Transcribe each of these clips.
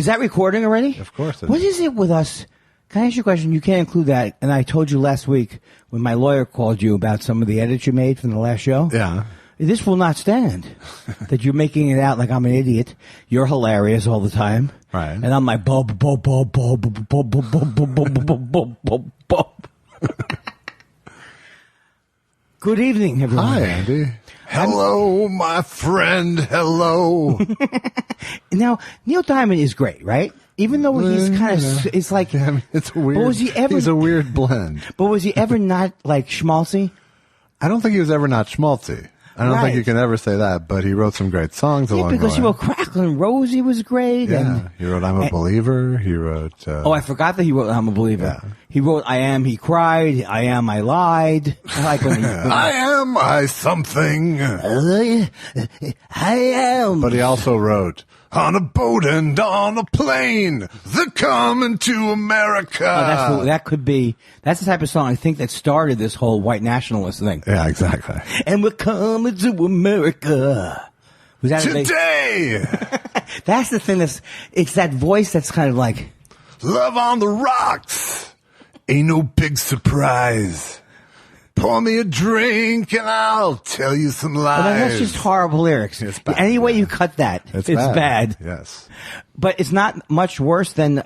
Is that recording already? Of course it What is. is it with us? Can I ask you a question? You can't include that. And I told you last week when my lawyer called you about some of the edits you made from the last show. Yeah. This will not stand. That you're making it out like I'm an idiot. You're hilarious all the time. Right. And I'm like, bub, bub, bub, bub, bub, bub, bub, bub, bub, bub, bub, bub, bub. Good evening, everyone. Hi, Andy. Hello, my friend. Hello. Now, Neil Diamond is great, right? Even though he's kind of, it's like, Yeah, I mean, it's a weird. But was he ever- He's a weird blend. but was he ever not like schmaltzy? I don't think he was ever not schmaltzy. I don't Right. think you can ever say that, but he wrote some great songs Yeah, along because the he way. wrote Cracklin' Rosie was great. Yeah, And, he wrote "I'm a Believer." He wrote. oh, I forgot that he wrote I'm a Believer. Yeah. He wrote I Am, He Cried, I Am, I Lied. I like when he, I am I something. I am. But he also wrote "On a Boat and on a Plane, they're coming to America." That could be, that's the type of song I think that started this whole white nationalist thing. Yeah, exactly. And we're coming to America. Was that Today, that's the thing it's that voice that's kind of like, love on the rocks ain't no big surprise. Pour me a drink and I'll tell you some lies. well, that's just horrible lyrics. It's bad, Any way yeah. you cut that, it's bad. Yes. But it's not much worse than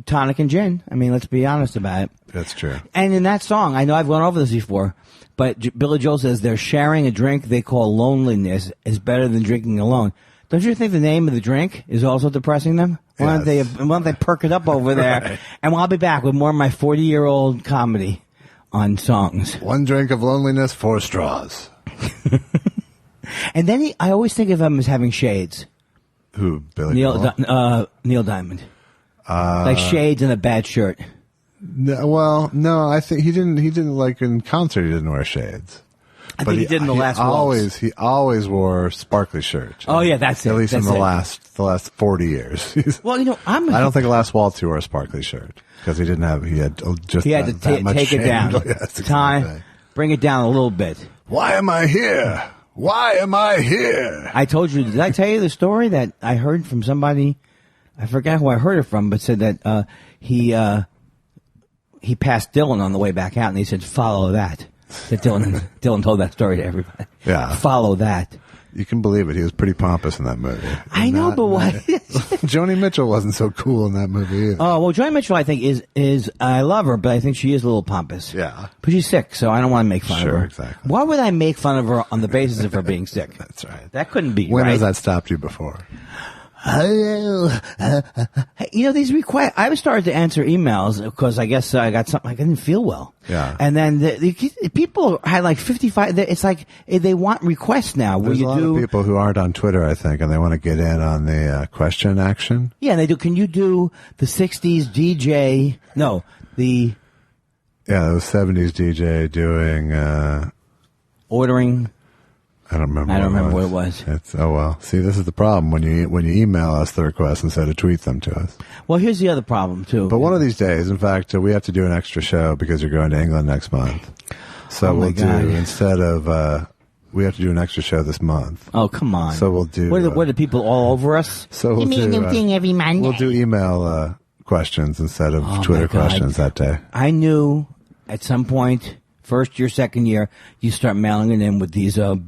tonic and gin. I mean, let's be honest about it. That's true. And in that song, I know I've gone over this before, but Billy Joel says they're sharing a drink they call loneliness is better than drinking alone. Don't you think the name of the drink is also depressing them? Why don't they perk it up over there? Right. And I'll be back with more of my 40-year-old comedy on songs. One drink of loneliness, 4 straws. And then I always think of him as having shades. Who? Billy Joel? Neil Diamond. Like shades and a bad shirt. No, I think he didn't like in concert. He didn't wear shades. I think he did in the last waltz. He always wore sparkly shirts. Oh yeah, that's it. At least that's in the it. last 40 years. Well, you know, I don't think last waltz he wore a sparkly shirt because he didn't have. He had just. He had that, to that much take it shame. down. Yes, exactly. Time, bring it down a little bit. Why am I here? Why am I here? I told you. Did I tell you the story that I heard from somebody? I forgot who I heard it from, but said that he passed Dylan on the way back out, and he said, "Follow that." That Dylan told that story to everybody. Yeah. Follow that. You can believe it. He was pretty pompous in that movie. I know, but what? Joni Mitchell wasn't so cool in that movie either. Oh, well, Joy Mitchell, I think, is I love her, but I think she is a little pompous. Yeah. But she's sick, so I don't want to make fun of her. Sure, exactly. Why would I make fun of her on the basis of her being sick? That's right. That couldn't be When right. has that stopped you before? You know, these requests, I started to answer emails because I guess I got something, I didn't feel well. Yeah. And then the people had like 55, it's like they want requests now. There's a lot of people who aren't on Twitter, I think, and they want to get in on the question action. Yeah, and they do. Can you do the 60s DJ? No, the Yeah, the 70s DJ doing, ordering. I don't remember what it was. It's, oh well. See, this is the problem when you email us the requests instead of tweet them to us. Well, here's the other problem too. But one of these days, in fact, we have to do an extra show because you're going to England next month. So Oh, my we'll God. do, instead of, we have to do an extra show this month. Oh, come on. So we'll do. What are the people all over us? So we'll You mean do, the thing every Monday? we'll do email questions instead of Twitter my God. questions that day. I knew at some point, first year, second year, you start mailing it in with these, theme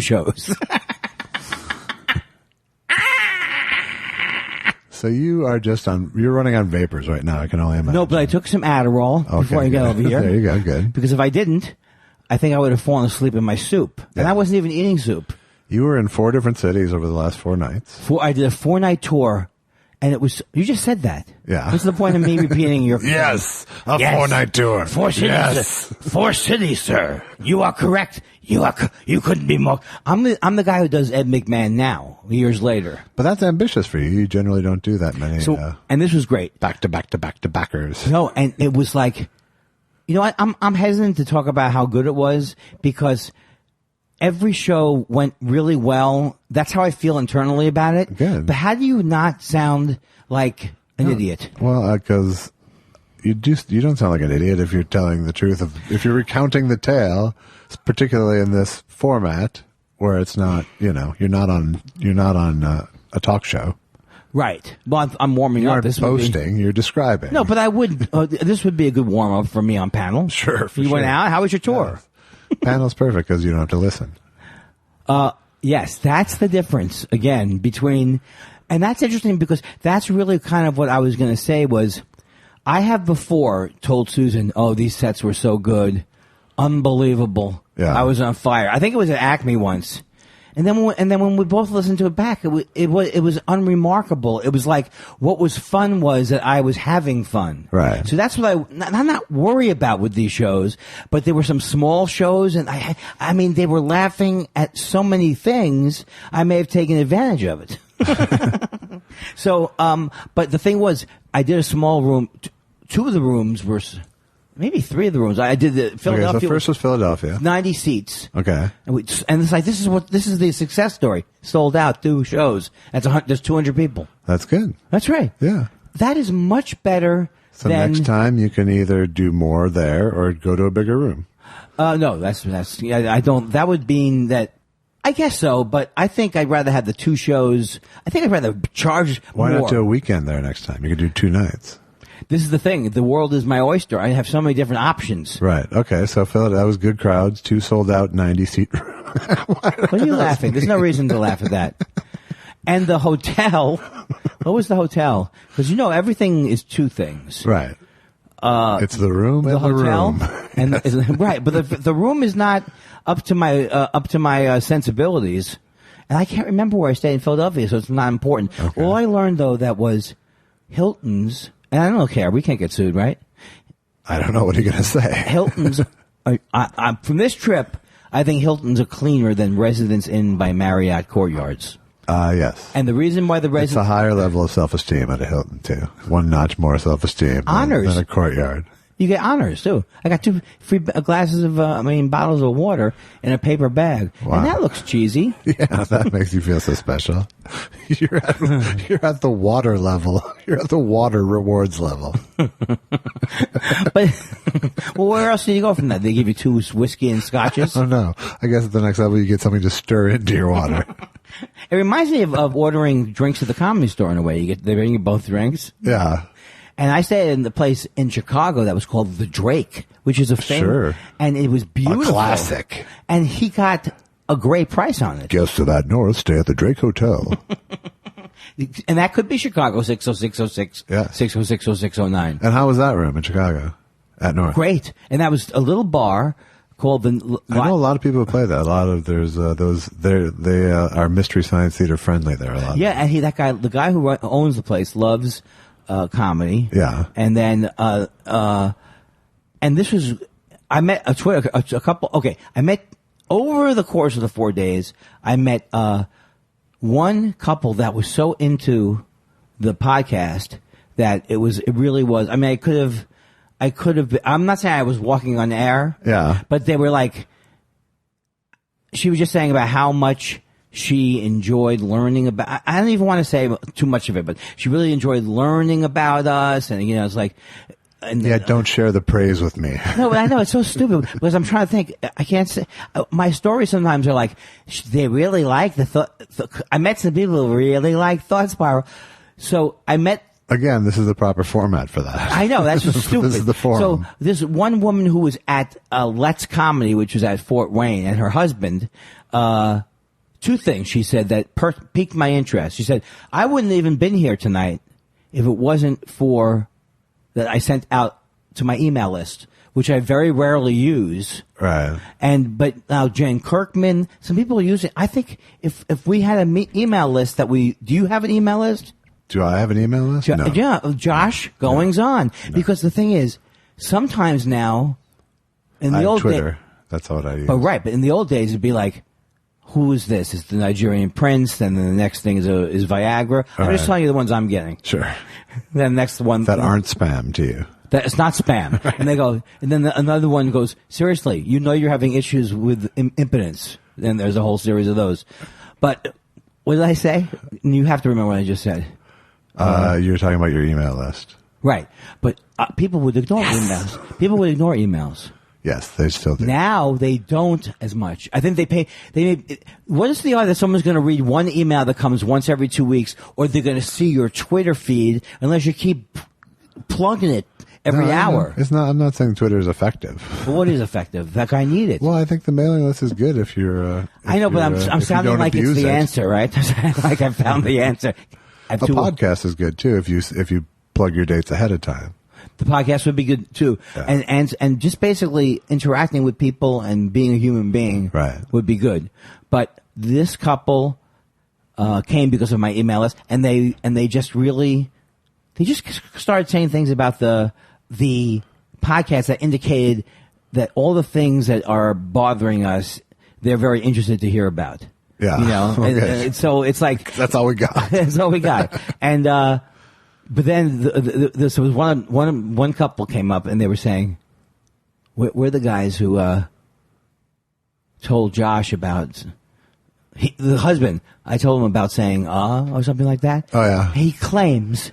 shows. So you're running on vapors right now. I can only imagine. No, but I took some Adderall before I got good. over here. There you go. Good. Because if I didn't, I think I would have fallen asleep in my soup. And Yeah. I wasn't even eating soup. You were in 4 different cities over the last 4 nights. I did a 4-night tour, and it was, you just said that. Yeah. What's the point of me repeating your... Yes, a Yes. 4-night tour. 4 cities. Yes. 4 cities, sir. You are correct. You couldn't be more... I'm the guy who does Ed McMahon now, years later. But that's ambitious for you. You generally don't do that many. So, and this was great. back to backers. No, and it was like, you know, I'm hesitant to talk about how good it was because every show went really well. That's how I feel internally about it. Good. But how do you not sound like an idiot? Well, because you don't sound like an idiot if you're telling the truth if you're recounting the tale, particularly in this format where it's not, you're not on a talk show. Right. Well, I'm warming You up. aren't boasting. You're describing. No, but I would. This would be a good warm up for me on panel. Sure. You went out. How was your tour? Yes. Panel's perfect because you don't have to listen. Yes, that's the difference again between, and that's interesting because that's really kind of what I was going to say was, I have before told Susan, "Oh, these sets were so good, unbelievable. Yeah. I was on fire." I think it was at Acme once. And then when we both listened to it back, it was unremarkable. It was like what was fun was that I was having fun. Right. So that's what I'm not worried about with these shows. But there were some small shows, and I mean they were laughing at so many things. I may have taken advantage of it. So, but the thing was, I did a small room. Two of the rooms were. Maybe three of the rooms. I did the Philadelphia. Okay, so first was Philadelphia. 90 seats. Okay. And it's like, this is the success story. Sold out 2 shows. There's 200 people. That's good. That's right. Yeah. That is much better So than. next time you can either do more there or go to a bigger room. No, I don't, that would mean that, I guess so, but I think I'd rather have the 2 shows. I think I'd rather charge Why more. not do a weekend there next time? You could do 2 nights. This is the thing. The world is my oyster. I have so many different options. Right. Okay. So Philadelphia, that was good crowds. 2 sold out 90-seat rooms. What are you laughing? There's no reason to laugh at that. And the hotel. What was the hotel? Because everything is 2 things. Right. It's the room and the hotel room. and right, but the room is not up to my sensibilities, and I can't remember where I stayed in Philadelphia, so it's not important. Okay. All I learned though that was Hilton's, and I don't care. We can't get sued, right? I don't know what you're going to say. Hilton's. From this trip, I think Hilton's are cleaner than Residence Inn by Marriott Courtyards. Yes. And the reason why the It's Residence a higher level of self-esteem at a Hilton, too. 1 notch more self-esteem Honors. than a Courtyard. You get honors too. I got 2 free bottles of water in a paper bag, Wow. and that looks cheesy. Yeah, that makes you feel so special. You're at the water level. You're at the water rewards level. But well, where else do you go from that? They give you 2 whiskey and scotches. Oh no! I guess at the next level you get something to stir into your water. It reminds me of ordering drinks at the Comedy Store in a way. They bring you both drinks. Yeah. And I stayed in the place in Chicago that was called the Drake, which is a famous, Sure. and it was beautiful, A classic. And he got a great price on it. Guests of that north stay at the Drake Hotel. And that could be Chicago 60606, Yeah. 6060609. And how was that room in Chicago at North? Great. And that was a little bar called the. I know a lot of people who play that. A lot of there's those they are Mystery Science Theater friendly there. A lot. Yeah, and the guy who owns the place loves comedy. Yeah. And then and this was I met a couple. Okay, I met over the course of the 4 days. I met one couple that was so into the podcast that it really was. I mean, I could have. I'm not saying I was walking on air. Yeah. But they were like. She was just saying about how much she enjoyed learning about. I don't even want to say too much of it, but she really enjoyed learning about us, and it's like. And, Yeah, don't share the praise with me. No, but I know it's so stupid because I'm trying to think. I can't say my stories sometimes are like they really like the thought. I met some people who really like Thought Spiral, so I met. Again, this is the proper format for that. I know that's just stupid. This is the forum. So this one woman who was at Let's Comedy, which was at Fort Wayne, and her husband. 2 things she said that piqued my interest. She said I wouldn't have even been here tonight if it wasn't for. That I sent out to my email list, which I very rarely use. Right. But now Jen Kirkman, some people use it. I think if we had an email list do you have an email list? Do I have an email list? No. Yeah, Josh Goings On. No. Because the thing is, sometimes now, in the old Twitter. That's what I use. Oh, right. But in the old days, it'd be like, who is this? It's the Nigerian prince. Then the next thing is Viagra. I'm just telling you the ones I'm getting. Sure. Then the next one. That aren't spam to you. That it's not spam. Right. And they go, and then another one goes, seriously, you're having issues with impotence. Then there's a whole series of those. But what did I say? You have to remember what I just said. You're talking about your email list. Right. But people would ignore emails. People would ignore emails. Yes, they still do. Now they don't as much. I think they pay. What is the odds that someone's going to read one email that comes once every 2 weeks, or they're going to see your Twitter feed unless you keep plugging it every hour? It's not. I'm not saying Twitter is effective. But what is effective? That guy need it. Well, I think the mailing list is good if you're. I know, but I'm sounding like it's the answer, right? Like I found the answer. A podcast is good too if you plug your dates ahead of time. The podcast would be good too, Yeah. and just basically interacting with people and being a human being would be good. But this couple came because of my email list, and they just started saying things about the podcast that indicated that all the things that are bothering us, they're very interested to hear about. Yeah, you know, okay. and so it's like that's all we got. That's all we got, and. But then there was one couple came up and they were saying, "We're the guys who told Josh about the husband." I told him about saying or something like that. Oh yeah. He claims,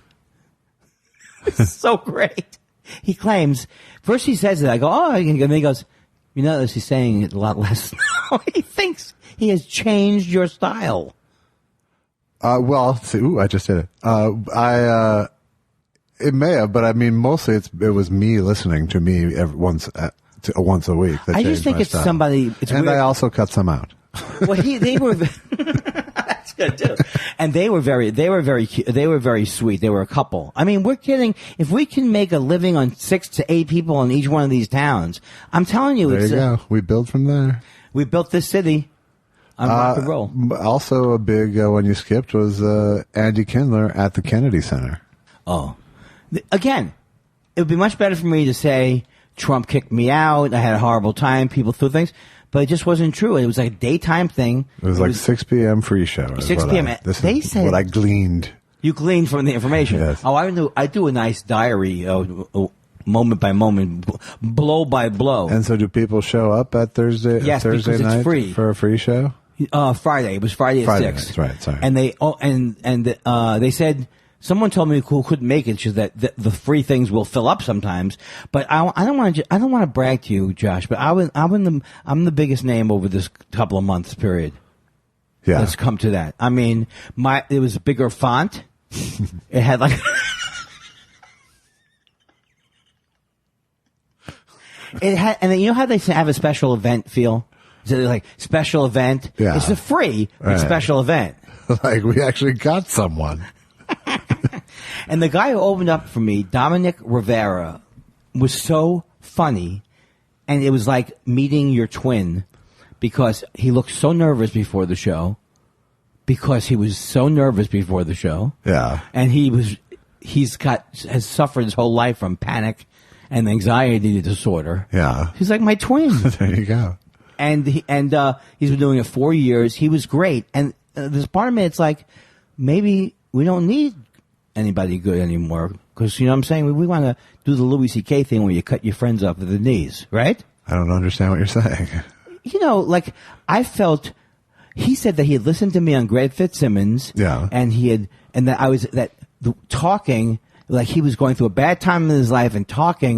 so great. He claims first he says it. I go, "Oh," and then he goes, "You notice he's saying it a lot less now." He thinks he has changed your style. Well, see, I just did it. It may have, but I mean, mostly it was me listening to me once a week. I just think it's style. Somebody. It's and weird. I also cut some out. Well, they were. That's good too. And they were very sweet. They were a couple. I mean, we're kidding. If we can make a living on 6 to 8 people in each one of these towns, I'm telling you, there you go. We build from there. We built this city. On rock and roll. Also, a big one you skipped was Andy Kindler at the Kennedy Center. Oh, again, it would be much better for me to say Trump kicked me out. I had a horrible time. People threw things, but it just wasn't true. It was like a daytime thing. It was like 6 p.m. free show. 6 p.m. They said what I gleaned. You gleaned from the information. Yes. Oh, I do a nice diary. Moment by moment, blow by blow. And so, do people show up at Thursday? Yes, Thursday because night it's free for a free show. Friday. It was Friday at 6. That's right. Sorry. And they said someone told me who couldn't make it that the free things will fill up sometimes. But I don't want to brag to you, Josh. But I'm the biggest name over this couple of months period. Yeah. Let's come to that. I mean, it was a bigger font. It had like. It had, and then you know how they have a special event feel? So they're like special event. Yeah. It's a free special event. Like we actually got someone. And the guy who opened up for me, Dominic Rivera, was so funny, and it was like meeting your twin because he looked so nervous before the show. Yeah. And has suffered his whole life from panic and anxiety disorder. Yeah. He's like my twin. There you go. And he's been doing it 4 years. He was great. And there's part of me, it's like, maybe we don't need anybody good anymore. Because, you know what I'm saying? We want to do the Louis C.K. thing where you cut your friends off at the knees, right? I don't understand what you're saying. You know, like, I felt, he said that he had listened to me on Greg Fitzsimmons. Yeah. And talking, like he was going through a bad time in his life and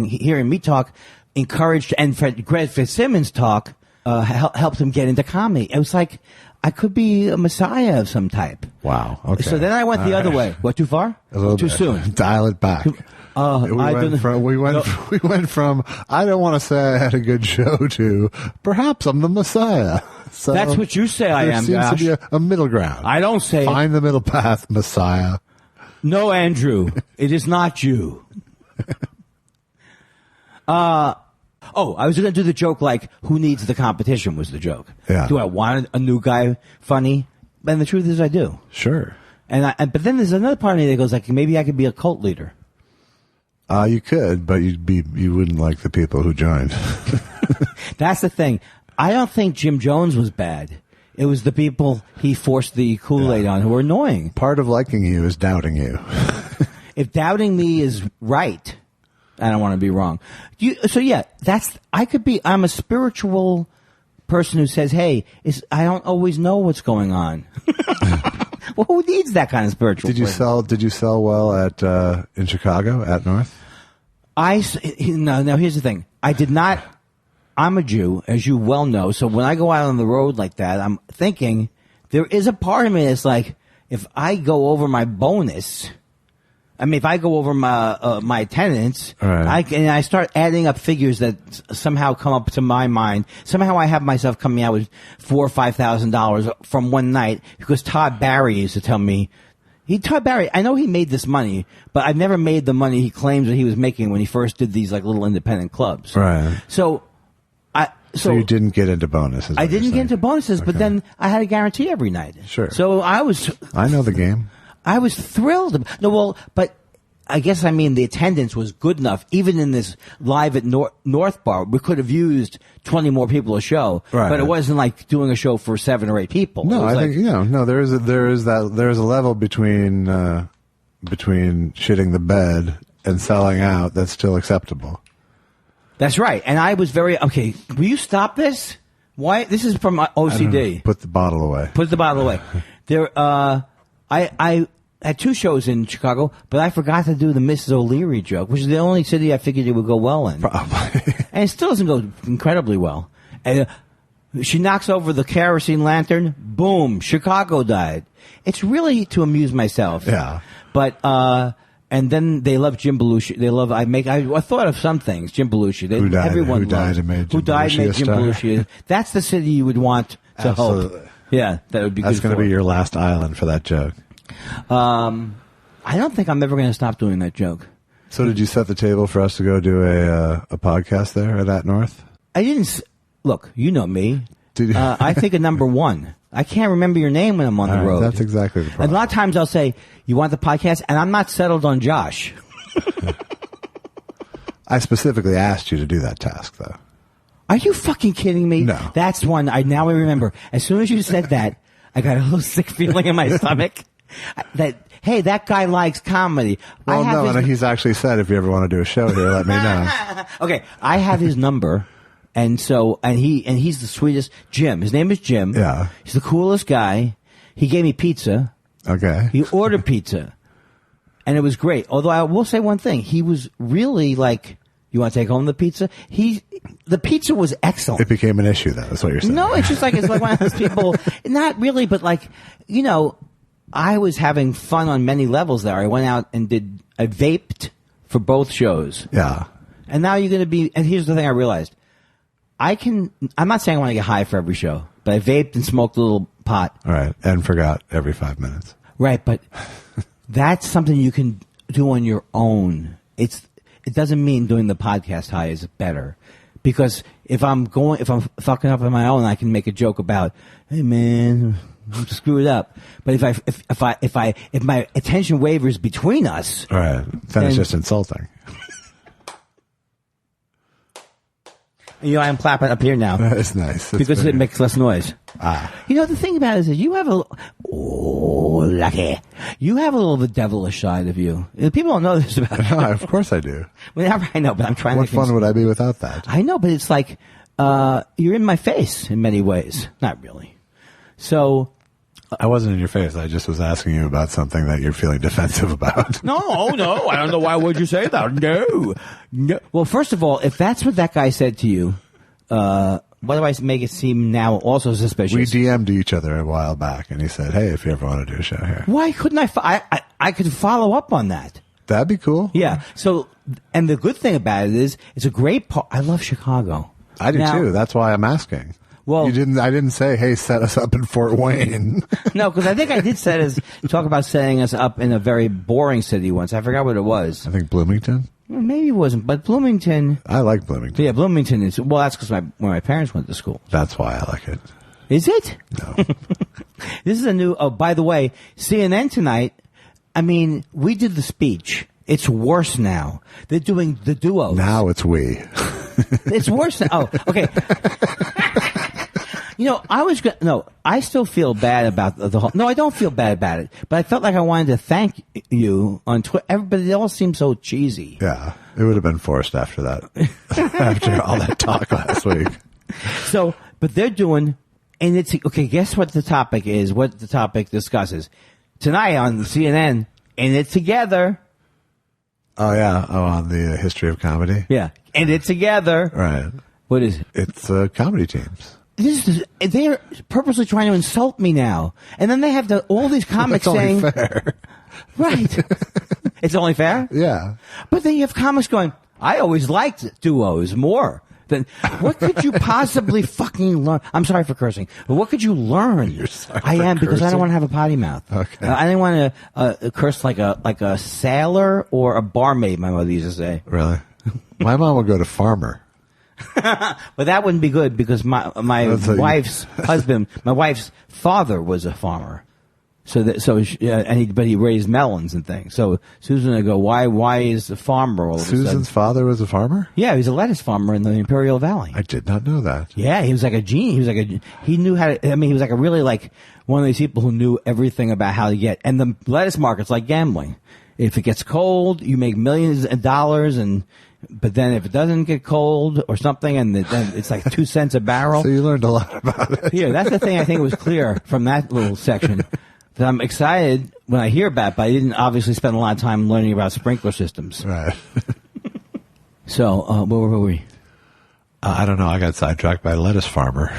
hearing me talk, encouraged, and Greg Fitzsimmons talk, helped him get into comedy. It was like, I could be a messiah of some type. Wow. Okay. So then I went the other way. What, too far? A little too bit. soon? Dial it back. We went from I don't want to say I had a good show to perhaps I'm the messiah. So that's what you say I am, Josh. There seems to be a middle ground. I don't say Find the middle path, messiah. No, Andrew, it is not you. I was going to do the joke like, who needs the competition was the joke. Yeah. Do I want a new guy funny? And the truth is I do. Sure. But then there's another part of me that goes like, maybe I could be a cult leader. You could, but you wouldn't like the people who joined. That's the thing. I don't think Jim Jones was bad. It was the people he forced the Kool-Aid on who were annoying. Part of liking you is doubting you. If doubting me is right, I don't want to be wrong. I'm a spiritual person who says, hey, I don't always know what's going on. Well, who needs that kind of spiritual person? Did you sell well in Chicago at North? No, here's the thing. I did not I'm a Jew, as you well know. So when I go out on the road like that, I'm thinking there is a part of me that's like, if I go over my bonus, I mean, if I go over my attendance, right. I start adding up figures that somehow come up to my mind. Somehow I have myself coming out with $4,000 or $5,000 from one night because Todd Barry used to tell me. Todd Barry, I know he made this money, but I've never made the money he claims that he was making when he first did these like little independent clubs. Right. So you didn't get into bonuses. I didn't get into bonuses, but then I had a guarantee every night. Sure. So I know the game. I was thrilled. No, well, but I guess I mean the attendance was good enough. Even in this live at North Bar, we could have used 20 more people a show, right. But it wasn't like doing a show for 7 or 8 people. No, I think there is a level between shitting the bed and selling out that's still acceptable. That's right. And I was okay. Will you stop this? Why? This is from OCD. Put the bottle away. Put the bottle away. I had 2 shows in Chicago, but I forgot to do the Mrs. O'Leary joke, which is the only city I figured it would go well in. Probably. And it still doesn't go incredibly well. And she knocks over the kerosene lantern. Boom. Chicago died. It's really to amuse myself. Yeah. But, and then they love Jim Belushi. They love, I thought of some things. Jim Belushi. Who died and made Jim Belushi. That's the city you would want to Absolutely. hope. Yeah, that would be good. That's going to be your last island for that joke. I don't think I'm ever going to stop doing that joke. So did you set the table for us to go do a podcast there at North? I didn't. Look, you know me. Did you? I think of number one. I can't remember your name when I'm on the road. That's exactly the problem. And a lot of times I'll say, you want the podcast? And I'm not settled on Josh. I specifically asked you to do that task, though. Are you fucking kidding me? No. That's one I remember. As soon as you said that, I got a little sick feeling in my stomach. Hey, that guy likes comedy. Well, no, and he's actually said, if you ever want to do a show here, let me know. Okay, I have his number, and he's the sweetest. Jim, his name is Jim. Yeah, he's the coolest guy. He gave me pizza. Okay, he ordered pizza, and it was great. Although I will say one thing, he was really like, "You want to take home the pizza?" The pizza was excellent. It became an issue, though. That's what you're saying. No, it's like one of those people. Not really, but like, I was having fun on many levels there. I went out and I vaped for both shows. Yeah. And now you're going to be, and here's the thing I realized. I'm not saying I want to get high for every show, but I vaped and smoked a little pot. All right. And forgot every 5 minutes. Right. But that's something you can do on your own. It doesn't mean doing the podcast high is better. Because if I'm fucking up on my own, I can make a joke about, hey man, I'm screwed up. But if my attention wavers between us, all right, then it's just insulting. I'm clapping up here now. It's nice. Because it makes less noise. The thing about it is that you have lucky. You have a little of the devilish side of you. People don't know this about you. No, of course I do. I know, but I'm trying What fun would I be without that? I know, but it's like, you're in my face in many ways. Not really. So. I wasn't in your face. I just was asking you about something that you're feeling defensive about. No. I don't know. Why would you say that? No. Well, first of all, if that's what that guy said to you, why do I make it seem now also suspicious? We DM'd each other a while back, and he said, hey, if you ever want to do a show here. Why couldn't I could follow up on that. That'd be cool. Yeah. So, and the good thing about it is, it's a great part. I love Chicago. I do too. That's why I'm asking. Well, I didn't say, hey, set us up in Fort Wayne. No, because I think I did talk about setting us up in a very boring city once. I forgot what it was. I think Bloomington? Well, maybe it wasn't, but Bloomington. I like Bloomington. Yeah, Bloomington is, that's because where my parents went to school. That's why I like it. Is it? No. This is a new, by the way, CNN tonight, we did the speech. It's worse now. They're doing the duos. Now it's we. It's worse now. Oh, okay. I still feel bad about the whole. No, I don't feel bad about it. But I felt like I wanted to thank you on Twitter. Everybody, it all seemed so cheesy. Yeah, it would have been forced after that. After all that talk last week. So, but they're doing, and it's okay. Guess what the topic is? What the topic discusses tonight on CNN? And It Together. Oh yeah. Oh, on the history of comedy. Yeah, and It Together. Right. What is it? It's comedy teams. They're purposely trying to insult me now. And then they have all these comics That's saying... only fair. Right. It's only fair? Yeah. But then you have comics going, I always liked duos more. Then what could you possibly fucking learn? I'm sorry for cursing, but what could you learn? You're sorry I am for because I don't cursing? want to have a potty mouth. Okay. I didn't want to curse like a sailor or a barmaid. My mother used to say. Really? My mom would go to farmer. But that wouldn't be good because my wife's husband, my wife's father was a farmer. But he raised melons and things. So Susan would go, why is the farmer all of a sudden? Susan's father was a farmer? Yeah, he was a lettuce farmer in the Imperial Valley. I did not know that. Yeah, he was like a genius. He knew how to, he was like a really like one of these people who knew everything about how to get, and the lettuce market's like gambling. If it gets cold, you make millions of dollars, but then if it doesn't get cold or something, and then it's like 2 cents a barrel. So you learned a lot about it. Yeah, that's the thing I think was clear from that little section. That I'm excited when I hear about, but I didn't obviously spend a lot of time learning about sprinkler systems. Right. So, where were we? I don't know. I got sidetracked by lettuce farmer.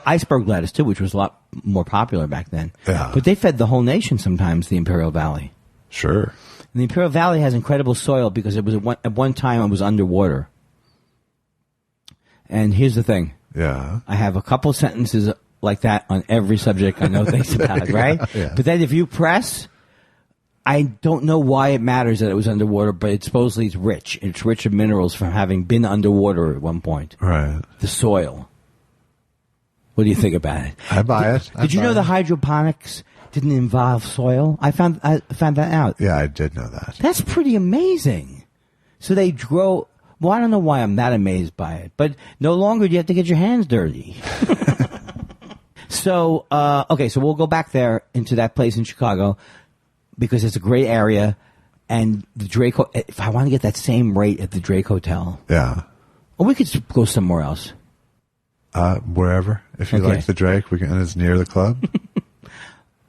Iceberg lettuce, too, which was a lot more popular back then. Yeah. But they fed the whole nation sometimes, the Imperial Valley. Sure. And the Imperial Valley has incredible soil because it was at one time it was underwater. And here's the thing. Yeah. I have a couple sentences like that on every subject I know things about, right? Yeah. But then if you press, I don't know why it matters that it was underwater, but supposedly it's rich. It's rich in minerals from having been underwater at one point. Right. The soil. What do you think about it? I buy it. Did you know the hydroponics didn't involve soil? I found that out. Yeah, I did know that. That's pretty amazing. So they grow. Well, I don't know why I'm that amazed by it, but no longer do you have to get your hands dirty. So, okay, so we'll go back there into that place in Chicago because it's a great area, and the Drake. If I want to get that same rate at the Drake Hotel, Yeah. or we could go somewhere else. Wherever. If you Okay. like the Drake, and it's near the club.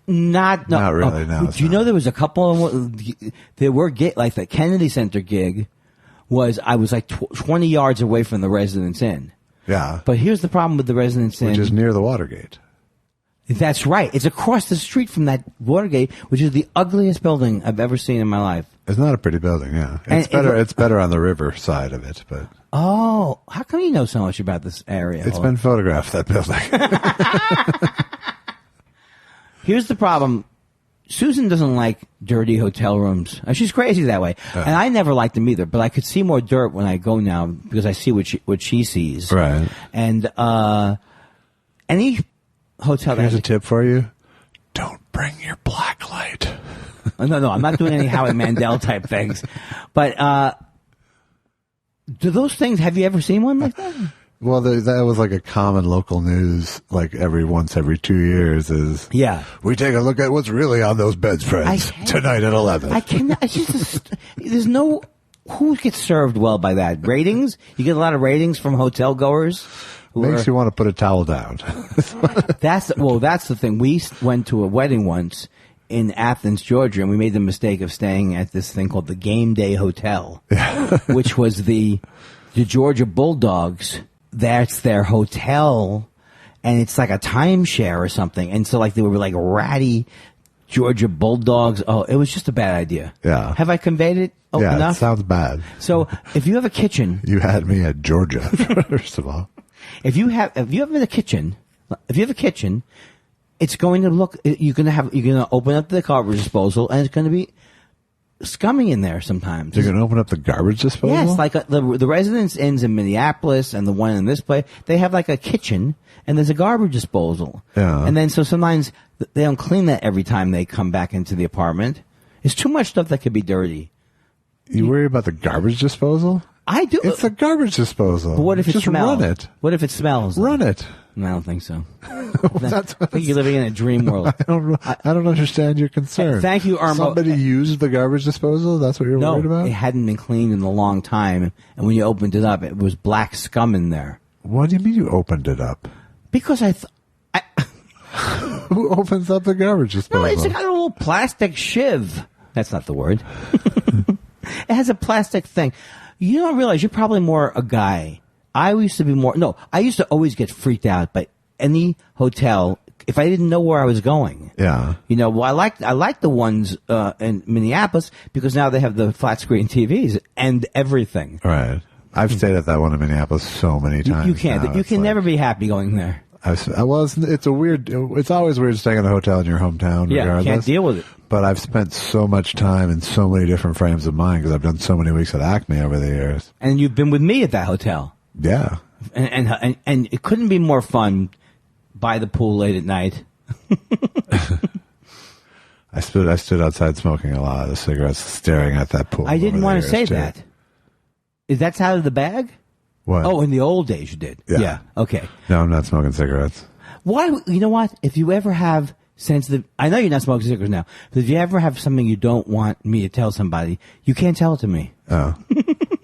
Not really, no, it's Do you not. know there was a couple of there were like the Kennedy Center gig I was like 20 yards away from the Residence Inn. Yeah. But here's the problem with the Residence Inn. Which is near the Watergate. That's right. It's across the street from that Watergate, which is the ugliest building I've ever seen in my life. It's not a pretty building, yeah. It's better. It's better on the river side of it, but Oh, how come you know so much about this area? it's been photographed, that building. Here's the problem. Susan doesn't like dirty hotel rooms. She's crazy that way. And I never liked them either, but I could see more dirt when I go now because I see what she sees. Right. And any hotel that Here's has a tip for you: don't bring your black light. No, I'm not doing any Howie Mandel type things. But do those things? Have you ever seen one like that? Well, that was like a common local news, like every 2 years. Is Yeah. we take a look at what's really on those bedspreads tonight at 11. I cannot. It's just there's no. Who gets served well by that? Ratings? You get a lot of ratings from hotel goers. Makes you want to put a towel down. That's the thing. We went to a wedding once in Athens, Georgia, and we made the mistake of staying at this thing called the Game Day Hotel, which was the Georgia Bulldogs. That's their hotel, and it's like a timeshare or something. And so, like, they were like ratty Georgia Bulldogs. Oh, it was just a bad idea. Yeah. Have I conveyed it Yeah, enough? it sounds bad. So, if you have a kitchen, You had me at Georgia, first of all. if you have a kitchen, it's going to look. You're going to open up the garbage disposal, and it's going to be scummy in there sometimes. You're going to open up the garbage disposal? Yes, like the Residence Inns in Minneapolis and the one in this place, they have like a kitchen and there's a garbage disposal. Yeah. And then so sometimes they don't clean that every time they come back into the apartment. It's too much stuff that could be dirty. You worry about the garbage disposal? I do. It's a garbage disposal. But what if it Just smells? run it. What if it smells? Run it. No, I don't think so. That's I think you're living in a dream world. I don't understand your concern. Thank you, Irma. Somebody used the garbage disposal? That's what you're worried No, about? it hadn't been cleaned in a long time, and when you opened it up, it was black scum in there. What do you mean you opened it up? Because Who opens up the garbage disposal? No, it's got a little plastic shiv. That's not the word. It has a plastic thing. You don't realize you're probably more a guy I used to be more. No, I used to always get freaked out by any hotel if I didn't know where I was going. Yeah. You know, well, I like the ones in Minneapolis because now they have the flat screen TVs and everything. Right. I've stayed at that one in Minneapolis so many times. You can't. now. You It's can like- never be happy going there. It's a weird. It's always weird staying in a hotel in your hometown. Yeah, regardless. can't deal with it. But I've spent so much time in so many different frames of mind because I've done so many weeks at Acme over the years. And you've been with me at that hotel, Yeah. and it couldn't be more fun by the pool late at night. I stood outside smoking a lot of cigarettes, staring at that pool. I didn't over want the to say years, too. that. Is that out of the bag? What? Oh, in the old days you did. Yeah. Okay. No, I'm not smoking cigarettes. Why? You know what? If you ever have sensitive, I know you're not smoking cigarettes now, but if you ever have something you don't want me to tell somebody, you can't tell it to me. Oh.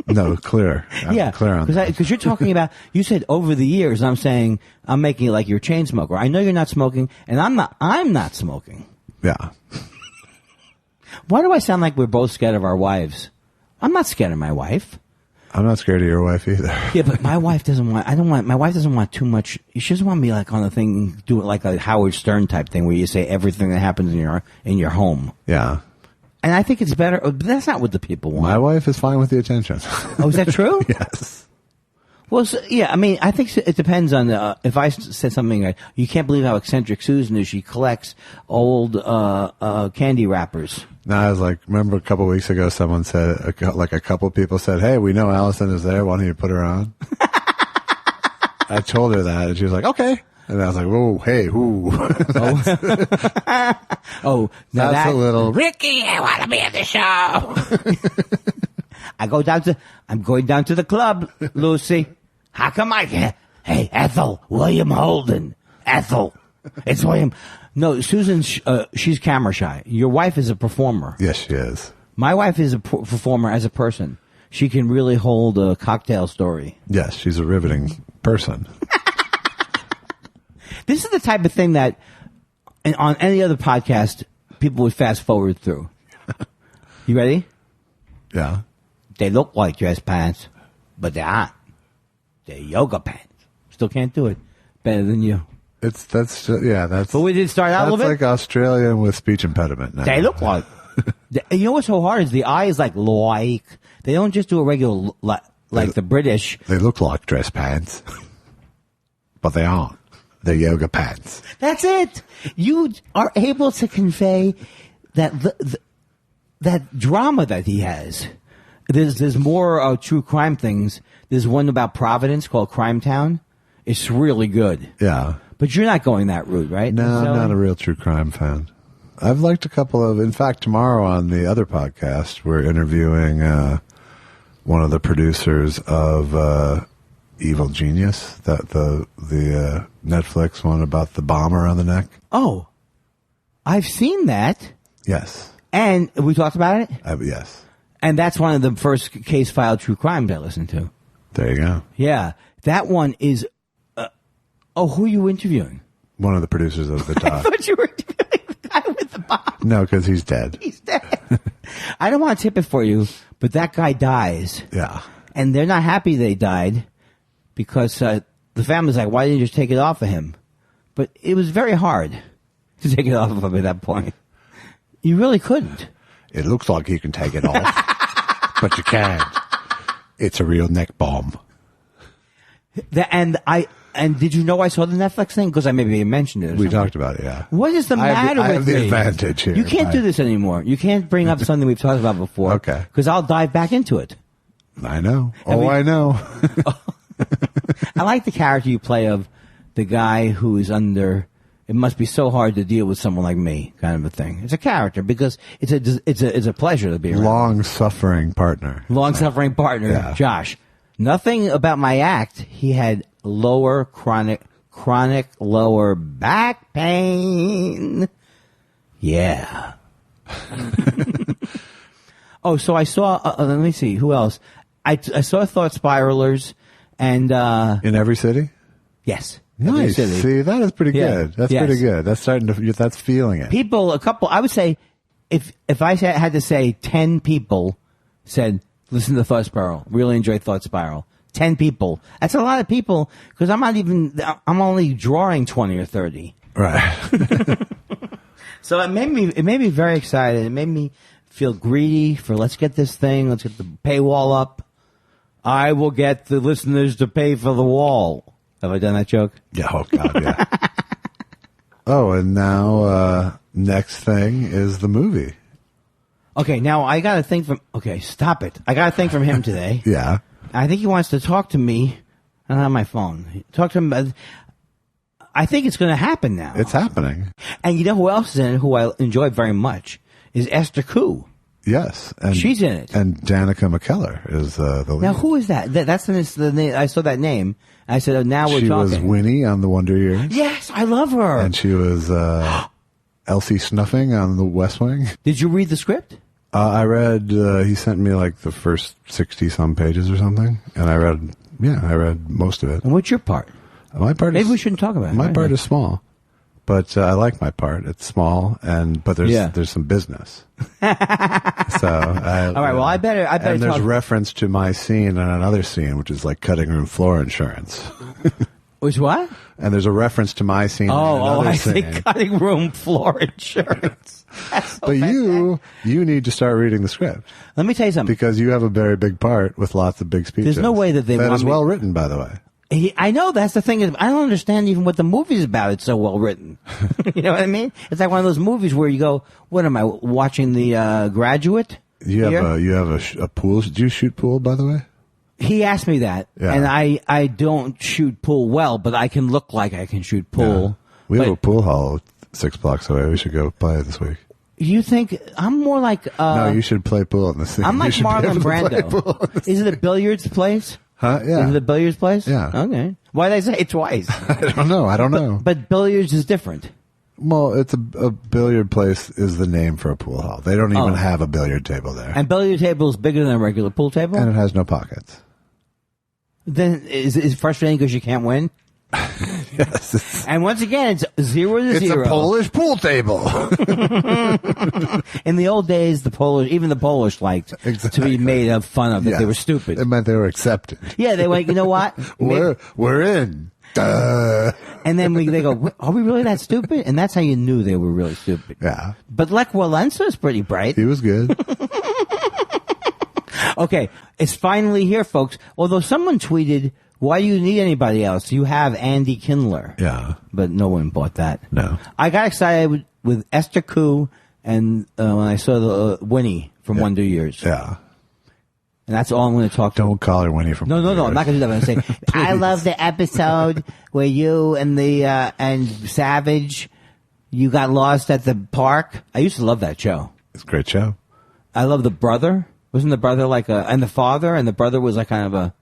No, clear. I'm clear on that. Because you're talking about, you said over the years, and I'm saying, I'm making it like you're a chain smoker. I know you're not smoking, and I'm not smoking. Yeah. Why do I sound like we're both scared of our wives? I'm not scared of my wife. I'm not scared of your wife either. Yeah, but my wife doesn't want, my wife doesn't want too much, she doesn't want me like on the thing, do it like a Howard Stern type thing where you say everything that happens in your home. Yeah. And I think it's better, but that's not what the people want. My wife is fine with the attention. Oh, is that true? Yes. Well, yeah, I mean, I think it depends on if I said something like, you can't believe how eccentric Susan is. She collects old candy wrappers. No, I was like, remember a couple of weeks ago, someone said, a couple of people said, "Hey, we know Allison is there. Why don't you put her on?" I told her that, and she was like, "Okay." And I was like, "Whoa, hey, who?" Oh, now That's a little. Ricky, I want to be at the show. I'm going down to the club, Lucy. How come I can't? Hey, Ethel, William Holden. Ethel. It's William. No, Susan, she's camera shy. Your wife is a performer. Yes, she is. My wife is a performer as a person. She can really hold a cocktail story. Yes, she's a riveting person. This is the type of thing that on any other podcast, people would fast forward through. You ready? Yeah. They look like dress pants, but they aren't. They're yoga pants. Still can't do it better than you. That's. But we did start out a That's little like bit. Australian with speech impediment. Now. They look like. You know what's so hard is the eye is like. They don't just do a regular like the British. They look like dress pants, but they aren't. They're yoga pants. That's it. You are able to convey that that drama that he has. There's more true crime things. There's one about Providence called Crime Town. It's really good. Yeah. But you're not going that route, right? No, I'm not a real true crime fan. I've liked a couple of. In fact, tomorrow on the other podcast, we're interviewing one of the producers of Evil Genius, the Netflix one about the bomber on the neck. Oh, I've seen that. Yes. And we talked about it? Yes. And that's one of the first case filed true crimes I listened to. There you go. Yeah. That one is... who are you interviewing? One of the producers of the I doc. thought you were interviewing the guy with the bomb. No, because he's dead. He's dead. I don't want to tip it for you, but that guy dies. Yeah. And they're not happy they died because the family's like, why didn't you just take it off of him? But it was very hard to take it off of him at that point. You really couldn't. It looks like you can take it off, but you can't. It's a real neck bomb. And did you know I saw the Netflix thing? Because I maybe mentioned it. We talked about it, yeah. What is the matter I with have the me? advantage here. You can't do this anymore. You can't bring up something we've talked about before. Okay. Because I'll dive back into it. I know. I know. I like the character you play of the guy who is under. It must be so hard to deal with someone like me, kind of a thing. It's a character because it's a pleasure to be around. Long-suffering partner. Long-suffering partner, Yeah. Josh. Nothing about my act. He had chronic lower back pain. Yeah. Oh, so I saw. Let me see. Who else? I saw Thought Spiralers, and In every city? yes, every Nice. city. See, that is pretty Yeah. good. That's Yes. pretty good. That's that's feeling it. People, I would say, if I had to say 10 people said, listen to Thought Spiral, really enjoy Thought Spiral. 10 people. That's a lot of people because I'm only drawing 20 or 30. Right. So it made me very excited. It made me feel greedy for let's get this thing, let's get the paywall up. I will get the listeners to pay for the wall. Have I done that joke? Yeah, oh God, yeah. Oh, and now next thing is the movie. Okay, now I got a thing from... Okay, stop it. I got a thing from him today. Yeah. I think he wants to talk to me. I don't have my phone. Talk to him. I think it's going to happen now. It's happening. And you know who else is in it, who I enjoy very much, is Esther Koo. Yes. And she's in it. And Danica McKellar is the lead. Now, who is that? That's the name. I saw that name. I said, oh, now we're she talking. She was Winnie on The Wonder Years. Yes, I love her. And she was Elsie Snuffing on The West Wing. Did you read the script? I read, he sent me like the first 60-some pages or something. And I read most of it. And what's your part? My part Maybe we shouldn't talk about it. My part is small. But I like my part. It's small, but there's some business. So all right. Well, I better. And there's reference to my scene and another scene, which is like cutting room floor insurance. Which what? And there's a reference to my scene. And another I scene. see cutting room floor insurance. That's so but you need to start reading the script. Let me tell you something. Because you have a very big part with lots of big speeches. There's no way that they that want is well written, by the way. I know that's the thing. I don't understand even what the movie's about. It's so well written. You know what I mean? It's like one of those movies where you go, "What am I watching? The Graduate?" You have a pool. Do you shoot pool, by the way? He asked me that, and I don't shoot pool well, but I can look like I can shoot pool. Yeah. We have a pool hall 6 blocks away. We should go play this week. You think I'm more like? No, you should play pool in the scene. I'm like Marlon Brando. Is it a billiards place? Huh? Yeah. Is it a billiards place? Yeah. Okay. Why did I say it twice? I don't know. But billiards is different. Well, it's a billiard place is the name for a pool hall. They don't even have a billiard table there. And billiard table is bigger than a regular pool table? And it has no pockets. Then is it frustrating because you can't win? Yes. And once again, it's 0-0. It's a Polish pool table. In the old days, even the Polish liked to be made fun of that. Yes. They were stupid. It meant they were accepted. Yeah, they went, you know what? We're in. Duh. And then they go, are we really that stupid? And that's how you knew they were really stupid. Yeah. But Lech Walesa is pretty bright. He was good. Okay, it's finally here, folks. Although someone tweeted, why do you need anybody else? You have Andy Kindler. Yeah. But no one bought that. No. I got excited with Esther Koo and when I saw the Winnie from Wonder Years. Yeah. And that's all I'm going to talk to. Don't call her Winnie from No, I'm not going to do that. I'm going to say, I love the episode where you and and Savage, you got lost at the park. I used to love that show. It's a great show. I love the brother. Wasn't the brother and the father, and the brother was like kind of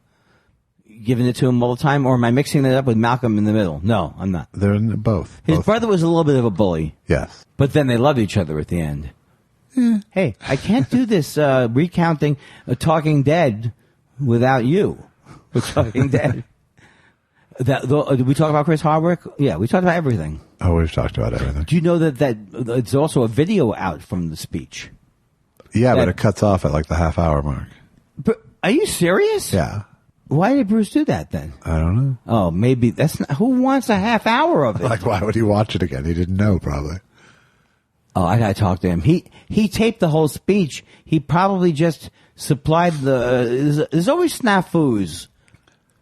giving it to him all the time? Or am I mixing it up with Malcolm in the Middle? No, I'm not. They're in both. His brother was a little bit of a bully. Yes. But then they loved each other at the end. Hey, I can't do this recounting Talking Dead without you. We're Talking Dead. Did we talk about Chris Hardwick? Yeah, we talked about everything. Oh, we've talked about everything. Do you know that it's also a video out from the speech? Yeah, but it cuts off at like the half-hour mark. But are you serious? Yeah. Why did Bruce do that then? I don't know. Oh, maybe that's not, who wants a half hour of it? Like, why would he watch it again? He didn't know, probably. Oh, I gotta talk to him. He taped the whole speech. He probably just supplied there's always snafus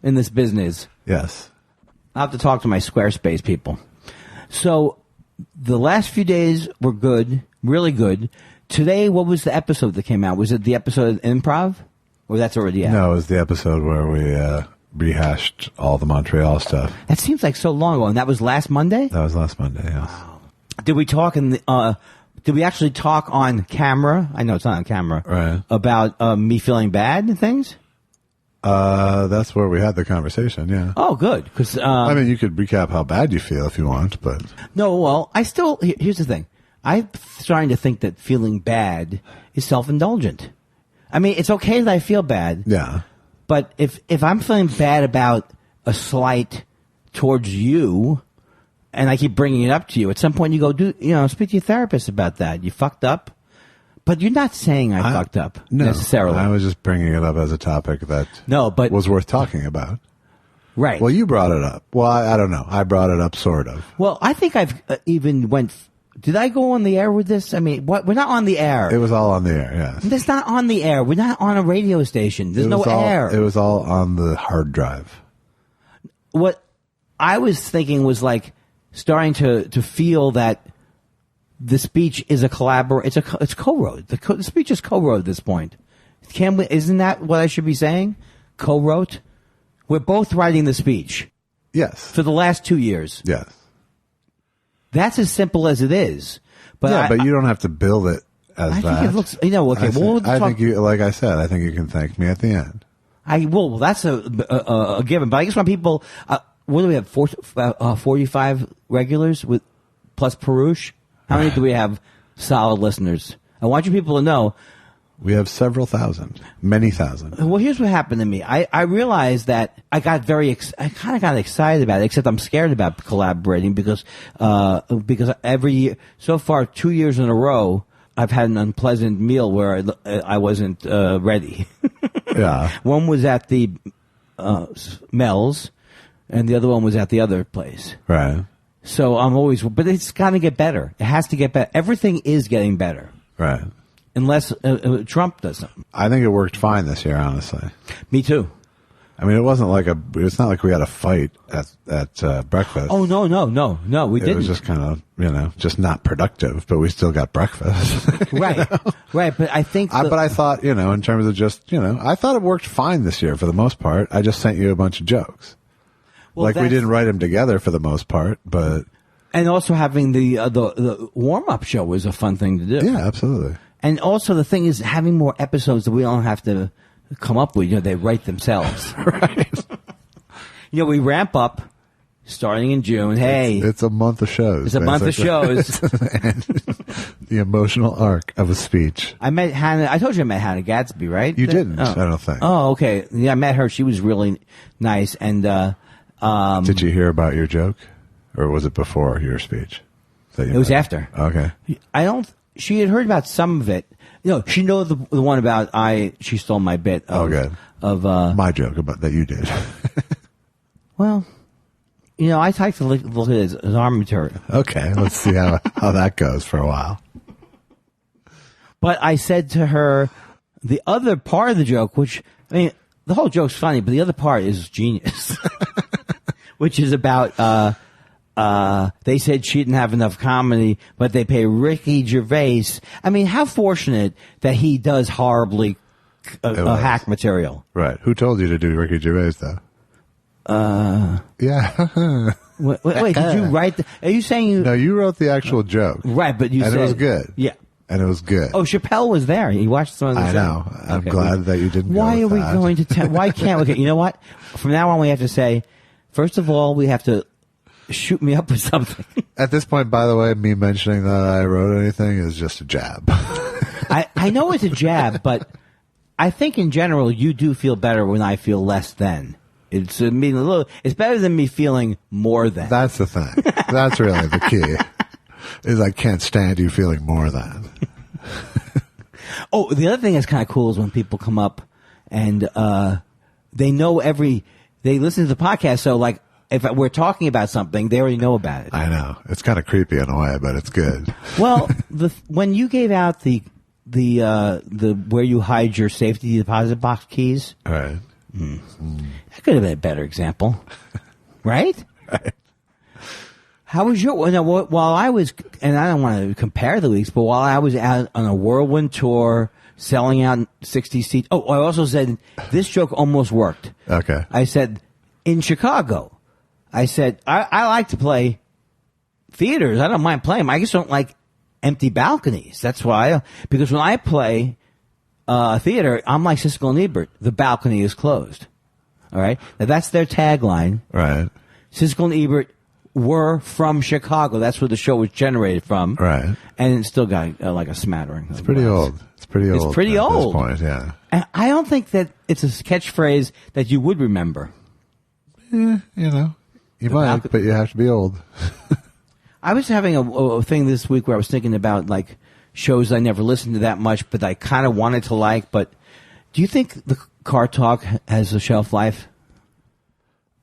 in this business. Yes. I'll have to talk to my Squarespace people. So, the last few days were good, really good. Today, what was the episode that came out? Was it the episode of Improv? Or that's already out? No, it was the episode where we rehashed all the Montreal stuff. That seems like so long ago, and that was last Monday? That was last Monday, yes. Wow. Did we talk did we actually talk on camera? I know it's not on camera. Right. About me feeling bad and things? That's where we had the conversation, yeah. Oh, good. Cause, I mean, you could recap how bad you feel if you want, but... No, well, here's the thing. I'm starting to think that feeling bad is self-indulgent. I mean, it's okay that I feel bad. Yeah. But if I'm feeling bad about a slight towards you, and I keep bringing it up to you, at some point you go, speak to your therapist about that. You fucked up. But you're not saying I fucked up necessarily. I was just bringing it up as a topic that was worth talking about. Right. Well, you brought it up. Well, I don't know. I brought it up, sort of. Well, I think I've even went... Did I go on the air with this? I mean, what? We're not on the air. It was all on the air, yes. That's not on the air. We're not on a radio station. There's no air. It was all on the hard drive. What I was thinking was like starting to feel that the speech is a collaboration. It's co-wrote. The speech is co-wrote at this point. Isn't that what I should be saying? Co-wrote? We're both writing the speech. Yes. For the last 2 years. Yes. That's as simple as it is. But but you don't have to build it as that. I think it looks, okay. I think you, like I said, I think you can thank me at the end. Well, that's a given. But I guess when people, what do we have? 45 regulars with plus Perush? How many do we have solid listeners? I want you people to know. We have several thousand, many thousand. Well, here's what happened to me. I realized that I kind of got excited about it, except I'm scared about collaborating because every year, so far 2 years in a row, I've had an unpleasant meal where I wasn't ready. Yeah. One was at the Mel's, and the other one was at the other place. Right. So but it's got to get better. It has to get better. Everything is getting better. Right. Unless Trump does something. I think it worked fine this year, honestly. Me too. I mean, it's not like we had a fight at breakfast. Oh, no, we didn't. It was just kind of, just not productive, but we still got breakfast. Right, right. But I think... but I thought, in terms of just, I thought it worked fine this year for the most part. I just sent you a bunch of jokes. Well, we didn't write them together for the most part, but... And also having the warm-up show was a fun thing to do. Yeah, absolutely. And also the thing is having more episodes that we don't have to come up with. They write themselves. Right. We ramp up starting in June. Hey. It's a month of shows. It's a month of shows. The emotional arc of a speech. I met Hannah. I told you I met Hannah Gadsby, right? You didn't, I don't think. Oh, okay. Yeah, I met her. She was really nice. And did you hear about your joke? Or was it before your speech? It was after. Okay. She had heard about some of it. She knows the one about she stole my bit of my joke about that you did. Well, I like to look at it as arm material. Okay, let's see how that goes for a while. But I said to her, the other part of the joke, which, the whole joke's funny, but the other part is genius. Which is about, they said she didn't have enough comedy, but they pay Ricky Gervais. How fortunate that he does horribly hack material. Right. Who told you to do Ricky Gervais, though? Yeah. wait, did you write are you saying No, you wrote the actual joke. Right, but you said... And it was good. Yeah. And it was good. Oh, Chappelle was there. He watched some of the show. I know. I'm glad that you didn't Why go are with we that. going to... Why can't we... You know what? From now on, we have to say, first of all, we have to shoot me up with something. At this point, by the way, me mentioning that I wrote anything is just a jab. I know it's a jab, but I think in general, you do feel better when I feel less than. It's better than me feeling more than. That's the thing. That's really the key. Is I can't stand you feeling more than. Oh, the other thing that's kind of cool is when people come up and they listen to the podcast. So like if we're talking about something, they already know about it. I know. It's kind of creepy in a way, but it's good. Well, when you gave out the where you hide your safety deposit box keys. Right. That could have been a better example, right? Right. How was your? While I was, and I don't want to compare the weeks, but while I was out on a whirlwind tour, selling out 60 seats. Oh, I also said this joke almost worked. Okay. I said in Chicago, I said I like to play theaters. I don't mind playing them. I just don't like empty balconies. That's why. Because when I play theater, I'm like Siskel and Ebert. The balcony is closed. All right? Now, that's their tagline. Right. Siskel and Ebert were from Chicago. That's where the show was generated from. Right. And it still got like a smattering. It's pretty old. It's pretty old. It's pretty old. At this point, yeah. And I don't think that it's a catchphrase that you would remember. Yeah, you might, but you have to be old. I was having a thing this week where I was thinking about like shows I never listened to that much, but I kind of wanted to like. But do you think the Car Talk has a shelf life?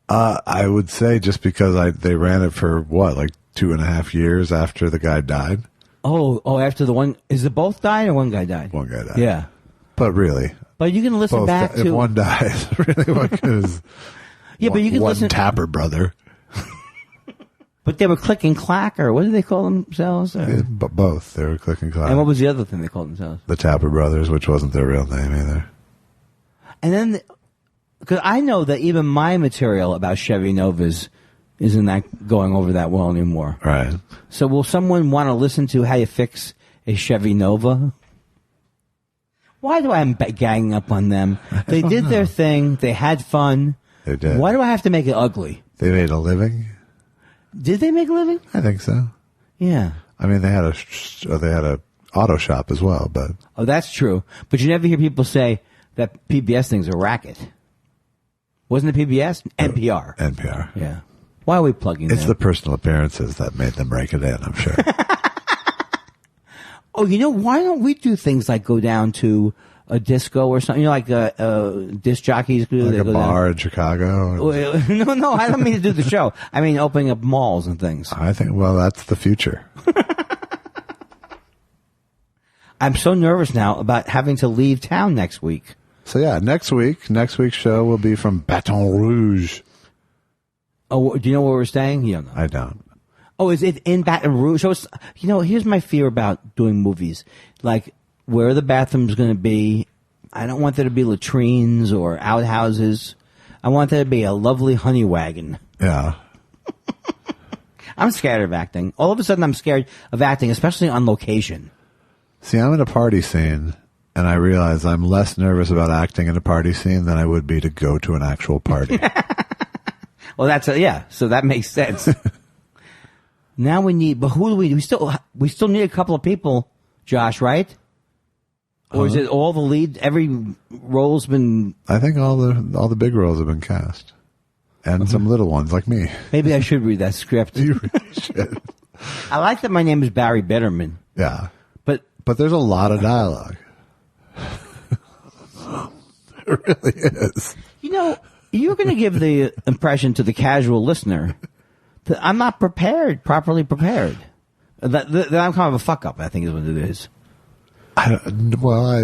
I would say just because they ran it for like 2.5 years after the guy died. Oh, after the one, is it both died or one guy died? One guy died. Yeah. But really. But you can listen back to. If one dies, really, what is. Yeah, but you can listen. One Tapper brother. But they were Click and Clack, or what did they call themselves? Yeah, but both. They were Click and Clack. And what was the other thing they called themselves? The Tapper brothers, which wasn't their real name either. And then, because I know that even my material about Chevy Novas isn't that going over that well anymore. Right. So will someone want to listen to how you fix a Chevy Nova? Why do I am ganging up on them? They did their thing. They had fun. They did. Why do I have to make it ugly? They made a living. Did they make a living? I think so. Yeah. I mean, they had a auto shop as well, but. Oh, that's true. But you never hear people say that PBS thing's a racket. Wasn't it PBS? NPR. NPR. Yeah. Why are we plugging It's them? the personal appearances that made them break it in, I'm sure. Oh, why don't we do things like go down to a disco or something? Like disc jockeys do. Like they a go bar down. in Chicago. No, I don't mean to do the show. I mean opening up malls and things. I think, well, that's the future. I'm so nervous now about having to leave town next week. So yeah, next week's show will be from Baton Rouge. Oh, do you know where we're staying? You don't know. I don't. Oh, is it in Baton Rouge? So it's, here's my fear about doing movies. Like, where are the bathrooms going to be? I don't want there to be latrines or outhouses. I want there to be a lovely honey wagon. Yeah. I'm scared of acting. All of a sudden, I'm scared of acting, especially on location. See, I'm in a party scene, and I realize I'm less nervous about acting in a party scene than I would be to go to an actual party. Well, so that makes sense. Now but who do we still need a couple of people, Josh, right? Or is it all the lead, every role's been... I think all the big roles have been cast. And some little ones, like me. Maybe I should read that script. You really should. I like that my name is Barry Bitterman. Yeah. But there's a lot of dialogue. It really is. You're going to give the impression to the casual listener that I'm not properly prepared. That I'm kind of a fuck up, I think is what it is. I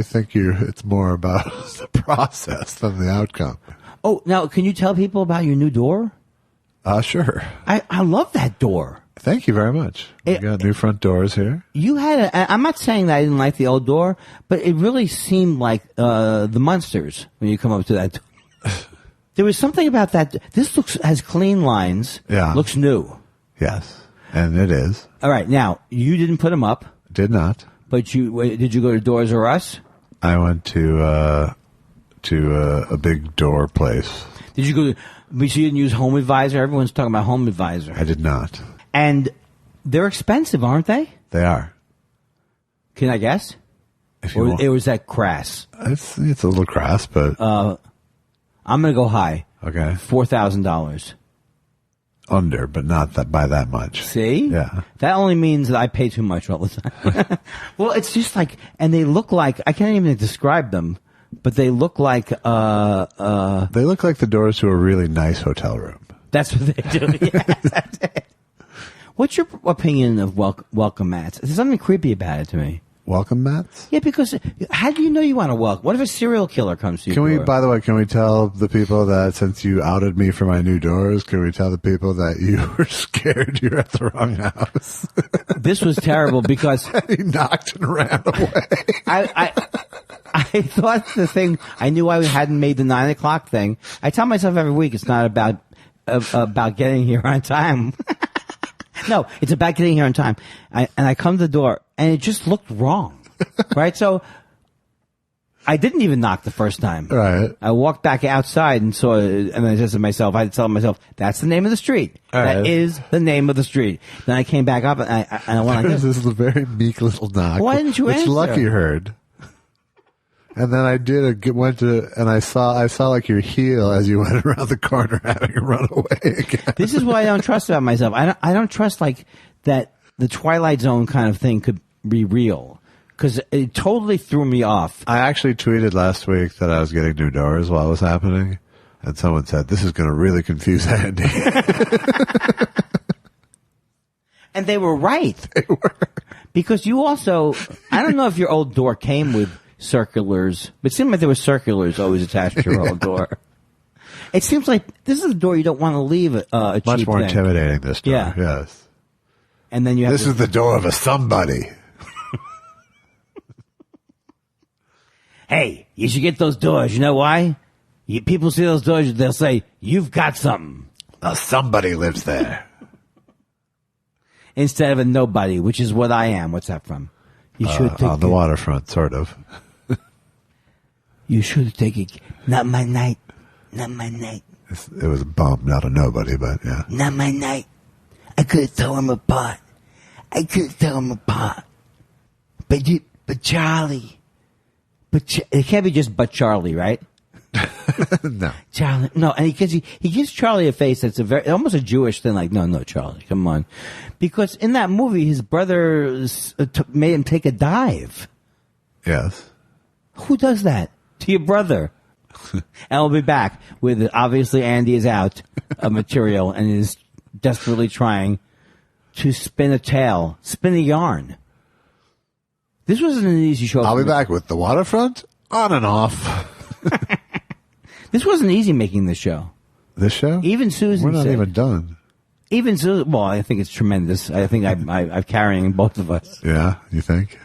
think it's more about the process than the outcome. Oh, now, can you tell people about your new door? Sure. I love that door. Thank you very much. We got new front doors here. You had I'm not saying that I didn't like the old door, but it really seemed like the Munsters when you come up to that door. There was something about that. This has clean lines. Yeah. Looks new. Yes. And it is. All right. Now, you didn't put them up. Did not. But did you go to Doors R Us? I went to a big door place. Did you go to... But you didn't use Home Advisor? Everyone's talking about Home Advisor. I did not. And they're expensive, aren't they? They are. Can I guess? Or was that crass? It's a little crass, but... I'm going to go high. Okay. $4,000. Under, but not by that much. See? Yeah. That only means that I pay too much all the time. Well, it's just like... And they look like... I can't even describe them. But they look like... they look like the doors to a really nice hotel room. That's what they do. Yeah, that's it. What's your opinion of welcome mats? There's something creepy about it to me. Welcome mats? Yeah, because how do you know you want to welcome? What if a serial killer comes to you? By the way, can we tell the people that since you outed me for my new doors, can we tell the people that you were scared you're at the wrong house? This was terrible because... He knocked and ran away. I thought the thing, I knew I hadn't made the 9 o'clock thing. I tell myself every week it's not about getting here on time. No, it's about getting here on time. And I come to the door, and it just looked wrong. Right? So, I didn't even knock the first time. Right. I walked back outside and saw it, and I said to myself, I had to tell myself, that's the name of the street. That is the name of the streat. Then I came back up, and I went like this. This is a very meek little knock. Why didn't you answer? Which Lucky heard. And then I and I saw like your heel as you went around the corner having a run away again. This is what I don't trust about myself. I don't trust like that the Twilight Zone kind of thing could be real. because it totally threw me off. I actually tweeted last week that I was getting new doors while it was happening, and someone said, "This is going to really confuse Andy." And they were right. They were. Because you also, I don't know if your old door came with circulars, but it seemed like there were circulars always attached to your old door. It seems like this is a door you don't want to leave a Much cheap more thing. intimidating, this door. Yeah. Yes. And then you have This is the door of a somebody. Hey, you should get those doors. You know why? People see those doors, they'll say, you've got something. Somebody lives there. Instead of a nobody, which is what I am. What's that from? You should take on the waterfront, sort of. You should take it. Not my night. Not my night. It was a bum, not a nobody, but yeah. Not my night. I could throw him apart. But Charlie. It can't be just but Charlie, right? No. Charlie. No, and he gives Charlie a face that's almost a Jewish thing, like, no, Charlie, come on. Because in that movie, his brother made him take a dive. Yes. Who does that to your brother? And we'll be back with, obviously, Andy is out of material and is desperately trying to spin a yarn. This wasn't an easy show. I'll be back with the waterfront on and off. This wasn't easy making this show. This show? Even Susan We're not said, even done. Even Susan, well, I think it's tremendous. I think I'm carrying both of us. Yeah, you think?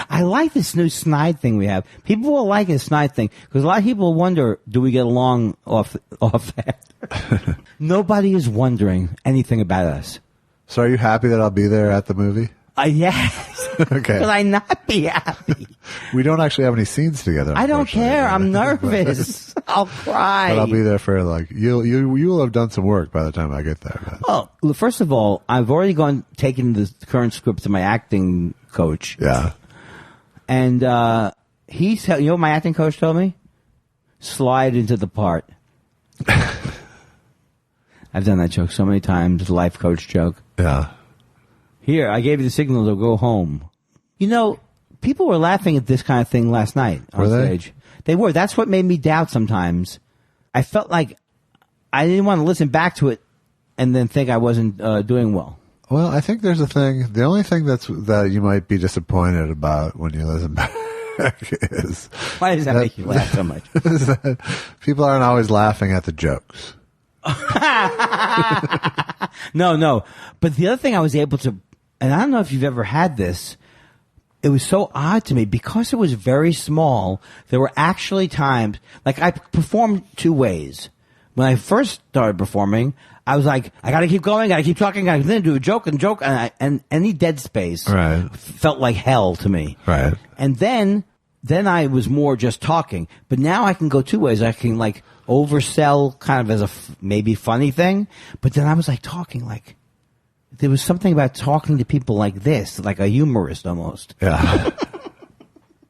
I like this new snide thing we have. People will like a snide thing because a lot of people wonder, do we get along off that? Nobody is wondering anything about us. So are you happy that I'll be there at the movie? Yes. Okay. Will I not be happy? We don't actually have any scenes together. I don't care. I'm nervous. I'll cry. But I'll be there for you will have done some work by the time I get there. But. Well, first of all, I've already taken the current script to my acting coach. Yeah. And you know what my acting coach told me? Slide into the part. I've done that joke so many times, the life coach joke. Yeah. Here, I gave you the signal to go home. You know, people were laughing at this kind of thing last night on stage. They were. That's what made me doubt sometimes. I felt like I didn't want to listen back to it and then think I wasn't doing well. Well, I think there's a thing. The only thing that you might be disappointed about when you listen back is... Why does that make you laugh so much? Is that people aren't always laughing at the jokes. No. But the other thing I was able to... And I don't know if you've ever had this. It was so odd to me because it was very small. There were actually times, like I performed two ways. When I first started performing, I was like, I got to keep going, got to keep talking, got to do a joke, and any dead space felt like hell to me. Right. And then I was more just talking. But now I can go two ways. I can like oversell kind of as a maybe funny thing, but then I was like talking like. There was something about talking to people like this, like a humorist almost. Yeah.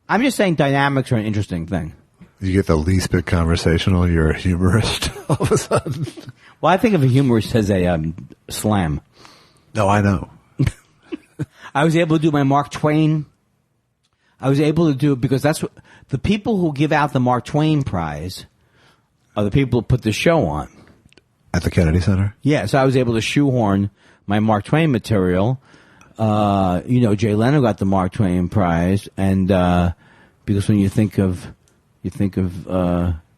I'm just saying dynamics are an interesting thing. You get the least bit conversational, you're a humorist all of a sudden. Well, I think of a humorist as a slam. No, I know. I was able to do my Mark Twain. I was able to do it because that's what the people who give out the Mark Twain Prize are the people who put the show on. At the Kennedy Center? Yeah, so I was able to shoehorn my Mark Twain material. Jay Leno got the Mark Twain Prize, and because when you think of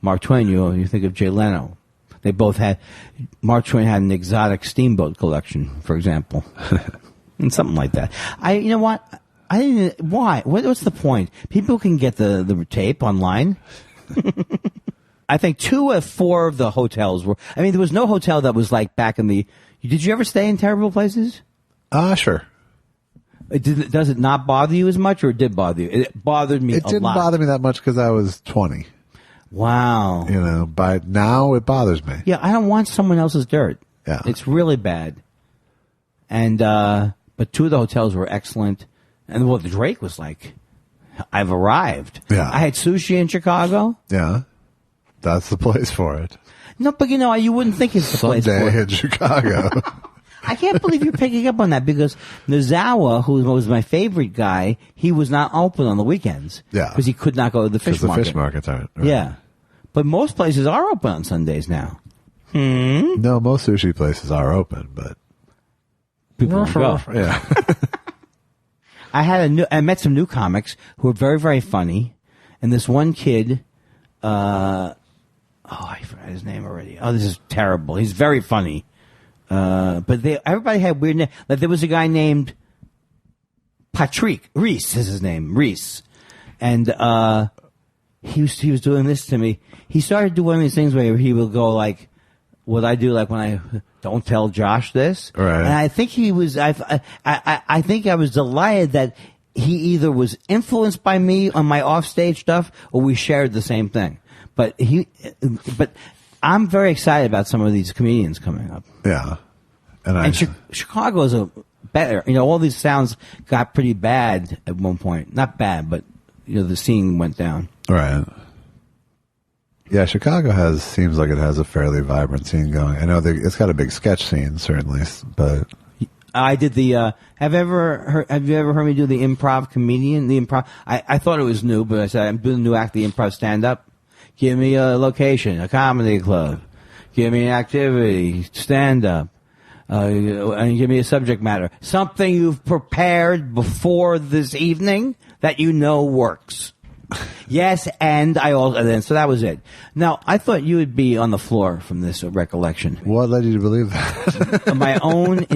Mark Twain, you think of Jay Leno. They both had Mark Twain had an exotic steamboat collection, for example, and something like that. You know what? I didn't. Why? What's the point? People can get the tape online. I think 2 of 4 of the hotels were. I mean, there was no hotel that was like back in the. Did you ever stay in terrible places? Sure. Does it not bother you as much, or it did bother you? It bothered me a lot. It didn't bother me that much because I was 20. Wow. By now it bothers me. Yeah, I don't want someone else's dirt. Yeah. It's really bad. And, but 2 of the hotels were excellent. And the Drake was like, I've arrived. Yeah. I had sushi in Chicago. Yeah. That's the place for it. No, but you wouldn't think it's the place for Someday it. in Chicago. I can't believe you're picking up on that because Nozawa, who was my favorite guy, he was not open on the weekends. Yeah. Because he could not go to the fish market. The fish markets aren't. Right. Yeah. But most places are open on Sundays now. No, most sushi places are open, but people don't go. Yeah. I met some new comics who were very, very funny. And this one kid, I forgot his name already. Oh, this is terrible. He's very funny. But everybody had weird names. Like there was a guy named Patrick. Reese is his name. Reese. And, he was doing this to me. He started doing one of these things where he would go like, what I do, like when I don't tell Josh this. Right. And I think he was, I think I was delighted that he either was influenced by me on my offstage stuff or we shared the same thing. But I'm very excited about some of these comedians coming up. Yeah. And Chicago's a better, all these sounds got pretty bad at one point. Not bad, but, the scene went down. Right. Yeah, Chicago seems like it has a fairly vibrant scene going. I know it's got a big sketch scene, certainly, but I did the. Have you ever heard me do the improv comedian? The improv. I thought it was new, but I said I'm doing a new act, the improv stand up. Give me a location, a comedy club. Give me an activity, stand up, and give me a subject matter, something you've prepared before this evening that works. Yes, and so that was it. Now, I thought you would be on the floor from this recollection. What led you to believe that? My own,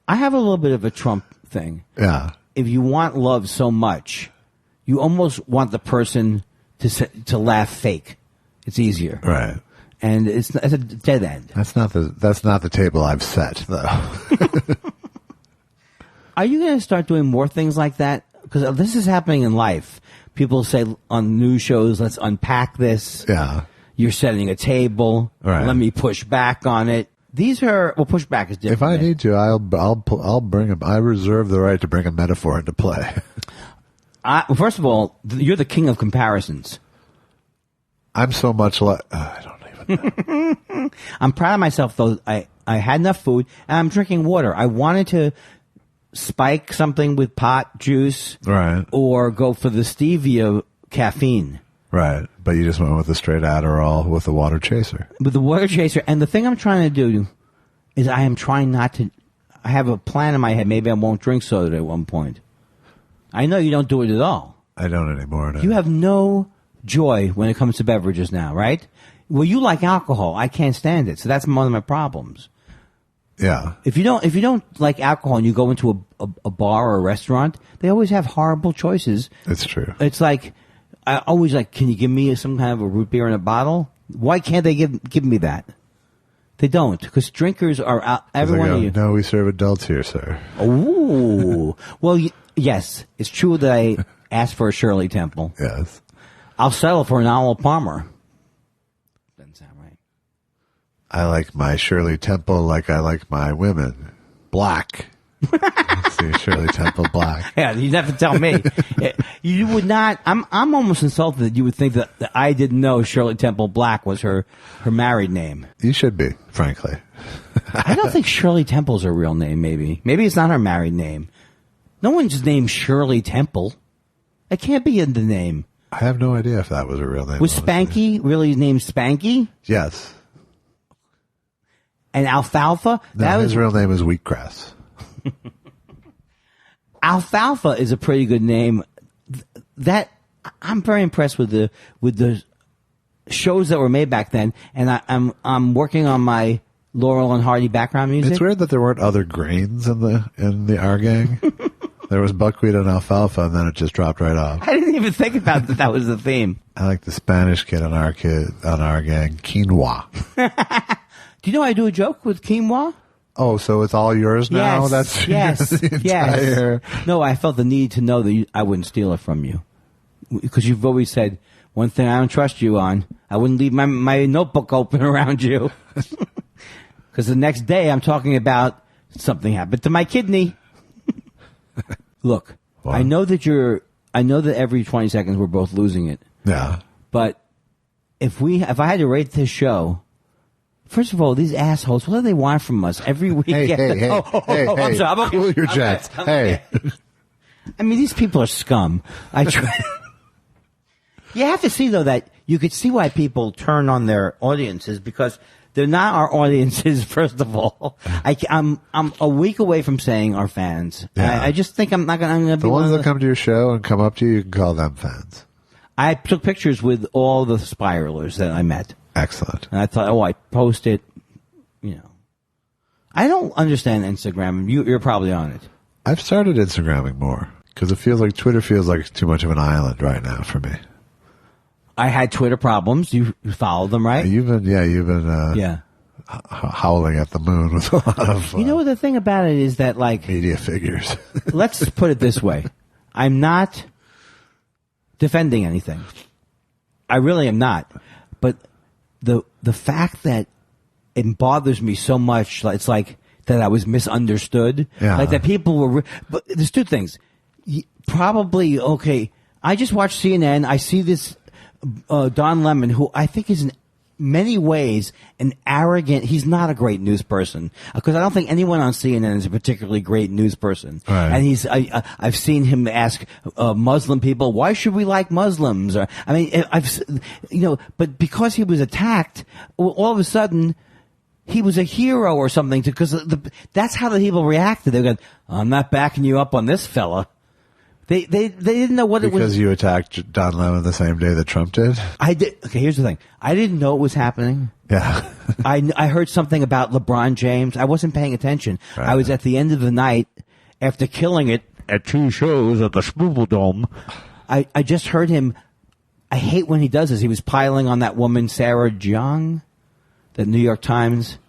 I have a little bit of a Trump thing. Yeah. If you want love so much, you almost want the person to laugh fake. It's easier. Right. And it's a dead end. That's not the table I've set, though. Are you going to start doing more things like that? Because this is happening in life. People say on news shows, let's unpack this. Yeah. You're setting a table. Right. Let me push back on it. These are, pushback is different. If I need to, I'll bring him. I reserve the right to bring a metaphor into play. First of all, you're the king of comparisons. I'm so much like, I don't even know. I'm proud of myself, though. I had enough food, and I'm drinking water. I wanted to spike something with pot juice, right, or go for the stevia caffeine, right. But you just went with the straight Adderall with the water chaser. With the water chaser, and the thing I'm trying to do is I am trying not to. I have a plan in my head. Maybe I won't drink soda at one point. I know you don't do it at all. I don't anymore. No. You have no joy when it comes to beverages now, right? Well, you like alcohol. I can't stand it, so that's one of my problems. Yeah. If you don't like alcohol and you go into a bar or a restaurant, they always have horrible choices. It's true. It's like, I always like, can you give me some kind of a root beer in a bottle? Why can't they give me that? They don't, because drinkers are out. Everyone of you. No, we serve adults here, sir. Ooh. Well, yes, it's true that I asked for a Shirley Temple. Yes. I'll settle for an Arnold Palmer. Doesn't sound right. I like my Shirley Temple like I like my women. Black. See, Shirley Temple Black. Yeah, you'd have to tell me. You would not. I'm almost insulted that you would think that I didn't know Shirley Temple Black was her married name. You should be, frankly. I don't think Shirley Temple's her real name. Maybe it's not her married name. No one's named Shirley Temple. It can't be in the name. I have no idea if that was her real name. Was Spanky really named Spanky? Yes. And Alfalfa? No, his real name is Wheatgrass. Alfalfa is a pretty good name. That I'm very impressed with the shows that were made back then, and I'm working on my Laurel and Hardy background music. It's weird that there weren't other grains in the our gang. There was buckwheat and alfalfa, and then it just dropped right off. I didn't even think about that was the theme. I like the Spanish kid on our gang, quinoa. Do you know I do a joke with quinoa? Oh, so it's all yours now? Yes, That's yes. No, I felt the need to know that I wouldn't steal it from you. Because you've always said, one thing I don't trust you on, I wouldn't leave my notebook open around you. Because the next day I'm talking about something happened to my kidney. Look, wow. I know that every 20 seconds we're both losing it. Yeah. But if I had to rate this show, First of all, these assholes, what do they want from us every weekend? Hey, I'm sorry. I'm okay. Cool your jets. Hey. I mean, these people are scum. I try. You have to see, though, that you could see why people turn on their audiences because they're not our audiences, first of all. I'm a week away from saying our fans. Yeah. I just think I'm not going to be The ones that come to your show and come up to you can call them fans. I took pictures with all the spiralers that I met. Excellent. And I thought, I post it, you know. I don't understand Instagram. You're probably on it. I've started Instagramming more because it feels like Twitter feels like too much of an island right now for me. I had Twitter problems. You followed them, right? You've been howling at the moon with a lot of you know what the thing about it is that, like, media figures. Let's put it this way. I'm not defending anything. I really am not. But the fact that it bothers me so much, it's like that I was misunderstood. Yeah. Like that people were, but there's two things. Probably, okay, I just watched CNN. I see this Don Lemon, who I think is in many ways an arrogant, he's not a great news person because I don't think anyone on CNN is a particularly great news person. Right. And I've seen him ask Muslim people, why should we like Muslims? Or, I mean, but because he was attacked, all of a sudden he was a hero or something because that's how the people reacted. They go, I'm not backing you up on this fella. They didn't know what it was. Because you attacked Don Lemon the same day that Trump did? I did. Okay, here's the thing. I didn't know it was happening. Yeah. I heard something about LeBron James. I wasn't paying attention. Right. I was at the end of the night after killing it at 2 shows at the Spoopel Dome. I just heard him. I hate when he does this. He was piling on that woman, Sarah Jeong, the New York Times.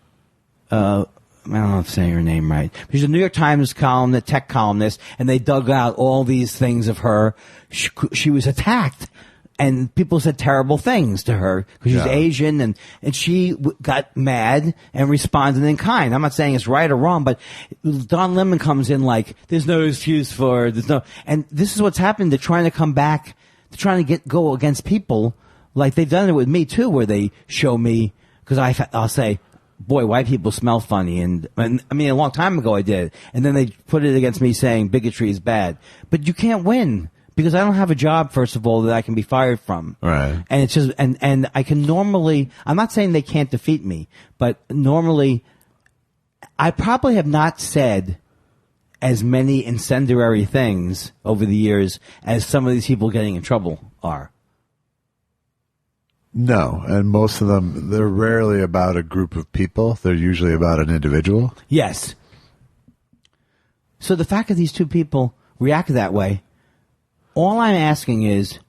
I don't know if I'm saying her name right. She's a New York Times columnist, tech columnist, and they dug out all these things of her. She was attacked, and people said terrible things to her because she's Asian, and she got mad and responded in kind. I'm not saying it's right or wrong, but Don Lemon comes in like, there's no excuse for it. And this is what's happened. They're trying to come back. They're trying to go against people like they've done it with me too, where they show me, because I'll say, boy, white people smell funny. And I mean, a long time ago I did. And then they put it against me saying bigotry is bad. But you can't win because I don't have a job, first of all, that I can be fired from. Right. And it's just, and I can normally, I'm not saying they can't defeat me, but normally I probably have not said as many incendiary things over the years as some of these people getting in trouble are. No, and most of them, they're rarely about a group of people. They're usually about an individual. Yes. So the fact that these two people react that way, all I'm saying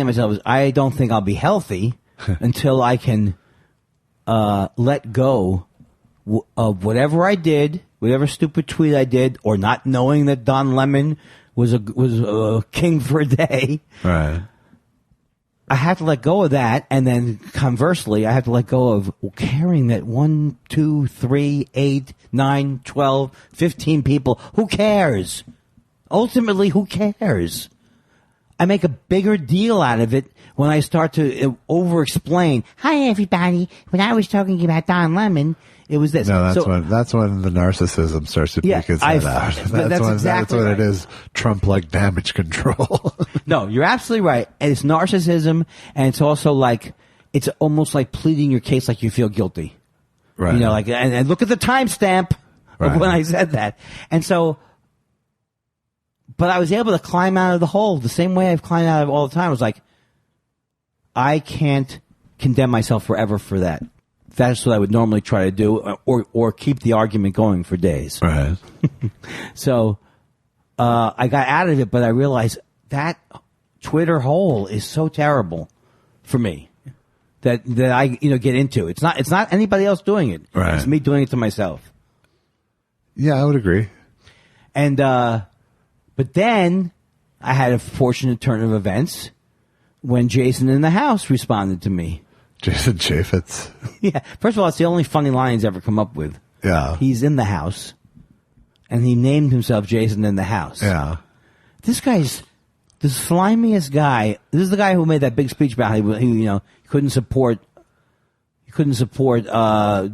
to myself is I don't think I'll be healthy until I can let go of whatever I did, whatever stupid tweet I did, or not knowing that Don Lemon was a king for a day. Right. I have to let go of that, and then conversely, I have to let go of caring that 1, 2, 3, 8, 9, 12, 15 people. Who cares? Ultimately, who cares? I make a bigger deal out of it when I start to over-explain. Hi, everybody. When I was talking about Don Lemon, it was this. No, that's when the narcissism starts to peek its head out. That's when it is Trump-like damage control. No, you're absolutely right. And it's narcissism, and it's also like, it's almost like pleading your case like you feel guilty. Right. You know, like, and look at the timestamp of when I said that. And so, but I was able to climb out of the hole the same way I've climbed out of it all the time. I was like, I can't condemn myself forever for that. That's what I would normally try to do, or keep the argument going for days. Right. So I got out of it, but I realized that Twitter hole is so terrible for me that I get into. It's not anybody else doing it. Right. It's me doing it to myself. Yeah, I would agree. And but then I had a fortunate turn of events when Jason in the House responded to me. Jason Chaffetz. Yeah. First of all, it's the only funny line he's ever come up with. Yeah. He's in the house, and he named himself Jason in the House. Yeah. This guy's the slimiest guy. This is the guy who made that big speech about how he couldn't support couldn't support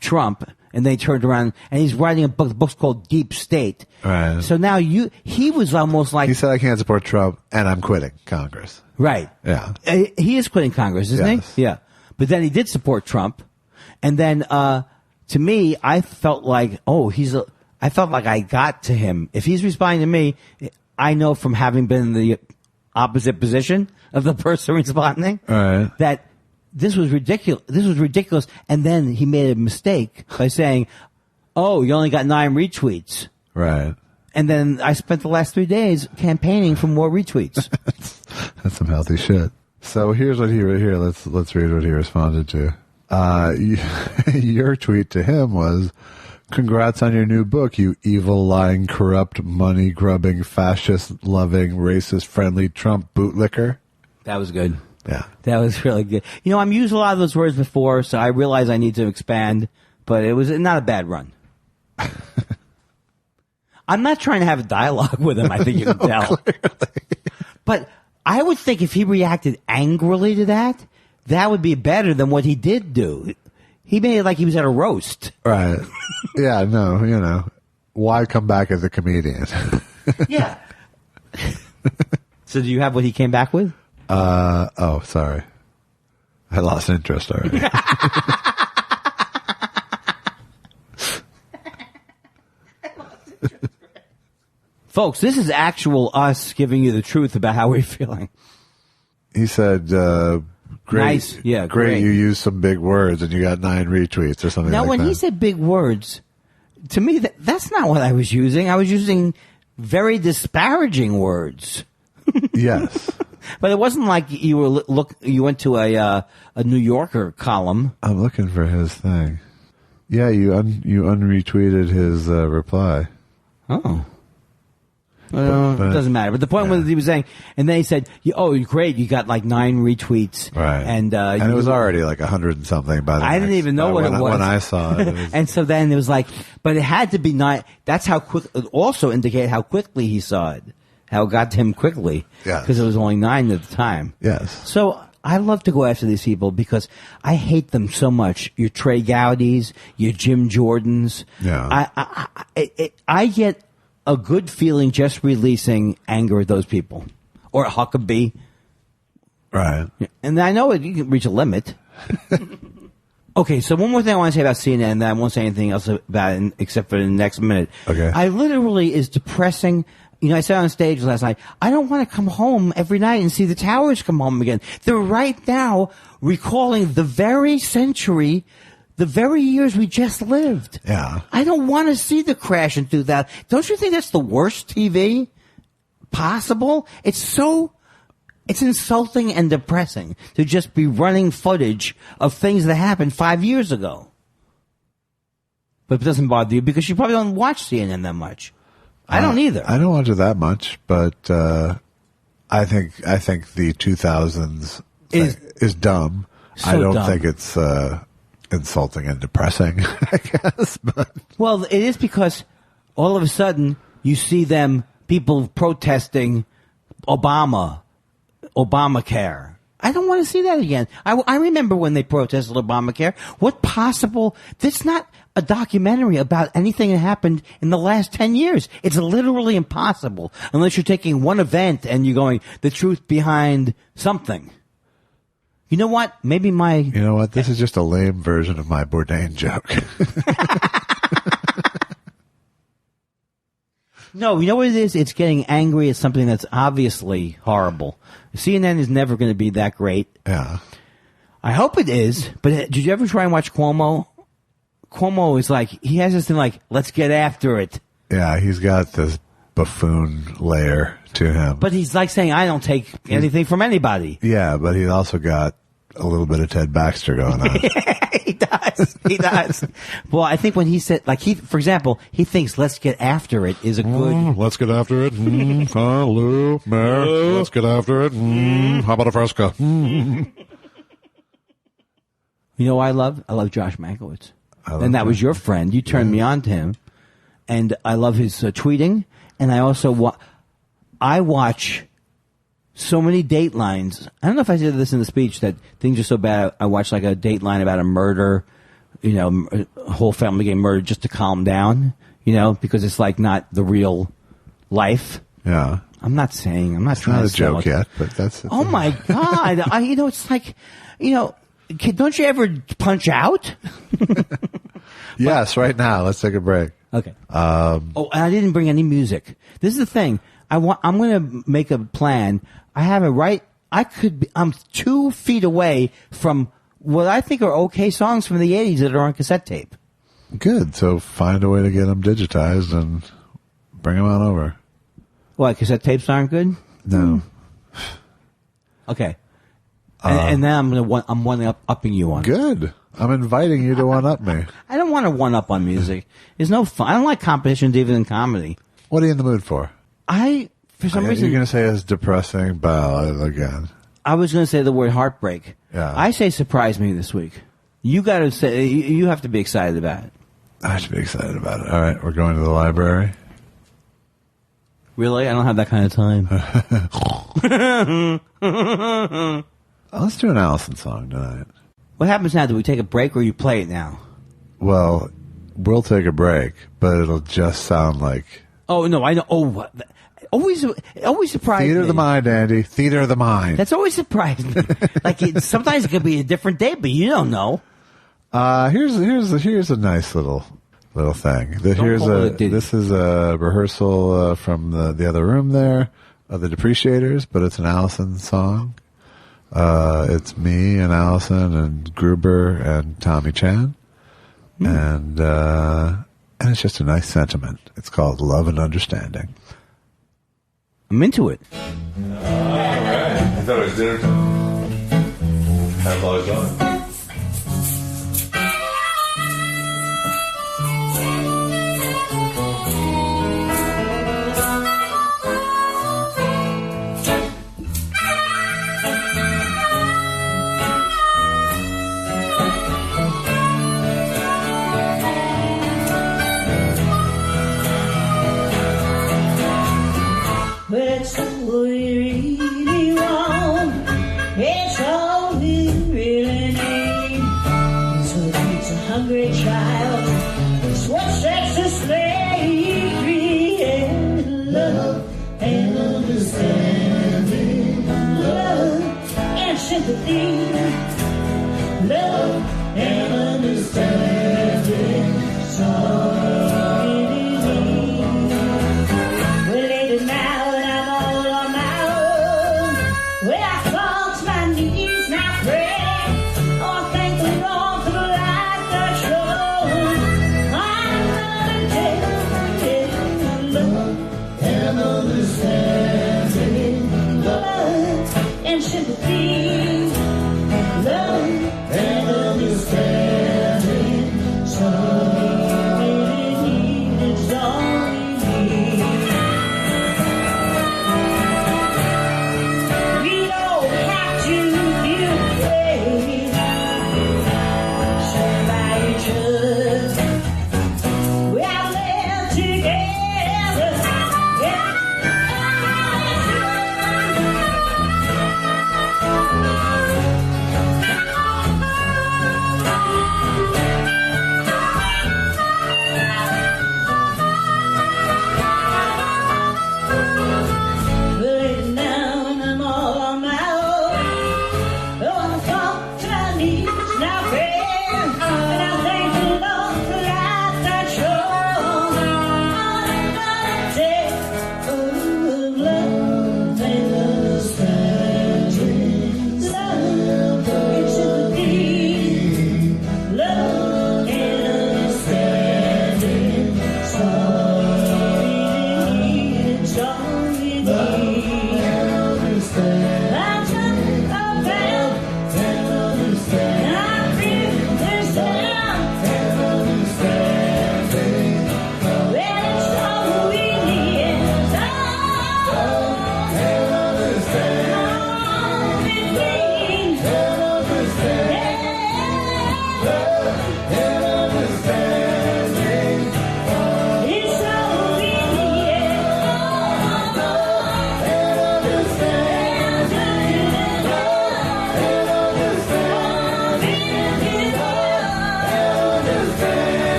Trump, and they turned around and he's writing a book. The book's called Deep State. Right. So now he was almost like He said, I can't support Trump, and I'm quitting Congress. right. Yeah. He is quitting Congress, isn't Yes. he? Yeah. But then he did support Trump, and then to me, I felt like I felt like I got to him. If he's responding to me, I know from having been in the opposite position of the person responding Right. that this was ridiculous. This was ridiculous. And then he made a mistake by saying, "Oh, you only got 9 retweets." Right. And then I spent the last 3 days campaigning for more retweets. That's some healthy shit. So here's what he wrote here. Let's read what he responded to. Your tweet to him was, "Congrats on your new book, you evil, lying, corrupt, money-grubbing, fascist-loving, racist-friendly Trump bootlicker." That was good. Yeah. That was really good. You know, I've used a lot of those words before, so I realize I need to expand, but it was not a bad run. I'm not trying to have a dialogue with him, I think you can tell. But I would think if he reacted angrily to that, that would be better than what he did do. He made it like he was at a roast. Right. Yeah, no, why come back as a comedian? Yeah. So do you have what he came back with? Oh, sorry. I lost interest already. Folks, this is actual us giving you the truth about how we're feeling. He said, great. Nice. Yeah, great. You used some big words and you got 9 retweets or something Now, like when that. he said big words, to me, that's not what I was using. I was using very disparaging words. Yes. But it wasn't like you were you went to a New Yorker column. I'm looking for his thing. Yeah, you unretweeted his reply. Oh. It doesn't matter. But the point was he was saying, and then he said, "Oh, great! You got like 9 retweets, Right? And it was already like 100 and something by the I didn't even know what it was when I saw it. It was, and so then it was like, but it had to be 9. That's how quick. It also indicated how quickly he saw it, how it got to him quickly. Yes. Because it was only 9 at the time. yes. So I love to go after these people because I hate them so much. Your Trey Gowdys, your Jim Jordans. Yeah. I get a good feeling just releasing anger at those people. Or Huckabee. Right. And I know you can reach a limit. Okay, so one more thing I want to say about CNN, and then I won't say anything else about it except for the next minute. Okay. I literally is depressing. You know, I said on stage last night, I don't want to come home every night and see the towers come home again. They're right now recalling the very century, the very years we just lived. Yeah. I don't want to see the crash in 2000. Don't you think that's the worst TV possible? It's insulting and depressing to just be running footage of things that happened 5 years ago. But it doesn't bother you because you probably don't watch CNN that much. I don't either. I don't watch it that much, but I think the 2000s is dumb. So I don't dumb. think it's insulting and depressing, I guess. But Well, it is because all of a sudden you see people protesting Obamacare. I don't want to see that again. I remember when they protested Obamacare. That's not a documentary about anything that happened in the last 10 years. It's literally impossible unless you're taking one event and you're going, the truth behind something. You know what? Maybe you know what? This is just a lame version of my Bourdain joke. No, you know what it is? It's getting angry at something that's obviously horrible. CNN is never going to be that great. Yeah. I hope it is, but did you ever try and watch Cuomo? Cuomo is like, he has this thing like, let's get after it. Yeah, he's got this buffoon layer to him. But he's like saying, I don't take anything from anybody. Yeah, but he's also got a little bit of Ted Baxter going on. He does. He does. Well, I think when he said, for example, he thinks let's get after it is a good. Let's get after it. Hello, Mayor. Let's get after it. How about a fresca? You know what I love? I love Josh Mankiewicz. And that was your friend. You turned me on to him. And I love his tweeting. And I also I watch so many Datelines. I don't know if I said this in the speech that things are so bad. I watched like a Dateline about a murder, a whole family getting murdered just to calm down, because it's like not the real life. Yeah. I'm not trying not to a sell joke it. yet, but that's. Oh my God! It's like, don't you ever punch out? Yes, right now. Let's take a break. Okay. And I didn't bring any music. This is the thing. I'm going to make a plan. I have it right. I'm 2 feet away from what I think are okay songs from the 80s that are on cassette tape. Good. So find a way to get them digitized and bring them on over. What, cassette tapes aren't good? No. Okay. And then I'm one-upping you on it. Good. I'm inviting you to one-up me. I don't want to one-up on music. It's no fun. I don't like competitions even in comedy. What are you in the mood for? For some reason... You're going to say it's depressing ballad again. I was going to say the word heartbreak. Yeah. I say surprise me this week. You got to say... You have to be excited about it. I should be excited about it. All right, we're going to the library. Really? I don't have that kind of time. Let's do an Allison song tonight. What happens now? Do we take a break or you play it now? Well, we'll take a break, but it'll just sound like... Oh, no, I know. Oh, always surprised me. Theater of the mind, Andy. Theater of the mind. That's always surprised me. Sometimes it could be a different day, but you don't know. Here's a nice little thing. This is a rehearsal from the other room there of the Depreciators, but it's an Allison song. It's me and Allison and Gruber and Tommy Chan, and it's just a nice sentiment. It's called Love and Understanding. I'm into it. All right. I thought it was dinner time. How long is on? It's all we really want. It's all we really need. It's what keeps a hungry child. It's what sets a slave free. And love and understanding. Love and sympathy. Love and understanding. So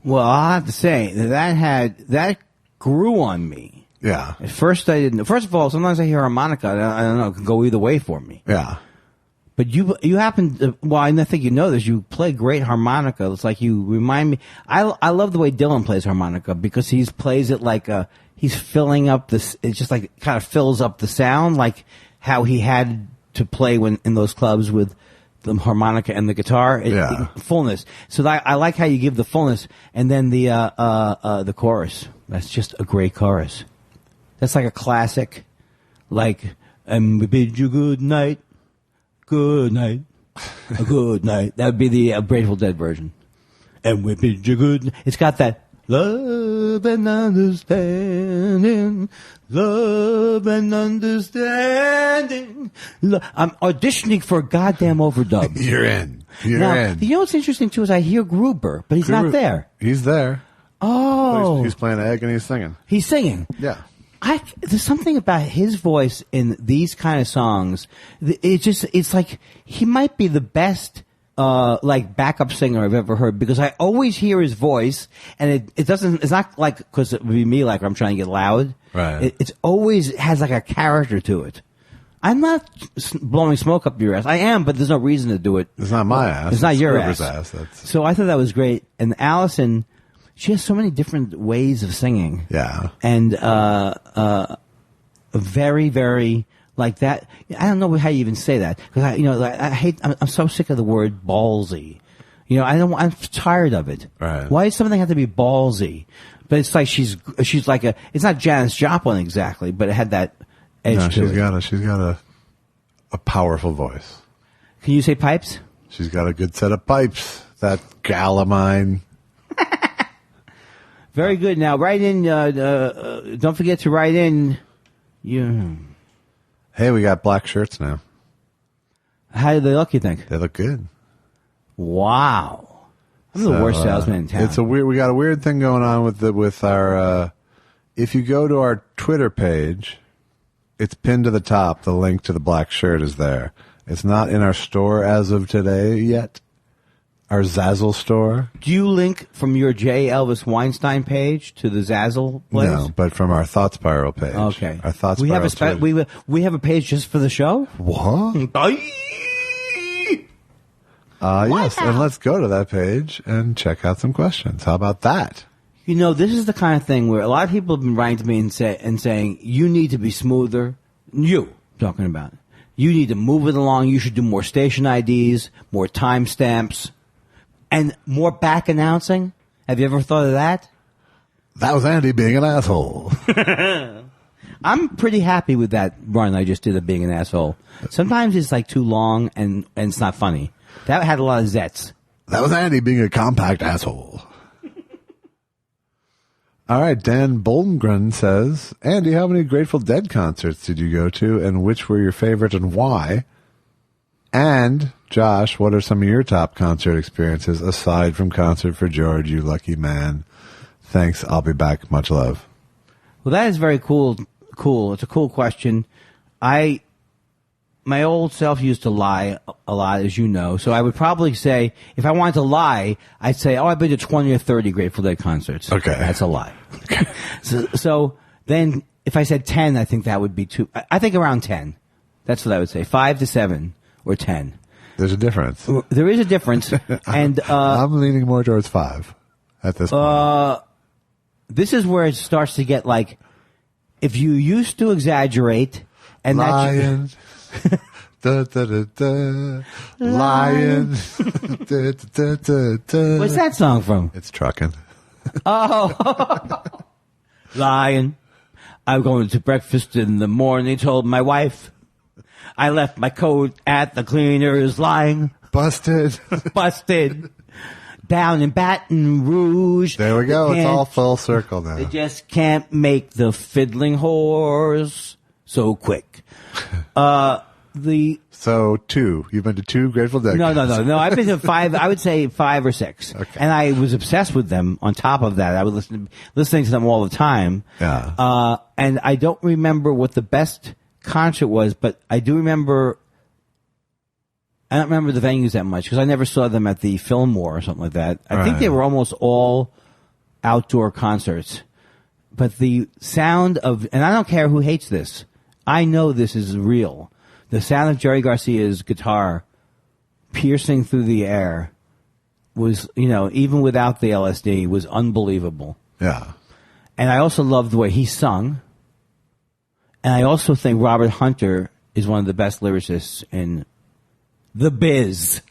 Well, I'll have to say that grew on me. Yeah. At first, I didn't. First of all, sometimes I hear harmonica. I don't know. It can go either way for me. Yeah. But you happen to, well, I think you know this. You play great harmonica. It's like you remind me. I love the way Dylan plays harmonica because he plays it like he's filling up this. It's just like kind of fills up the sound, like how he had to play when in those clubs with the harmonica and the guitar. Fullness. So I like how you give the fullness and then the chorus. That's just a great chorus. That's like a classic. Like, and we bid you good night. Good night. A good night. That would be the Grateful Dead version. And we bid you good night. It's got that love and understanding. Love and understanding. I'm auditioning for a goddamn overdub. You're in. You're now, in. You know what's interesting, too, is I hear Gruber, but he's not there. He's there. Oh. He's playing egg and he's singing. He's singing. Yeah. There's something about his voice in these kind of songs. It's like he might be the best, like backup singer I've ever heard because I always hear his voice and it's not like, cause it would be me like I'm trying to get loud. Right. It's always has like a character to it. I'm not blowing smoke up your ass. I am, but there's no reason to do it. It's not my ass. It's not your Gruber's ass. That's... So I thought that was great. And Allison, she has so many different ways of singing. Yeah. And, very, very, like that. I don't know how you even say that. Cause I'm so sick of the word ballsy. I'm tired of it. Right. Why does something have to be ballsy? But it's like she's like it's not Janis Joplin exactly, but it had that edge to it. She's got a powerful voice. Can you say pipes? She's got a good set of pipes. That gal of mine. Very good. Now, write in. Don't forget to write in. Hey, we got black shirts now. How do they look? You think? They look good. Wow, I'm the worst salesman in town. We got a weird thing going on with our. If you go to our Twitter page, it's pinned to the top. The link to the black shirt is there. It's not in our store as of today yet. Our Zazzle store. Do you link from your J. Elvis Weinstein page to the Zazzle place? No, but from our Thought Spiral page. Okay. Our Thought we Spiral. We have a page just for the show. What? Yes, and let's go to that page and check out some questions. How about that? This is the kind of thing where a lot of people have been writing to me and saying you need to be smoother. You talking about? You need to move it along. You should do more station IDs, more timestamps. And more back announcing? Have you ever thought of that? That was Andy being an asshole. I'm pretty happy with that run I just did of being an asshole. Sometimes it's like too long and it's not funny. That had a lot of zets. That was Andy being a compact asshole. All right, Dan Boldengren says, Andy, how many Grateful Dead concerts did you go to and which were your favorite and why? And, Josh, what are some of your top concert experiences aside from Concert for George, you lucky man? Thanks. I'll be back. Much love. Well, that is very cool. It's a cool question. My old self used to lie a lot, as you know. So I would probably say, if I wanted to lie, I'd say, I've been to 20 or 30 Grateful Dead concerts. Okay. That's a lie. Okay. So then if I said 10, I think that would be too, I think around 10. That's what I would say. 5 to 7. Or 10. There's a difference. There is a difference. And I'm leaning more towards 5 at this point. This is where it starts to get like, if you used to exaggerate and Lion. Da, da, da, da. Lion. Da, da, da, da. What's that song from? It's Truckin'. Oh. Lion. I'm going to breakfast in the morning, told my wife. I left my coat at the cleaners lying. Busted. Down in Baton Rouge. There we go. It's all full circle now. They just can't make the fiddling horse so quick. So 2. You've been to 2 Grateful Dead concerts. No. I've been to 5. I would say 5 or 6. Okay. And I was obsessed with them. On top of that, I was listening to them all the time. Yeah. And I don't remember what the best concert was, but I do remember. I don't remember the venues that much because I never saw them at the Fillmore or something like that. I think they were almost all outdoor concerts. But the sound of, and I don't care who hates this, I know this is real. The sound of Jerry Garcia's guitar piercing through the air was, even without the LSD, was unbelievable. Yeah. And I also loved the way he sung. And I also think Robert Hunter is one of the best lyricists in the biz.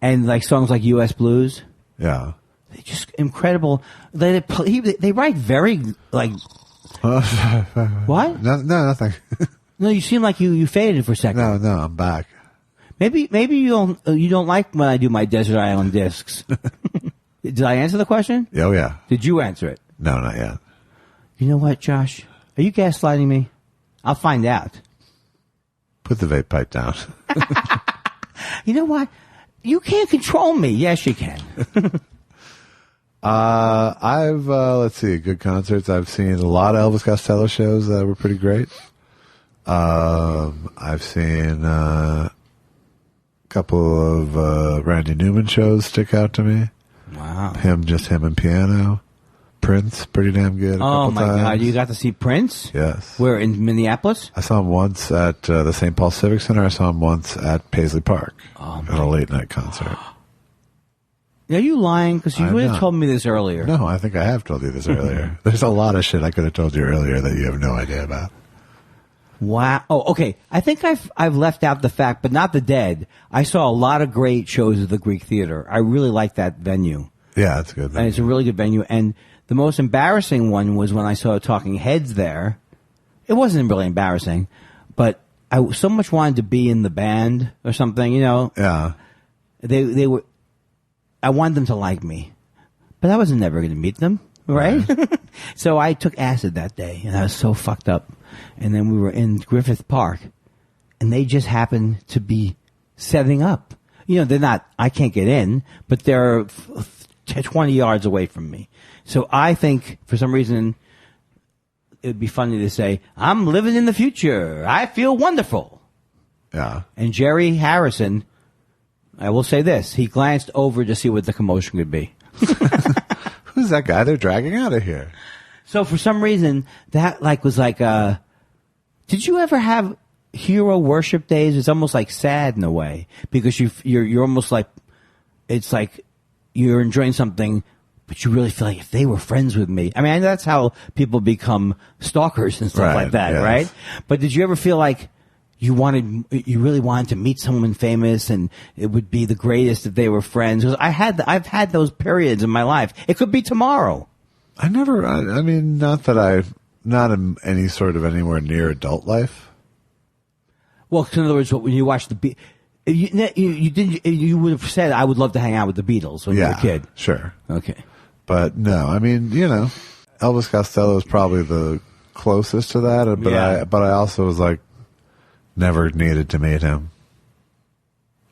And like songs like U.S. Blues. Yeah. They're just incredible. They write very, like... What? No, nothing. No, you seem like you faded for a second. No, I'm back. Maybe you don't like when I do my Desert Island discs. Did I answer the question? Oh, yeah. Did you answer it? No, not yet. You know what, Josh? Are you gaslighting me? I'll find out. Put the vape pipe down. You know what? You can't control me. Yes, you can. I've, let's see, good concerts. I've seen a lot of Elvis Costello shows that were pretty great. I've seen a couple of Randy Newman shows stick out to me. Wow. Just him and piano. Prince, pretty damn good. Oh, my God. You got to see Prince? Yes. Where, in Minneapolis? I saw him once at the St. Paul Civic Center. I saw him once at Paisley Park at a late-night concert. Are you lying? Because you would have told me this earlier. No, I think I have told you this earlier. There's a lot of shit I could have told you earlier that you have no idea about. Wow. Oh, okay. I think I've left out the fact, but not the Dead. I saw a lot of great shows at the Greek Theater. I really like that venue. Yeah, it's good. And it's a really good venue. And the most embarrassing one was when I saw Talking Heads there. It wasn't really embarrassing, but I so much wanted to be in the band or something, Yeah. They were, I wanted them to like me, but I was never going to meet them, right? So I took acid that day, and I was so fucked up. And then we were in Griffith Park, and they just happened to be setting up. They're not, I can't get in, but they're 20 yards away from me. So I think, for some reason, it would be funny to say, I'm living in the future. I feel wonderful. Yeah. And Jerry Harrison, I will say this, he glanced over to see what the commotion could be. Who's that guy they're dragging out of here? So for some reason, that was like, did you ever have hero worship days? It's almost like sad in a way, because you're almost like, it's like you're enjoying something, but you really feel like if they were friends with me. I mean, that's how people become stalkers and stuff like that, yes. right? But did you ever feel like you really wanted to meet someone famous, and it would be the greatest if they were friends? Because I've had those periods in my life. It could be tomorrow. I mean, not in any sort of anywhere near adult life. Well, in other words, when you watch you would have said, I would love to hang out with the Beatles when you were a kid. Sure. Okay. But no, I mean, Elvis Costello is probably the closest to that, but I also was like, never needed to meet him.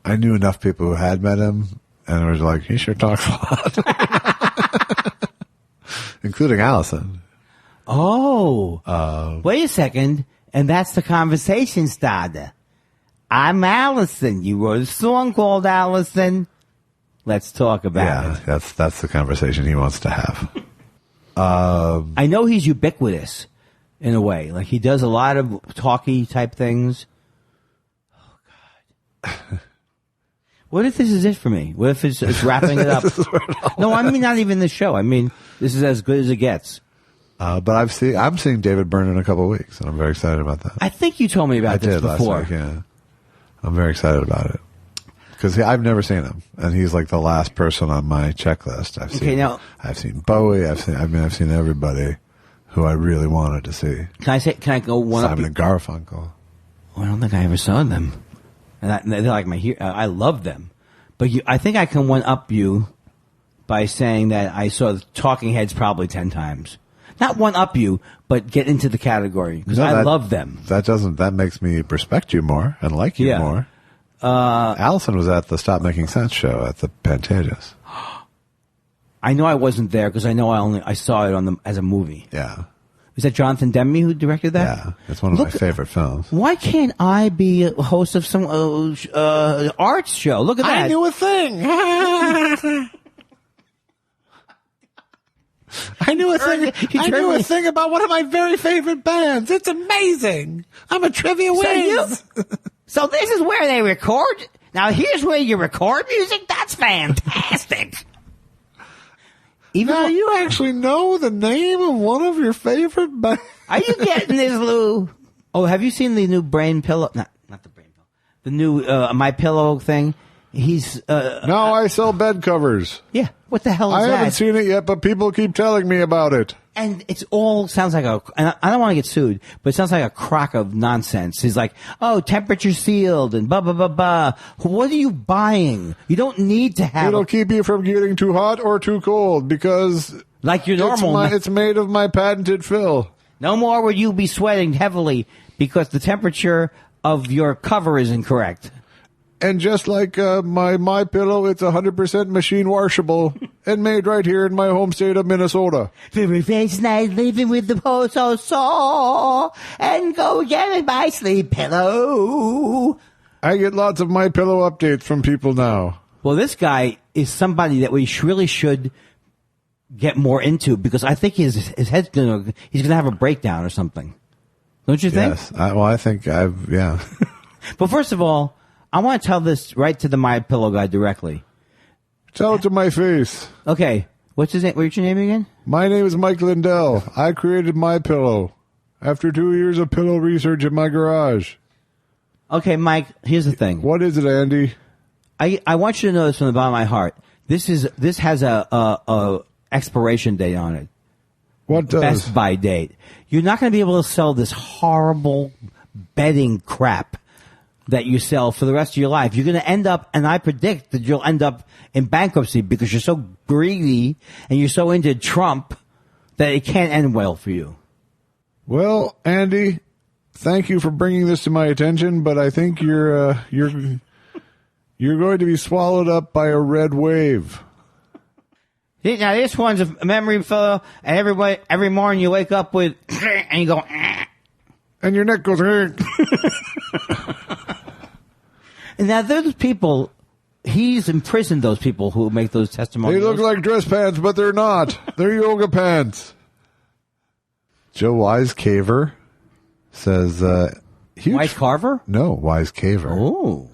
I knew enough people who had met him, and it was like, he sure talks a lot. Including Allison. Oh. Wait a second. And that's the conversation starter. I'm Allison. You wrote a song called Allison. Let's talk about it. Yeah, that's the conversation he wants to have. I know he's ubiquitous in a way. Like, he does a lot of talky type things. Oh, God. What if this is it for me? What if it's wrapping it up? No, I mean, not even the show. I mean, this is as good as it gets. But I'm seeing David Byrne in a couple of weeks, and I'm very excited about that. I think you told me about this before. Last week, yeah. I'm very excited about it. Because I've never seen him, and he's like the last person on my checklist. I've seen Bowie. I've seen everybody who I really wanted to see. Can I go one Simon up? and Garfunkel. Oh, I don't think I ever saw them. And they're like my hero. I love them. But I think I can one up you by saying that I saw the Talking Heads probably 10 times. Not one up you, but get into the category, because I love them. That makes me respect you more and like you more. Allison was at the Stop Making Sense show at the Pantages. I know I wasn't there because I saw it as a movie. Yeah. Is that Jonathan Demme who directed that? Yeah, it's one of my favorite films. Why can't I be a host of some arts show? Look at that. I knew a thing. I knew a thing. You I turned knew a me- thing about one of my very favorite bands. It's amazing. I'm a trivia whiz. So this is where they record. Now here's where you record music. That's fantastic. Even Now you actually know the name of one of your favorite bands. are you getting this, Lou? Oh, have you seen the new brain pillow? Not the brain pillow. The new My Pillow thing. He's Now I sell bed covers. yeah. What the hell is I that? haven't seen it yet, but people keep telling me about it. And it's all sounds like and I don't want to get sued, but it sounds like a crock of nonsense. He's like, oh, temperature sealed and blah, blah, blah, blah. What are you buying? You don't need to have It'll keep you from getting too hot or too cold because like your normal. it's made of my patented fill. No more will you be sweating heavily because the temperature of your cover is incorrect. And just like my pillow, it's 100% machine washable and made right here in my home state of Minnesota. Very face night living with the post so sore and go get my sleep pillow. I get lots of my pillow updates from people now. Well, this guy is somebody that we really should get more into because I think his head's he's gonna have a breakdown or something. Don't you think? Yes. I think yeah. But first of all, I want to tell this right to the My Pillow guy directly. Tell it to my face. Okay, what's his name? What's your name again? My name is Mike Lindell. I created my pillow after 2 years of pillow research in my garage. Okay, Mike. Here's the thing. What is it, Andy? I want you to know this from the bottom of my heart. This has a expiration date on it. What does? Best by date. You're not going to be able to sell this horrible bedding crap that you sell for the rest of your life. You're going to end up, and I predict that you'll end up in bankruptcy because you're so greedy and you're so into Trump that it can't end well for you. Well, Andy, thank you for bringing this to my attention, but I think you're going to be swallowed up by a red wave. Now this one's a memory fellow, and every morning you wake up with, and you go, And your neck goes, and now those people, he's imprisoned those people who make those testimonials. They look like dress pants, but they're not. They're yoga pants. Joe Wisecaver says, huge White Carver? No, Wisecaver. Oh.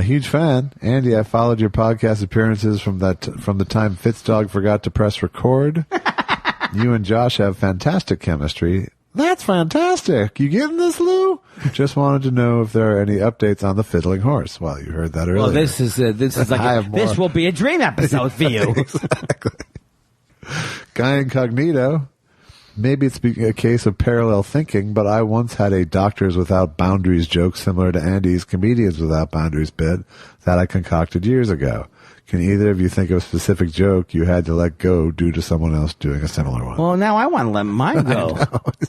Huge fan. Andy, I followed your podcast appearances from the time Fitzdog forgot to press record. You and Josh have fantastic chemistry. That's fantastic. You getting this, Lou? Just wanted to know if there are any updates on the fiddling horse. Well, you heard that earlier. Well, this is like this will be a dream episode for you. Exactly. Guy Incognito. Maybe it's a case of parallel thinking, but I once had a Doctors Without Boundaries joke similar to Andy's Comedians Without Boundaries bit that I concocted years ago. Can either of you think of a specific joke you had to let go due to someone else doing a similar one? Well, now I want to let mine go.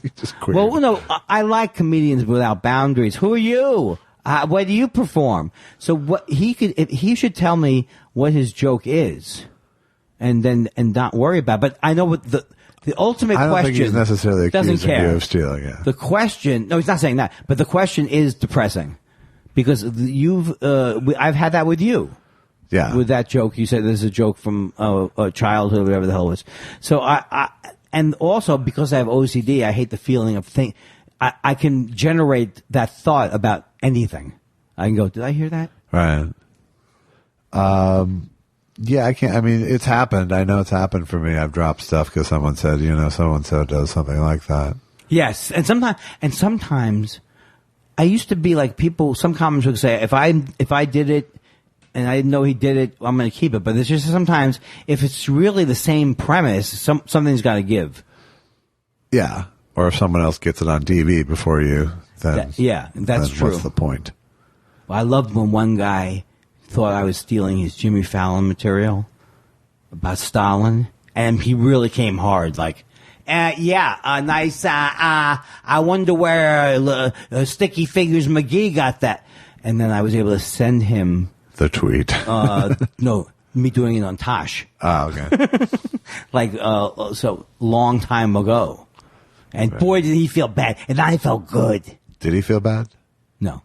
You just quit. Well, no, I like Comedians Without Boundaries. Who are you? Where do you perform? So what he should tell me what his joke is, and not worry about it. But I know what the ultimate question. I don't think he's necessarily accusing you of stealing. Yeah. The question, no, he's not saying that. But the question is depressing because I've had that with you. Yeah. With that joke, you said this is a joke from childhood, whatever the hell it was. So and also because I have OCD, I hate the feeling of I can generate that thought about anything. I can go, did I hear that? Right. Yeah, I can't. I mean, it's happened. I know it's happened for me. I've dropped stuff because someone said, so-and-so does something like that. Yes. And sometimes I used to be like people, some comics would say, if I did it and I didn't know he did it, I'm going to keep it. But it's just sometimes if it's really the same premise, something's got to give. Yeah. Or if someone else gets it on TV before you, then that's true. What's the point? Well, I loved when one guy thought I was stealing his Jimmy Fallon material about Stalin, and he really came hard, like, nice, I wonder where Sticky Fingers McGee got that. And then I was able to send him the tweet. No, me doing it on Tosh. Oh, okay. Like, so long time ago. And boy, did he feel bad. And I felt good. Did he feel bad? No.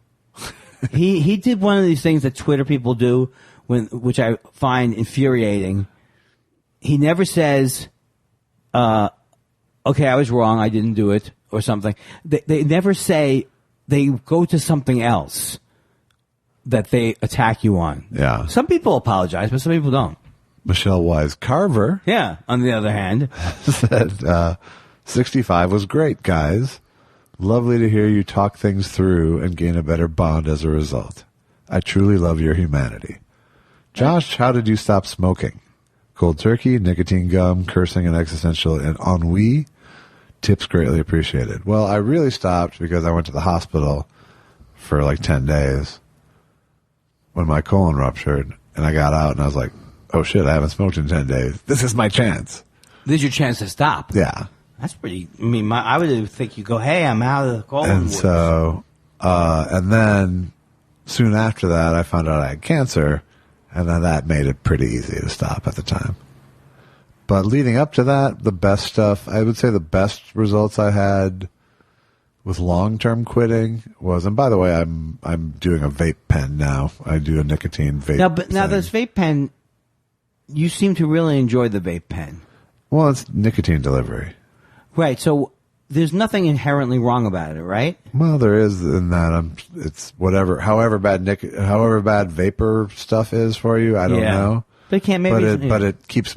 He did one of these things that Twitter people do, which I find infuriating. He never says, okay, I was wrong, I didn't do it, or something. They never say, they go to something else that they attack you on. Yeah. Some people apologize, but some people don't. Michelle Wise Carver Yeah, on the other hand. said, 65 was great, guys. Lovely to hear you talk things through and gain a better bond as a result. I truly love your humanity. Josh, how did you stop smoking? Cold turkey, nicotine gum, cursing, and existential and ennui? Tips greatly appreciated. Well, I really stopped because I went to the hospital for like 10 days when my colon ruptured, and I got out and I was like, oh shit, I haven't smoked in 10 days. This is my chance. This is your chance to stop. Yeah. That's pretty, I mean, I would think you go, hey, I'm out of the colon. And so, and then soon after that, I found out I had cancer, and then that made it pretty easy to stop at the time. But leading up to that, the best stuff, I would say the best results I had with long-term quitting was, and by the way, I'm doing a vape pen now. I do a nicotine vape. Now this vape pen, you seem to really enjoy the vape pen. Well, it's nicotine delivery. Right, so there's nothing inherently wrong about it, right? Well, there is in that it's whatever, however bad vapor stuff is for you. I don't know. But it can't maybe. But it keeps it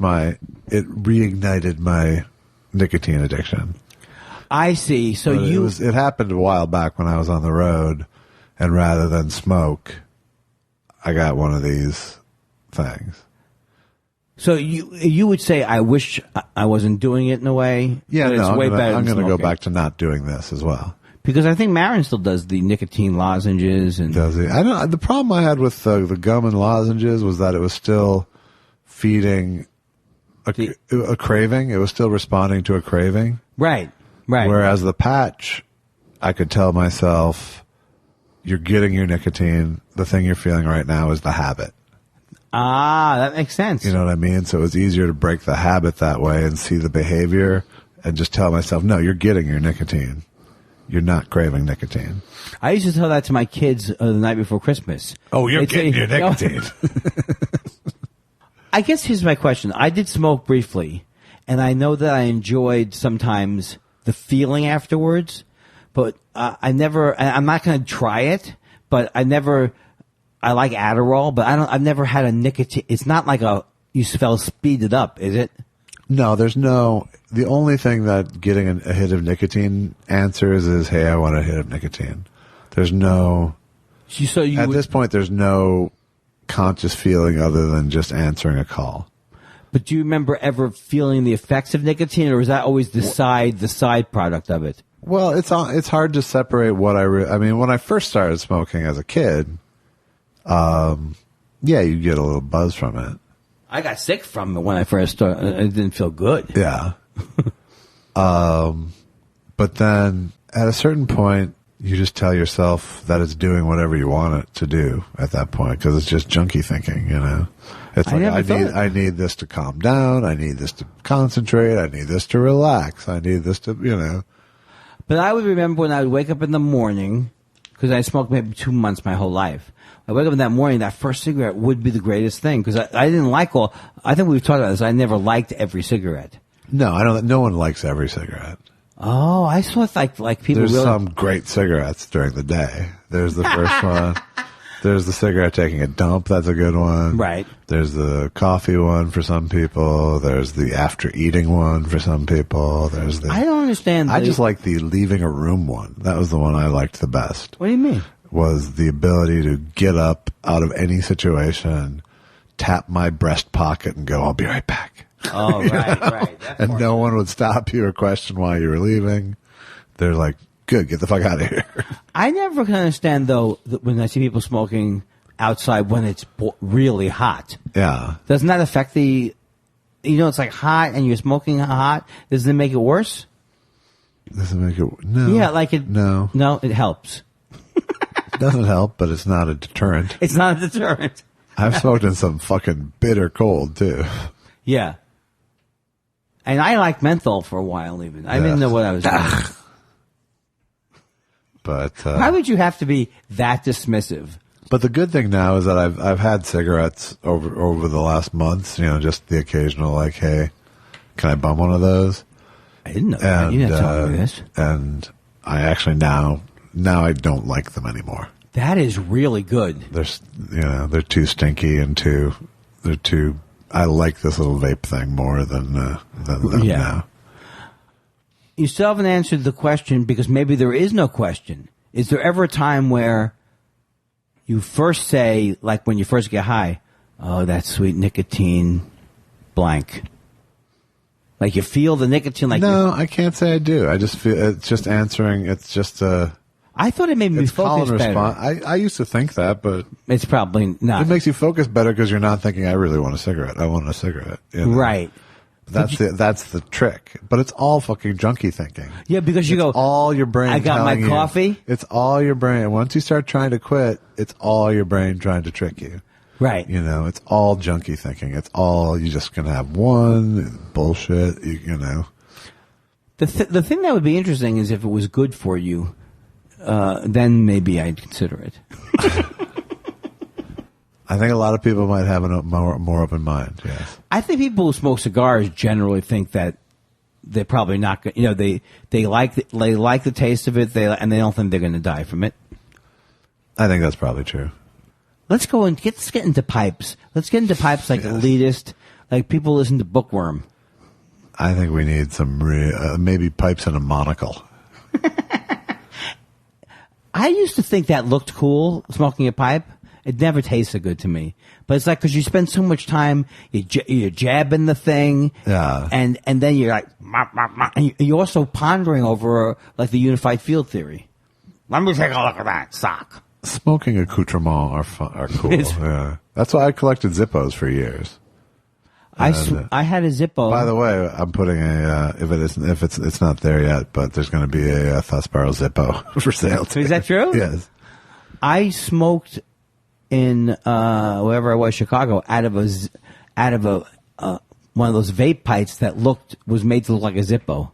reignited my nicotine addiction. I see. So it happened a while back when I was on the road, and rather than smoke, I got one of these things. So you would say, I wish I wasn't doing it in a way. Yeah, but it's way better. I'm going to go back to not doing this as well. Because I think Marin still does the nicotine lozenges. And does he? I don't. The problem I had with the gum and lozenges was that it was still feeding a craving. It was still responding to a craving. Right. Whereas the patch, I could tell myself, you're getting your nicotine. The thing you're feeling right now is the habit. Ah, that makes sense. You know what I mean? So it was easier to break the habit that way and see the behavior and just tell myself, no, you're getting your nicotine. You're not craving nicotine. I used to tell that to my kids the night before Christmas. Oh, you're getting your nicotine. I guess here's my question. I did smoke briefly, and I know that I enjoyed sometimes the feeling afterwards, but I'm not going to try it, but I like Adderall, but I've never had a nicotine. It's not like you spell speeded up, is it? No, the only thing that getting a hit of nicotine answers is, hey, I want a hit of nicotine. There's no, at this point, there's no conscious feeling other than just answering a call. But do you remember ever feeling the effects of nicotine, or is that always the side product of it? Well, it's hard to separate what I mean, when I first started smoking as a kid, yeah, you get a little buzz from it. I got sick from it when I first started. It didn't feel good. Yeah. But then at a certain point, you just tell yourself that it's doing whatever you want it to do at that point, because it's just junkie thinking, you know. It's like, I need this to calm down. I need this to concentrate. I need this to relax. I need this to, you know. But I would remember when I would wake up in the morning, because I smoked maybe 2 months my whole life. I wake up in that morning, that first cigarette would be the greatest thing, because I didn't like I think we've talked about this, I never liked every cigarette. No, no one likes every cigarette. Oh, I sort of like people. There's really some great cigarettes during the day. There's the first one. There's the cigarette taking a dump. That's a good one. Right. There's the coffee one for some people. There's the after eating one for some people. There's the. I don't understand. I just like the leaving a room one. That was the one I liked the best. What do you mean? Was the ability to get up out of any situation, tap my breast pocket, and go, I'll be right back. Oh, right. And no one would stop you or question why you were leaving. They're like, good, get the fuck out of here. I never can understand, though, when I see people smoking outside when it's really hot. Yeah. Doesn't that affect it's like hot and you're smoking hot? Doesn't it make it worse? Doesn't make it, no. Yeah, like it. No. No, it helps. It doesn't help, but it's not a deterrent. It's not a deterrent. I've smoked in some fucking bitter cold, too. Yeah. And I liked menthol for a while, even. I didn't know what I was doing. But why would you have to be that dismissive? But the good thing now is that I've had cigarettes over the last months. You know, just the occasional like, hey, Can I bum one of those? I didn't know that. You didn't tell me this. And I actually now I don't like them anymore. That is really good. They're too stinky and they're too. I like this little vape thing more than them now. You still haven't answered the question because maybe there is no question. Is there ever a time where you first say, like when you first get high, oh, that sweet nicotine blank? Like you feel the nicotine? No, I can't say I do. I just feel it's just answering. It's just I thought it made me focus better. I used to think that, but it's probably not. It makes you focus better because you're not thinking, I really want a cigarette. I want a cigarette. Right. That's the trick. But it's all fucking junkie thinking. Yeah, because you go, all your brain. I got my coffee. It's all your brain. Once you start trying to quit, it's all your brain trying to trick you. Right. It's all junkie thinking. It's all, you're just going to have one bullshit, you know. The thing that would be interesting is if it was good for you, then maybe I'd consider it. I think a lot of people might have a more open mind, yes. I think people who smoke cigars generally think that they're probably not going to, they like the taste of it, and they don't think they're going to die from it. I think that's probably true. Let's go and let's get into pipes. Let's get into pipes like elitist, like people listen to Bookworm. I think we need some maybe pipes and a monocle. I used to think that looked cool, smoking a pipe. It never tasted good to me. But it's like because you spend so much time, you're jabbing the thing, and then you're like, and you're also pondering over like the unified field theory. Let me take a look at that sock. Smoking accoutrements are cool. Yeah. That's why I collected Zippos for years. I had a Zippo. By the way, I'm putting if it's not there yet, but there's going to be a Thusparo Zippo for sale today. Is that true? Yes. I smoked in wherever I was, Chicago, out of a one of those vape pipes that was made to look like a Zippo.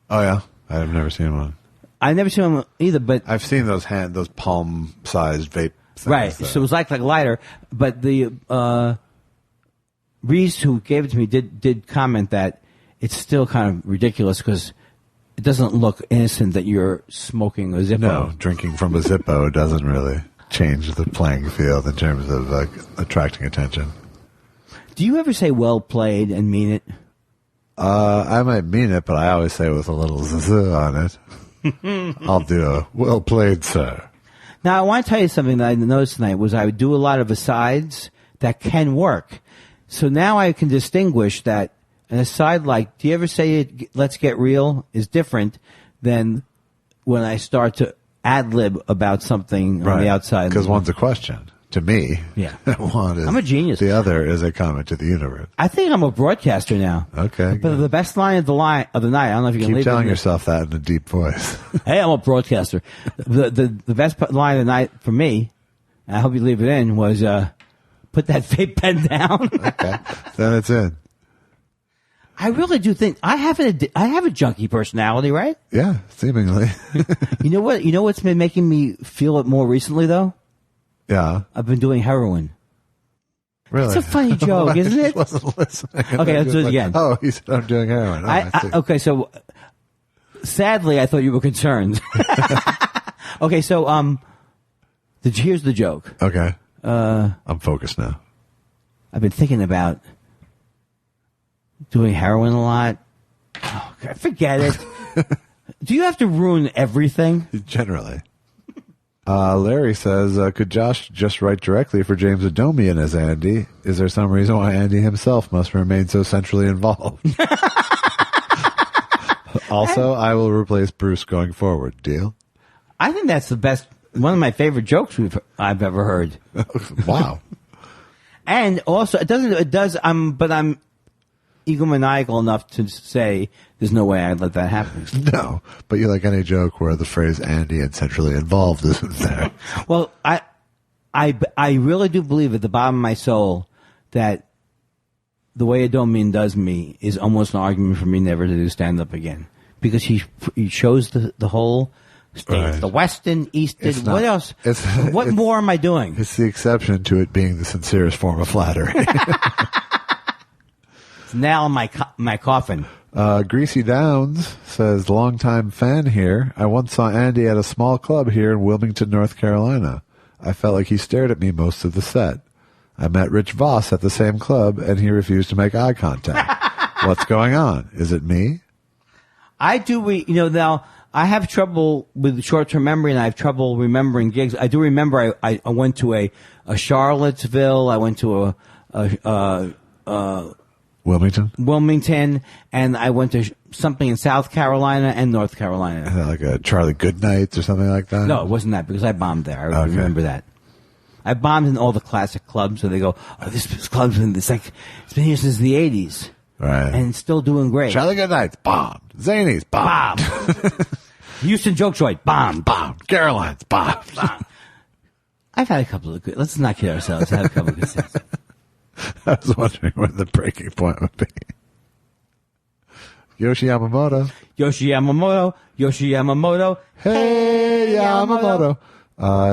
Oh yeah, I've never seen one. I've never seen them either, but I've seen those palm-sized vape things. Right, so it was like a lighter, but the Reese, who gave it to me, did comment that it's still kind of ridiculous because it doesn't look innocent that you're smoking a Zippo. No, drinking from a Zippo doesn't really change the playing field in terms of attracting attention. Do you ever say "well played" and mean it? I might mean it, but I always say it with a little zzz on it. I'll do a "well played, sir." Now, I want to tell you something that I noticed tonight was I would do a lot of asides that can work. So now I can distinguish that an aside like, do you ever say "let's get real" is different than when I start to ad-lib about something on the outside. Because one's a question to me. Yeah. One is, I'm a genius. The other is a comment to the universe. I think I'm a broadcaster now. Okay. But the best line of the night, I don't know if you can keep leave telling yourself that in a deep voice. Hey, I'm a broadcaster. The best line of the night for me, and I hope you leave it in, was put that vape pen down. Okay. Then it's in. I really do think I have a junkie personality, right? Yeah, seemingly. You know what? You know what's been making me feel it more recently, though? Yeah. I've been doing heroin. Really? It's a funny joke, isn't it? I wasn't listening. Okay, let's do it again. Oh, he said I'm doing heroin. Oh, okay, so sadly, I thought you were concerned. Okay, so here's the joke. Okay. I'm focused now. I've been thinking about doing heroin a lot. Oh, God, forget it. Do you have to ruin everything? Generally. Larry says, could Josh just write directly for James Adomian as Andy? Is there some reason why Andy himself must remain so centrally involved? Also, I will replace Bruce going forward. Deal? I think that's the best, one of my favorite jokes I've ever heard. Wow. And also, but I'm egomaniacal enough to say there's no way I'd let that happen. No, but you like any joke where the phrase Andy and centrally involved isn't there. Well, I really do believe at the bottom of my soul that the way Adomian does me is almost an argument for me never to do stand-up again. Because he shows the whole state, right. The Western, Eastern, what else? What more am I doing? It's the exception to it being the sincerest form of flattery. It's a nail in my coffin. Greasy Downs says, longtime fan here. I once saw Andy at a small club here in Wilmington, North Carolina. I felt like he stared at me most of the set. I met Rich Voss at the same club, and he refused to make eye contact. What's going on? Is it me? I do, now, I have trouble with short-term memory, and I have trouble remembering gigs. I do remember I went to a Charlottesville. I went to Wilmington, and I went to something in South Carolina and North Carolina. Like a Charlie Goodnights or something like that? No, it wasn't that, because I bombed there. I remember that. I bombed in all the classic clubs, so they go, this club's it's been here since the 80s. Right. And it's still doing great. Charlie Goodnights, bombed. Zanies, bombed. Houston Joke Joint, bombed. Caroline's, bombed. I've had a couple of good, let's not kid ourselves. I've had a couple of good sets. I was wondering what the breaking point would be. Yoshi Yamamoto. Hey, Yamamoto.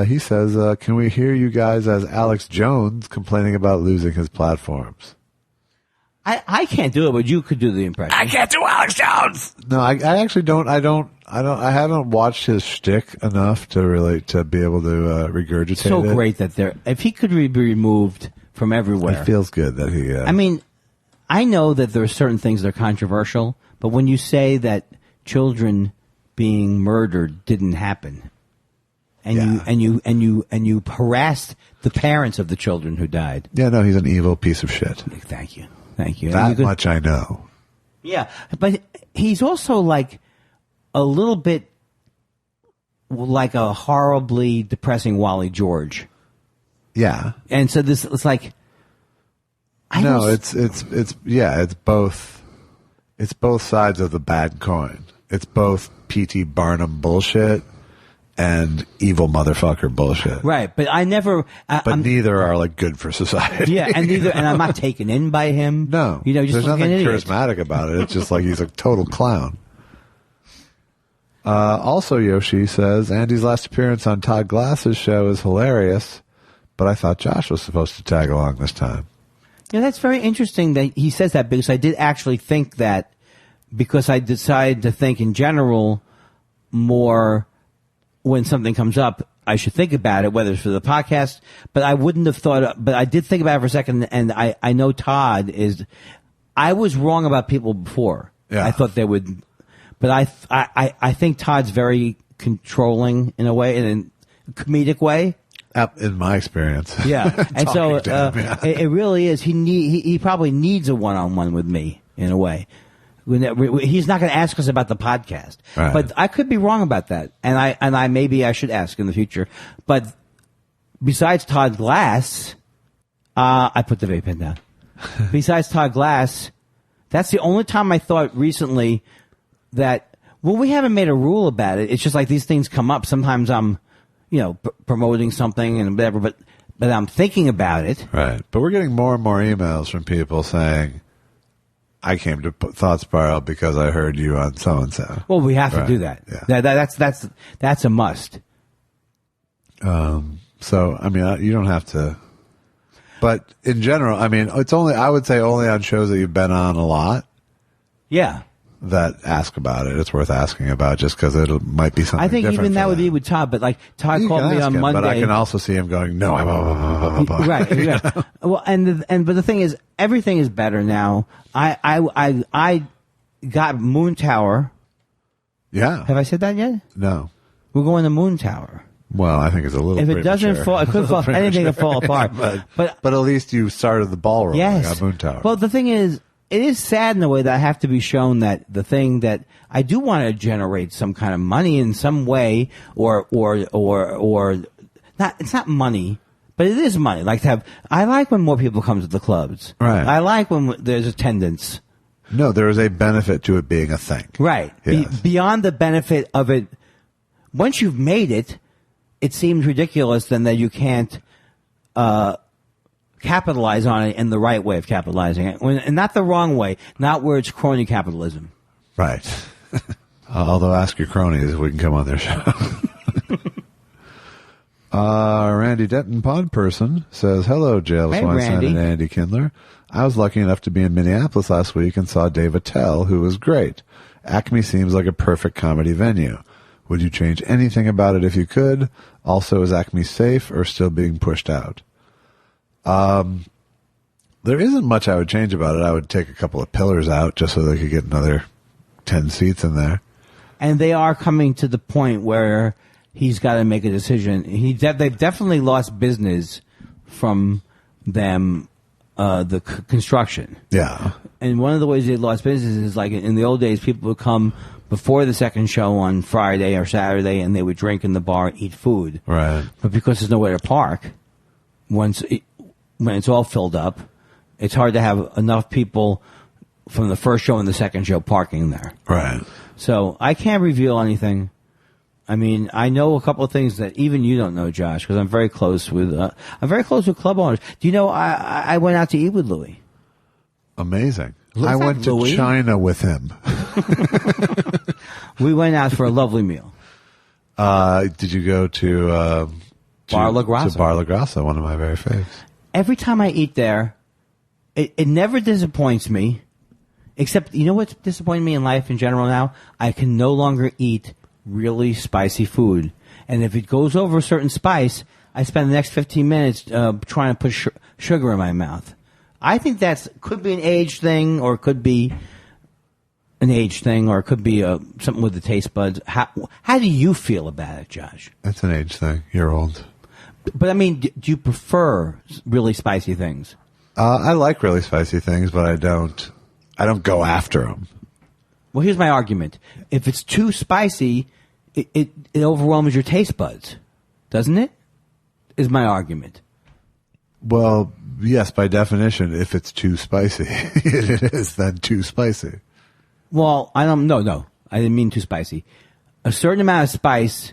He says, can we hear you guys as Alex Jones complaining about losing his platforms? I can't do it, but you could do the impression. I can't do Alex Jones. No, I actually don't. I haven't watched his shtick enough to be able to regurgitate it. So great that if he could be removed from everywhere. It feels good that he. I mean, I know that there are certain things that are controversial, but when you say that children being murdered didn't happen, and you harassed the parents of the children who died. Yeah, no, he's an evil piece of shit. Thank you. That much I know. Yeah, but he's also like a little bit like a horribly depressing Wally George. Yeah. And so it's like it's both sides of the bad coin. It's both P.T. Barnum bullshit and evil motherfucker bullshit. Right, but I never... but neither are, like, good for society. Yeah, and I'm not taken in by him. No. Just there's like nothing an idiot. charismatic about it. It's just like he's a total clown. Also, Yoshi says, Andy's last appearance on Todd Glass's show is hilarious, but I thought Josh was supposed to tag along this time. Yeah, that's very interesting that he says that, because I did actually think that, because I decided to think in general more... when something comes up, I should think about it, whether it's for the podcast, but I wouldn't have thought, but I did think about it for a second, and I know Todd I was wrong about people before. Yeah. I thought they would, but I think Todd's very controlling in a way, in a comedic way. In my experience. Yeah. And so, him, yeah. It really is, he probably needs a one-on-one with me, in a way. He's not going to ask us about the podcast, right. But I could be wrong about that, and I maybe I should ask in the future. But besides Todd Glass, I put the vape pen down. Besides Todd Glass, that's the only time I thought recently that we haven't made a rule about it. It's just like these things come up. Sometimes I'm, promoting something and whatever, but I'm thinking about it. Right, but we're getting more and more emails from people saying, I came to Thought Spiral because I heard you on so-and-so. Well, we have to do that. Yeah. That's a must. So, I mean, you don't have to. But in general, I mean, I would say only on shows that you've been on a lot. Yeah. That ask about it. It's worth asking about just because it might be something I think different even that would them. be with Todd, but like Todd called me on Monday. But I can also see him going, no, right. Yeah. Well, but the thing is, everything is better now. I got Moon Tower. Yeah. Have I said that yet? No. We're going to Moon Tower. Well, I think it's a little. If it doesn't fall, it could fall. Anything could fall apart. But at least you started the ball rolling yes. on Moon Tower. Well, the thing is, it is sad in a way that I have to be shown that the thing that I do want to generate some kind of money in some way, or not. It's not money, but it is money. Like to have. I like when more people come to the clubs. Right. I like when there's attendance. No, there is a benefit to it being a thing. Right. Yes. Beyond the benefit of it, once you've made it, it seems ridiculous then that you can't capitalize on it in the right way of capitalizing it. And not the wrong way, not where it's crony capitalism. Right. Although ask your cronies if we can come on their show. Randy Denton Pod Person says, hello, Jails Hey, Weinstein Randy. and Andy Kindler. I was lucky enough to be in Minneapolis last week and saw Dave Attell, who was great. Acme seems like a perfect comedy venue. Would you change anything about it if you could? Also, is Acme safe or still being pushed out? There isn't much I would change about it. I would take a couple of pillars out just so they could get another 10 seats in there. And they are coming to the point where he's got to make a decision. They've definitely lost business from them, the construction. Yeah. And one of the ways they lost business is like in the old days, people would come before the second show on Friday or Saturday, and they would drink in the bar, eat food. Right. But because there's nowhere to park, when it's all filled up, it's hard to have enough people from the first show and the second show parking there. Right. So I can't reveal anything. I mean, I know a couple of things that even you don't know, Josh, because I'm very close with club owners. Do you know I went out to eat with Louis? Amazing. Looks I like went to Louis. China with him. We went out for a lovely meal. Did you go to Bar La Grassa. To Bar La Grassa, one of my very faves. Every time I eat there, it never disappoints me. Except, you know what's disappointing me in life in general now? I can no longer eat really spicy food. And if it goes over a certain spice, I spend the next 15 minutes trying to put sugar in my mouth. I think could be an age thing, or it could be an age thing, or it could be something with the taste buds. How do you feel about it, Josh? It's an age thing. You're old. But I mean, do you prefer really spicy things? I like really spicy things, but I don't go after them. Well, here's my argument. If it's too spicy, it overwhelms your taste buds, doesn't it? Is my argument. Well, yes, by definition, if it's too spicy, it is then too spicy. Well, no, I didn't mean too spicy. A certain amount of spice.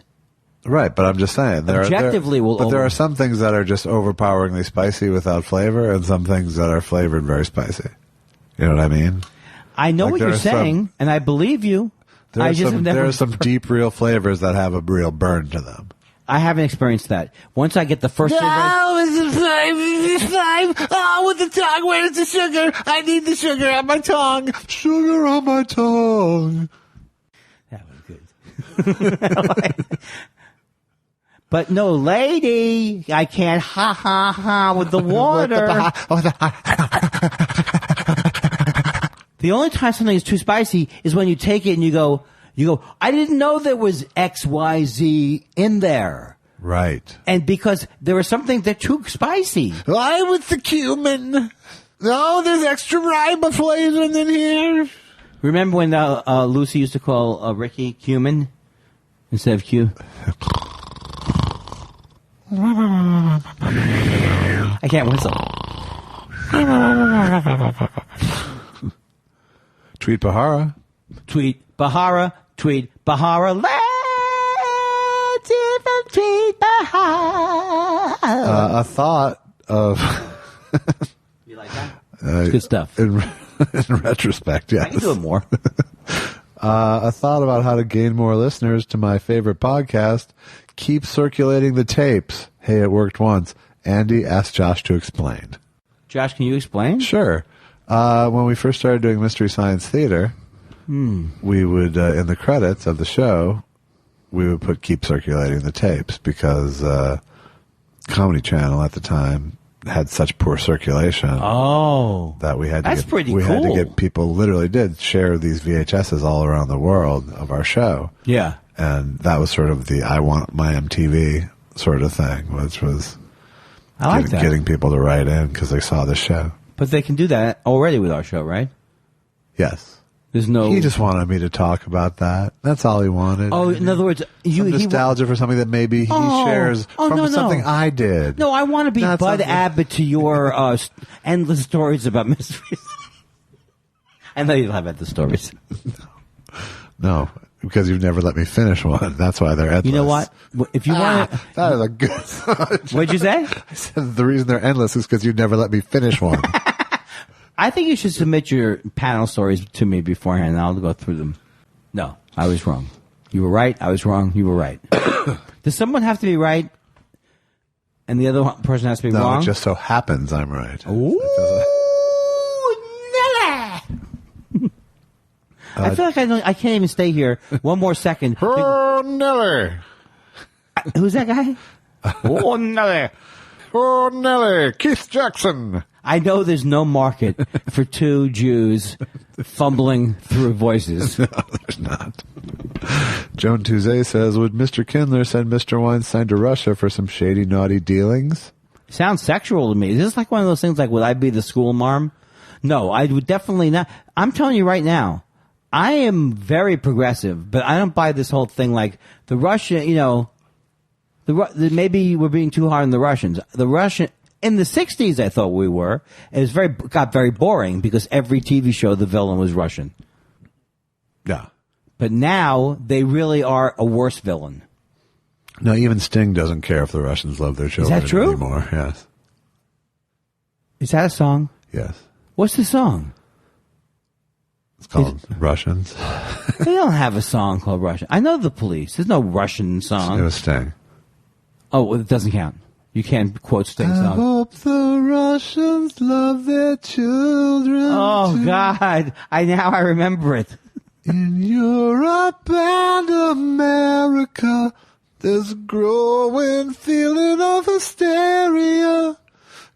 Right, but I'm just saying. There are some things that are just overpoweringly spicy without flavor, and some things that are flavored very spicy. You know what I mean? I know what you're saying, and I believe you. There are some deep, real flavors that have a real burn to them. I haven't experienced that. Once I get the first... it's fine. Oh, with the tongue, where's the sugar? I need the sugar on my tongue. Sugar on my tongue. That was good. But no, lady, I can't ha with the water. The only time something is too spicy is when you take it and you go, I didn't know there was XYZ in there. Right. And because there was something that's too spicy. Why with the cumin? No, there's extra riboflavin in here. Remember when Lucy used to call Ricky cumin instead of Q? I can't whistle. Tweet Bahara. Tweet Bahara. Tweet Bahara. Let's hear from Tweet Bahara. A thought of... You like that? It's good stuff. In retrospect, yes. I can do it more. A thought about how to gain more listeners to my favorite podcast. Keep circulating the tapes. Hey, it worked once. Andy asked Josh to explain. Josh, can you explain? Sure. When we first started doing Mystery Science Theater, we would, in the credits of the show, we would put keep circulating the tapes because Comedy Channel at the time had such poor circulation. Oh. That we had to That's pretty cool. had to get people literally did share these VHSs all around the world of our show. Yeah. And that was sort of the I want my MTV sort of thing, which was getting people to write in because they saw the show. But they can do that already with our show, right? Yes. There's no... He just wanted me to talk about that. That's all he wanted. Oh, in other words... nostalgia for something that maybe he shares from something I did. No, I want to be Bud Abbott to your endless stories about mysteries. I know you laugh at the stories. No, because you've never let me finish one. That's why they're endless. You know what? If you want to... That is a good... What'd you say? I said the reason they're endless is because you never let me finish one. I think you should submit your panel stories to me beforehand, and I'll go through them. No, I was wrong. You were right. I was wrong. You were right. Does someone have to be right? and the other person has to be No, wrong? it just so happens I'm right. Ooh, Nelly! I feel like I can't even stay here one more second. Oh, Nelly. Who's that guy? Oh, Nelly! Oh, Nelly. Keith Jackson. I know there's no market for two Jews fumbling through voices. No, there's not. Joan Tuzet says, would Mr. Kindler send Mr. Weinstein to Russia for some shady, naughty dealings? Sounds sexual to me. Is this like one of those things like, would I be the school marm? No, I would definitely not. I'm telling you right now, I am very progressive, but I don't buy this whole thing like the Russia, maybe we're being too hard on the Russians. The Russian, in the 60s, I thought we were. It got very boring because every TV show, the villain was Russian. Yeah. But now they really are a worse villain. No, even Sting doesn't care if the Russians love their children that true? anymore. Yes. Is that a song? Yes. What's the song? It's called Russians. They don't have a song called Russian. I know the Police. There's no Russian It song. was Sting. Oh, well, it doesn't count. You can't quote Sting's I song. hope the Russians love their children. Oh, too. God. I remember it. In Europe and America, there's a growing feeling of hysteria,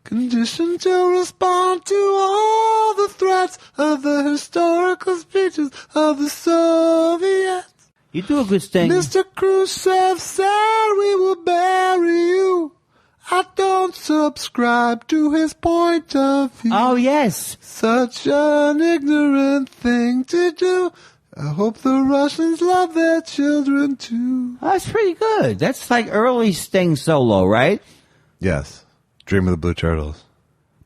conditioned to respond to all the threats of the historical speeches of the Soviets. You do a good Sting. Mr. Khrushchev said we will bury you. I don't subscribe to his point of view. Oh, yes. Such an ignorant thing to do. I hope the Russians love their children too. That's pretty good. That's like early Sting solo, right? Yes. Dream of the Blue Turtles.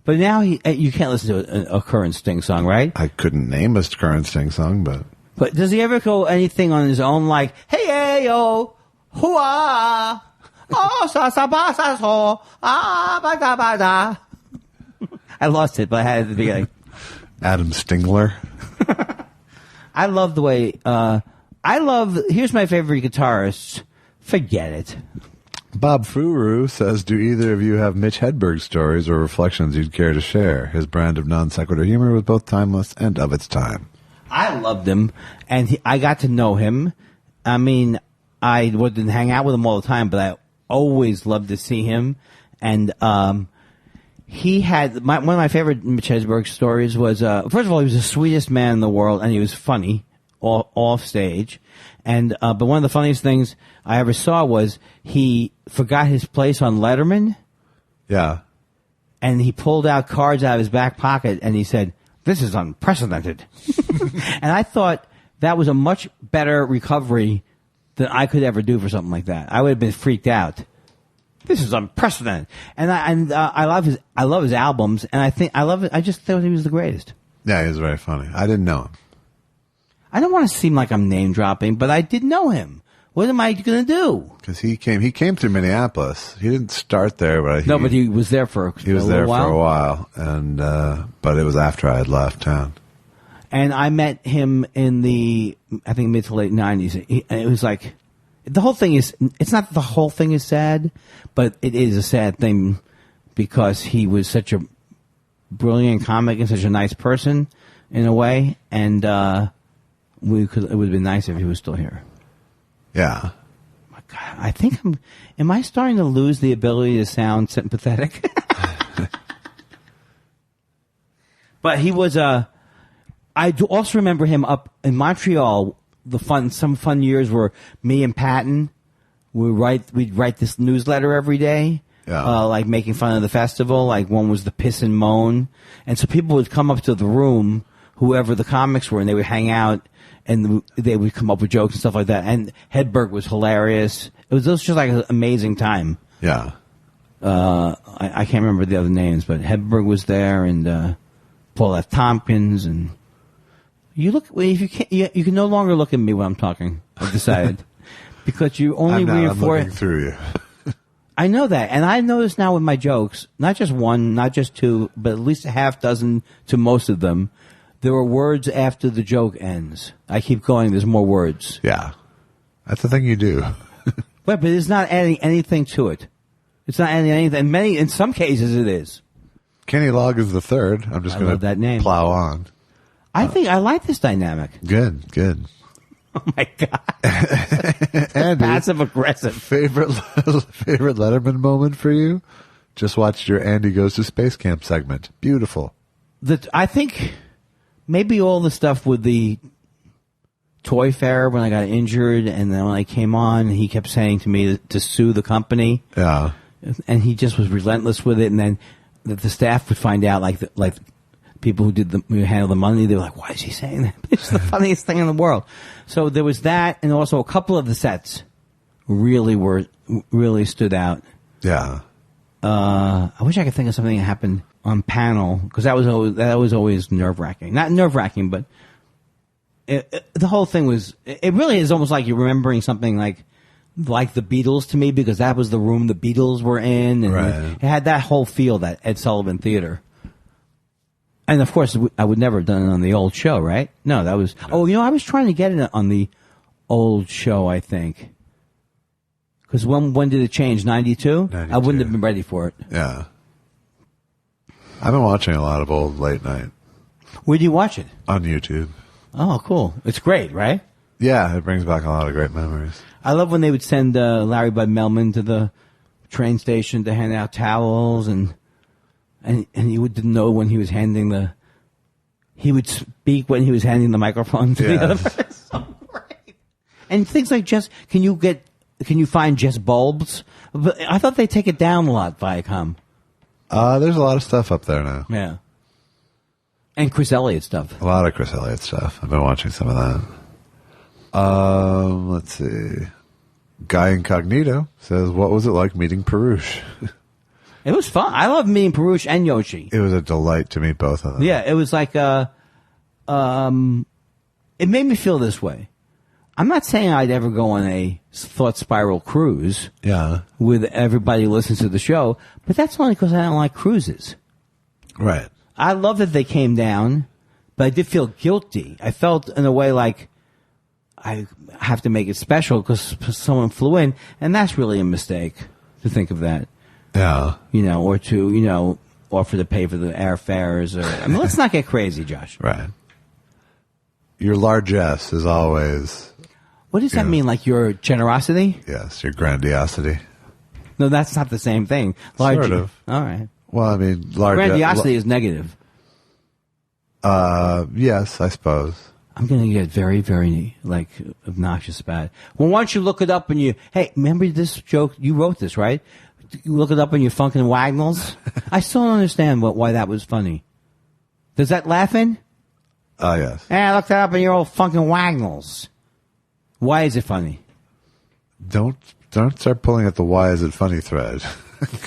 But now you can't listen to a current Sting song, right? I couldn't name a current Sting song, but... But does he ever go anything on his own like, hey, hey, yo, hoo-ah, oh, sa-sa-ba, sa-so, ah, ba-da-ba-da. I lost it, but I had it at the beginning. Adam Stingler. I love the way, here's my favorite guitarist. Forget it. Bob Furu says, do either of you have Mitch Hedberg stories or reflections you'd care to share? His brand of non-sequitur humor was both timeless and of its time. I loved him, and I got to know him. I mean, I wouldn't hang out with him all the time, but I always loved to see him. And he had one of my favorite Mitch Hedberg stories was first of all, he was the sweetest man in the world, and he was funny off stage. And but one of the funniest things I ever saw was he forgot his place on Letterman. Yeah. And he pulled out cards out of his back pocket, and he said, "This is unprecedented." And I thought that was a much better recovery than I could ever do for something like that. I would have been freaked out. This is unprecedented. And I love his albums, and I just thought he was the greatest. Yeah, he was very funny. I didn't know him. I don't want to seem like I'm name dropping, but I did know him. What am I going to do? Because he came through Minneapolis. He didn't start there, but he was there for he was there for a while, and but it was after I had left town. And I met him in the, I think, mid to late 90s. It was like, the whole thing is, it's not that the whole thing is sad, but it is a sad thing because he was such a brilliant comic and such a nice person in a way, and it would have been nice if he was still here. Yeah. My God, I think am I starting to lose the ability to sound sympathetic? But he was I do also remember him up in Montreal. Some fun years where me and Patton we'd write this newsletter every day, like making fun of the festival. Like one was the Piss and Moan, and so people would come up to the room, whoever the comics were, and they would hang out, and they would come up with jokes and stuff like that. And Hedberg was hilarious. It was just like an amazing time. Yeah. I can't remember the other names, but Hedberg was there, and Paul F. Tompkins, and if you can't, you can no longer look at me when I'm talking. I've decided because you only reinforce. I'm looking through you. I know that, and I notice now with my jokes, not just one, not just two, but at least a half dozen to most of them. There are words after the joke ends. I keep going. There's more words. Yeah, that's the thing you do. But it's not adding anything to it. It's not anything. In some cases, it is. Kenny Loggins the third. I'm just going love that name. to plow on. I think I like this dynamic. Good. Oh my God. Andy, Passive aggressive. favorite Letterman moment for you? Just watched your Andy Goes to Space Camp segment. Beautiful. I think maybe all the stuff with the toy fair when I got injured, and then when I came on, he kept saying to me to sue the company. Yeah. And he just was relentless with it, and then the staff would find out, like people who handle the money, they were like, why is he saying that? It's the funniest thing in the world. So there was that, and also a couple of the sets really stood out. Yeah. I wish I could think of something that happened on panel, because that was always nerve-wracking. Not nerve-wracking, but the whole thing was, it really is almost like you're remembering something like the Beatles to me, because that was the room the Beatles were in, and right. it had that whole feel, that Ed Sullivan Theater. And of course, I would never have done it on the old show, right? No, that was... Oh, I was trying to get it on the old show, I think. Because when did it change? 92? I wouldn't have been ready for it. Yeah. I've been watching a lot of old late night. Where do you watch it? On YouTube. Oh, cool. It's great, right? Yeah, it brings back a lot of great memories. I love when they would send Larry Bud Melman to the train station to hand out towels, and you didn't know when he was handing he would speak when he was handing the microphone to the other person. So great. And things like can you find just bulbs? But I thought they take it down a lot, Viacom. There's a lot of stuff up there now. Yeah. And Chris Elliott stuff. A lot of Chris Elliott stuff. I've been watching some of that. Let's see. Guy Incognito says, what was it like meeting Perush? It was fun. I love meeting Perush and Yoshi. It was a delight to meet both of them. Yeah, it was like it made me feel this way. I'm not saying I'd ever go on a thought spiral cruise with everybody who listens to the show, but that's only because I don't like cruises. Right. I love that they came down, but I did feel guilty. I felt in a way like I have to make it special because someone flew in, and that's really a mistake to think of that. Yeah. Or to, offer to pay for the airfares. Let's not get crazy, Josh. Right. Your largesse is always... What does that mean? Like your generosity? Yes, your grandiosity. No, that's not the same thing. Sort of. All right. Well, I mean, grandiosity is negative. Yes, I suppose. I'm going to get very, very, obnoxious about it. Well, why don't you look it up and hey, remember this joke? You wrote this, right? You look it up in your funkin' wagnalls? I still don't understand why that was funny. Does that laugh in? Oh, yes. Hey, I looked that up in your old funkin' wagnalls. Why is it funny? Don't start pulling at the why is it funny thread.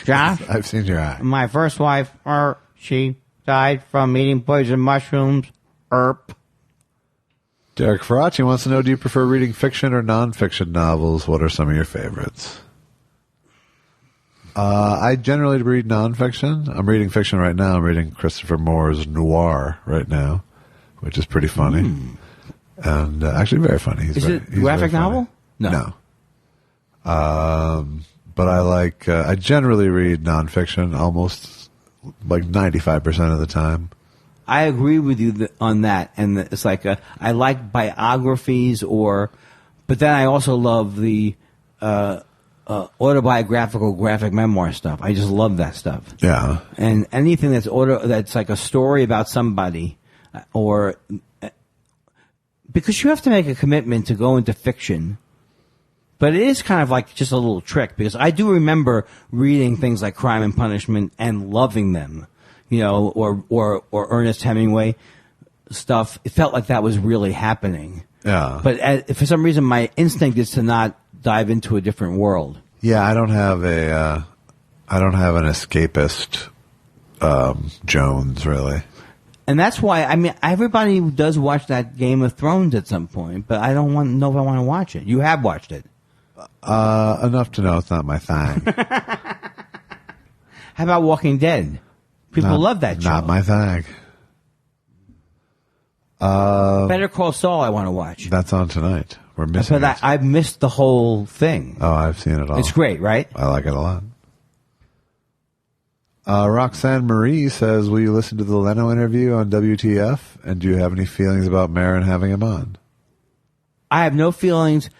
Josh? I've seen your act. My first wife, she died from eating poison mushrooms. Derek Faraci wants to know, do you prefer reading fiction or nonfiction novels? What are some of your favorites? I generally read nonfiction. I'm reading fiction right now. I'm reading Christopher Moore's Noir right now, which is pretty funny. And actually very funny. Is it a graphic novel? No. But I generally read nonfiction almost 95% of the time. I agree with you on that. And it's I like biographies but then I also love the autobiographical graphic memoir stuff. I just love that stuff. Yeah. And anything that's like a story about somebody because you have to make a commitment to go into fiction. But it is kind of like just a little trick, because I do remember reading things like Crime and Punishment and loving them, or Ernest Hemingway stuff. It felt like that was really happening. Yeah. But for some reason, my instinct is to not dive into a different world. Yeah, I don't have an escapist Jones, really. And that's why, everybody does watch that Game of Thrones at some point, but I don't know if I want to watch it. You have watched it. Enough to know it's not my thing. How about Walking Dead? People love that show. Not my thing. Better Call Saul I want to watch. That's on tonight. We're missing it. I've missed the whole thing. Oh, I've seen it all. It's great, right? I like it a lot. Roxanne Marie says, will you listen to the Leno interview on WTF? And do you have any feelings about Maron having him on? I have no feelings.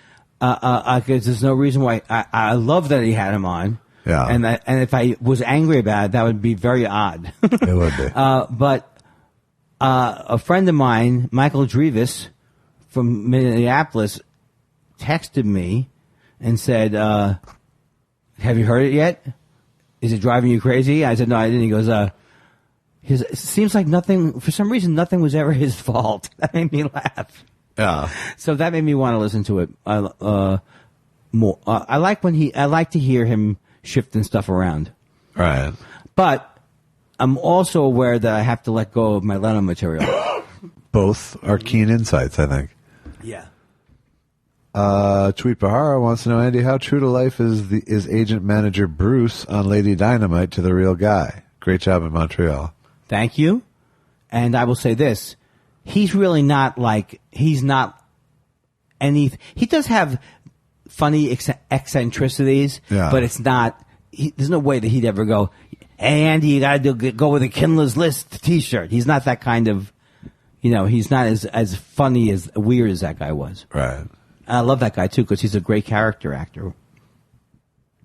Because there's no reason why. I love that he had him on. Yeah. And if I was angry about it, that would be very odd. It would be. But a friend of mine, Michael Drevis from Minneapolis, texted me and said, have you heard it yet? Is it driving you crazy? I said, no, I didn't. He goes, it seems like nothing, for some reason, nothing was ever his fault. That made me laugh. Yeah. So that made me want to listen to it more. I like to hear him shifting stuff around. Right. But I'm also aware that I have to let go of my Leno material. Both are keen insights, I think. Yeah. Tweet Bahara wants to know, Andy, how true to life is agent manager Bruce on Lady Dynamite to the real guy? Great job in Montreal. Thank you. And I will say this. He's really not he does have funny eccentricities, yeah. But it's not, there's no way that he'd ever go, hey, Andy, you gotta go with a Kindler's List t-shirt. He's not that kind of, he's not as funny, as weird as that guy was. Right. And I love that guy too, because he's a great character actor.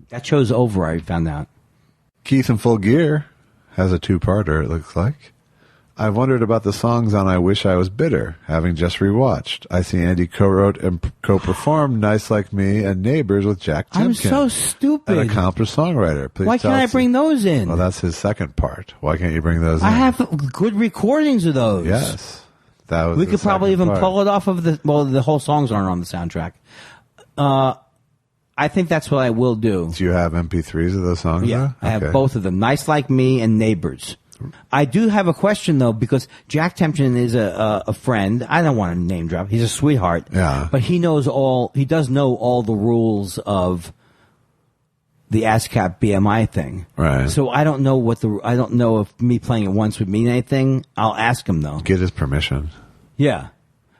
That show's over, I found out. Keith in Full Gear has a two-parter, it looks like. I've wondered about the songs on I Wish I Was Bitter, having just rewatched. I see Andy co-wrote and co-performed Nice Like Me and Neighbors with Jack Timken. I'm so stupid. An accomplished songwriter. Please Why can't I bring those in? Well, that's his second part. Why can't you bring those in? I have good recordings of those. Yes. That was we could probably even pull it off of the whole songs aren't on the soundtrack. I think that's what I will do. Do you have MP3s of those songs? Yeah, though? I have both of them. Nice Like Me and Neighbors. I do have a question though, because Jack Tempchin is a friend. I don't want to name drop. He's a sweetheart. Yeah. But he does know all the rules of the ASCAP BMI thing. Right. So I don't know if me playing it once would mean anything. I'll ask him though. Get his permission. Yeah.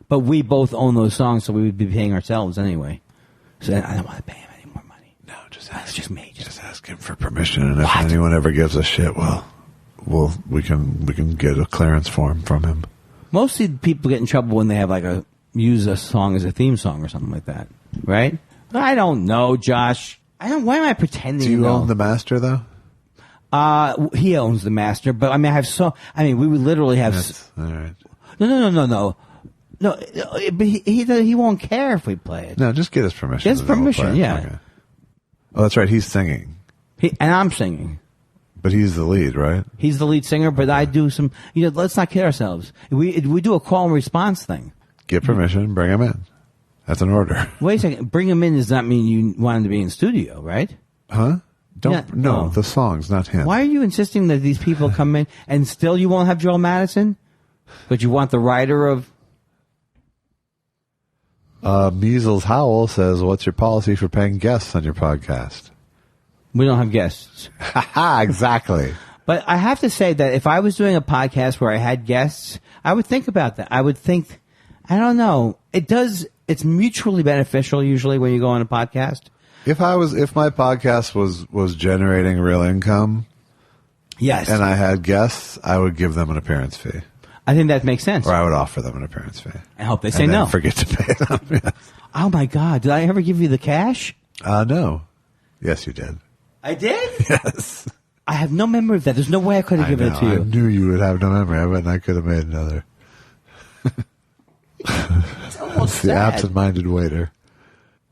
But we both own those songs, so we would be paying ourselves anyway. So I don't want to pay him any more money. No, just That's just me. Just ask him for permission, and if anyone ever gives a shit, we can get a clearance form from him. Mostly people get in trouble when they have use a song as a theme song or something like that, right? I don't know, Josh. Why am I pretending? Do you own the master though? He owns the master, but we would literally have. That's all right. No. No, but he won't care if we play it. No, just get his permission. Get his permission, yeah. Okay. Oh, that's right. He's singing. And I'm singing. But he's the lead, right? He's the lead singer, but I do some. Let's not kid ourselves. We do a call and response thing. Get permission, bring him in. That's an order. Wait a second. Bring him in does not mean you want him to be in studio, right? Huh? The songs, not him. Why are you insisting that these people come in and still you won't have Joel Madison? But you want the writer of. Measles Howell says, what's your policy for paying guests on your podcast? We don't have guests. Exactly. But I have to say that if I was doing a podcast where I had guests, I would think about that. I would think, I don't know. It's mutually beneficial usually when you go on a podcast. If my podcast was generating real income, yes, and I had guests, I would give them an appearance fee. I think that makes sense. Or I would offer them an appearance fee. I hope they say and then no. Forget to pay them. Yes. Oh my God! Did I ever give you the cash? No. Yes, you did. I did? Yes. I have no memory of that. There's no way I could have given it to you. I knew you would have no memory of it, and I could have made another. It's almost The sad. absent-minded waiter.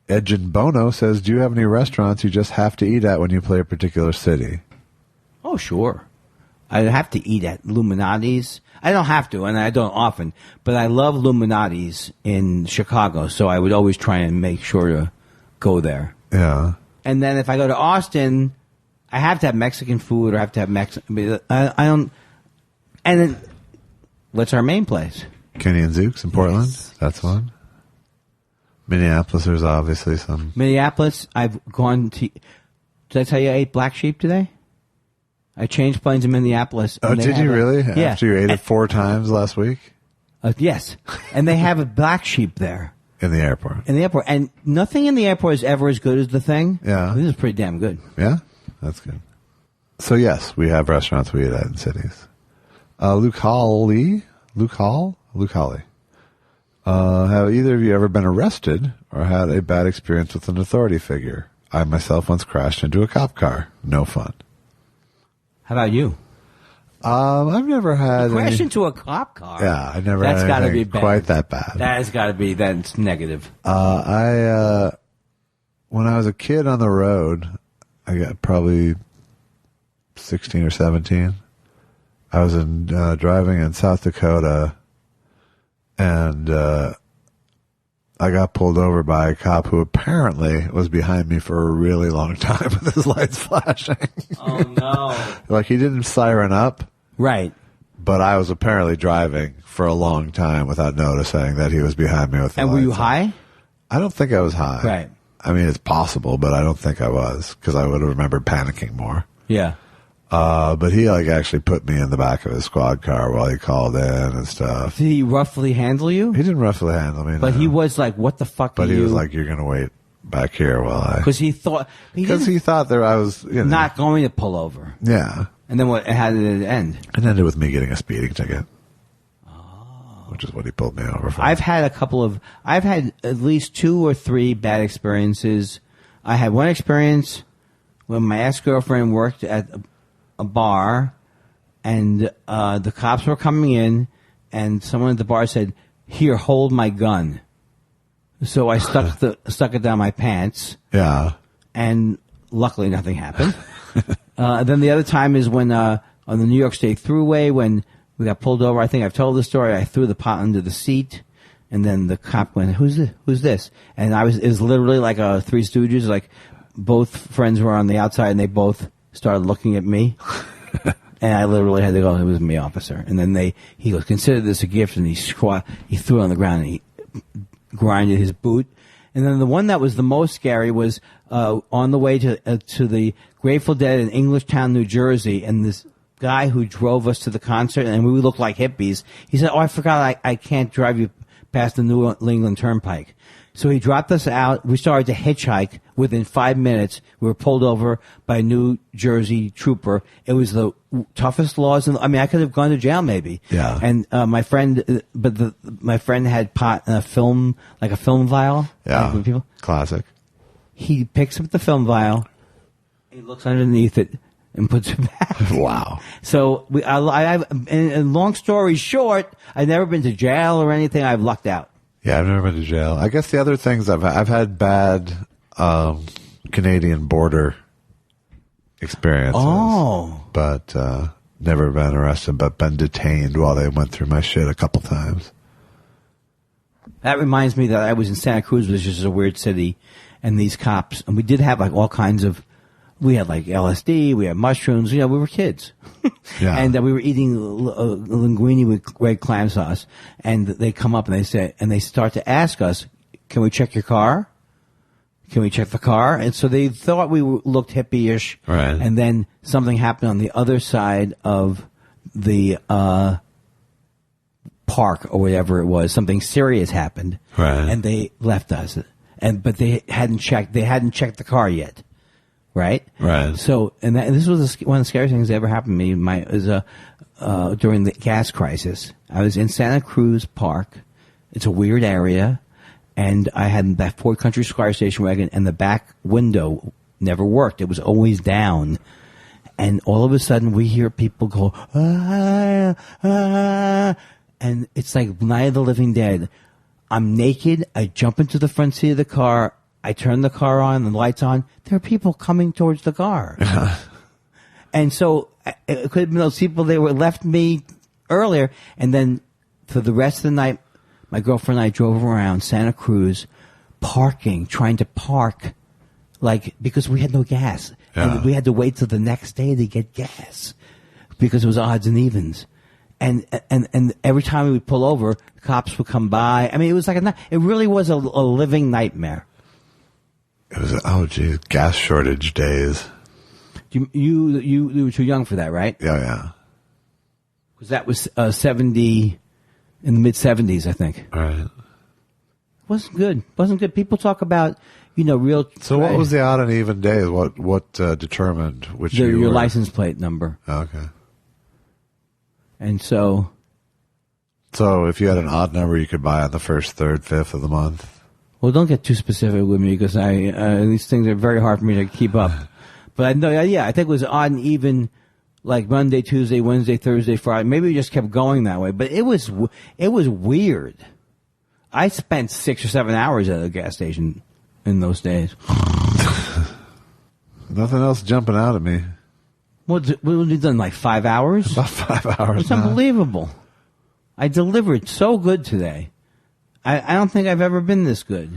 Edgin Bono says, do you have any restaurants you just have to eat at when you play a particular city? Oh, sure. I have to eat at Illuminati's. I don't have to, and I don't often, but I love Illuminati's in Chicago, so I would always try and make sure to go there. Yeah. And then if I go to Austin, I have to have Mexican food or I have to have Mexican. I don't. And then, what's our main place? Kenny and Zooks in Portland. Yes. That's one. Minneapolis, there's obviously some. Minneapolis, I've gone to. Did I tell you I ate black sheep today? I changed planes in Minneapolis. Oh, did you really? Yeah. After you ate it 4 times last week? Yes. And they have a black sheep there. In the airport. In the airport. And nothing in the airport is ever as good as the thing. Yeah. This is pretty damn good. Yeah? That's good. So yes, we have restaurants we eat at in cities. Luke Hawley. Have either of you ever been arrested or had a bad experience with an authority figure? I myself once crashed into a cop car. No fun. How about you? I've never had Crash into a cop car. Yeah, I never That's had got to anything be bad. quite that bad. That's got to be. That's negative. When I was a kid on the road, I got probably 16 or 17. I was driving in South Dakota, and I got pulled over by a cop who apparently was behind me for a really long time with his lights flashing. Oh, no. Like, he didn't siren up, Right. but I was apparently driving for a long time without noticing that he was behind me with the And lights were you on. high? I don't think I was high. Right. I mean, it's possible, but I don't think I was, because I would have remembered panicking more. Yeah. But he actually put me in the back of his squad car while he called in and stuff. Did he roughly handle you? He didn't roughly handle me, But no. he was like, what the fuck But are he you? was like, "You're gonna wait back here while I." Because he thought. Because he thought that I was, not going to pull over. Yeah. And then what? How did it end? It ended with me getting a speeding ticket. Which is what he pulled me over for. I've had at least 2 or 3 bad experiences. I had one experience when my ex-girlfriend worked at a bar, and the cops were coming in, and someone at the bar said, "Here, hold my gun." So I stuck it down my pants, Yeah. and luckily nothing happened. Then the other time is when on the New York State Thruway, when we got pulled over. I think I've told the story. I threw the pot under the seat, and then the cop went, "Who's this? Who's this?" And it was literally like a Three Stooges. Like both friends were on the outside, and they both started looking at me. And I literally had to go, "It was me, officer." And then he goes, "Consider this a gift," and he threw it on the ground and he grinded his boot. And then the one that was the most scary was on the way to the Grateful Dead in Englishtown, New Jersey, and this guy who drove us to the concert, and we looked like hippies. He said, "Oh, I forgot I can't drive you past the New England Turnpike." So he dropped us out. We started to hitchhike. Within 5 minutes, we were pulled over by a New Jersey trooper. It was the toughest laws. I could have gone to jail maybe. Yeah. And my friend, my friend had pot in a film, like a film vial. Yeah. Like when people, Classic. he picks up the film vial, he looks underneath it, and puts it back. Wow. So and long story short, I've never been to jail or anything. I've lucked out. Yeah, I've never been to jail. I guess the other things I've had bad Canadian border experiences. Oh. But never been arrested, but been detained while they went through my shit a couple times. That reminds me that I was in Santa Cruz, which is a weird city, and these cops, and we did have like all kinds of, we had like LSD, we had mushrooms, we were kids. Yeah. And we were eating linguine with red clam sauce, and they come up and they start to ask us, "Can we check your car? Can we check the car?" And so they thought we looked hippie-ish. Right. And then something happened on the other side of the park or whatever it was. Something serious happened. Right. And they left us. But they hadn't checked the car yet. Right? Right. So, and this was one of the scariest things that ever happened to me. During the gas crisis. I was in Santa Cruz Park. It's a weird area. And I had that Ford Country Squire station wagon, and the back window never worked. It was always down. And all of a sudden, we hear people go, "Ah, ah," and it's like Night of the Living Dead. I'm naked. I jump into the front seat of the car. I turn the car on, the lights on. There are people coming towards the car. And so it could have been those people, they left me earlier. And then for the rest of the night, my girlfriend and I drove around Santa Cruz, trying to park, because we had no gas. Yeah. And we had to wait till the next day to get gas because it was odds and evens. And every time we would pull over, the cops would come by. I mean, it was like it really was a living nightmare. It was, gas shortage days. You were too young for that, right? Yeah. Because that was 70, in the mid-70s, I think. All right. Wasn't good. Wasn't good. People talk about, real. So what was the odd and even days? What determined which your license plate number? Okay. And so if you had an odd number, you could buy on the 1st, 3rd, 5th of the month. Well, don't get too specific with me because these things are very hard for me to keep up. But I know, I think it was odd and even, like Monday, Tuesday, Wednesday, Thursday, Friday. Maybe we just kept going that way. But it was weird. I spent 6 or 7 hours at a gas station in those days. Nothing else jumping out at me. What have you done, like 5 hours? About 5 hours. It's unbelievable. I delivered so good today. I don't think I've ever been this good.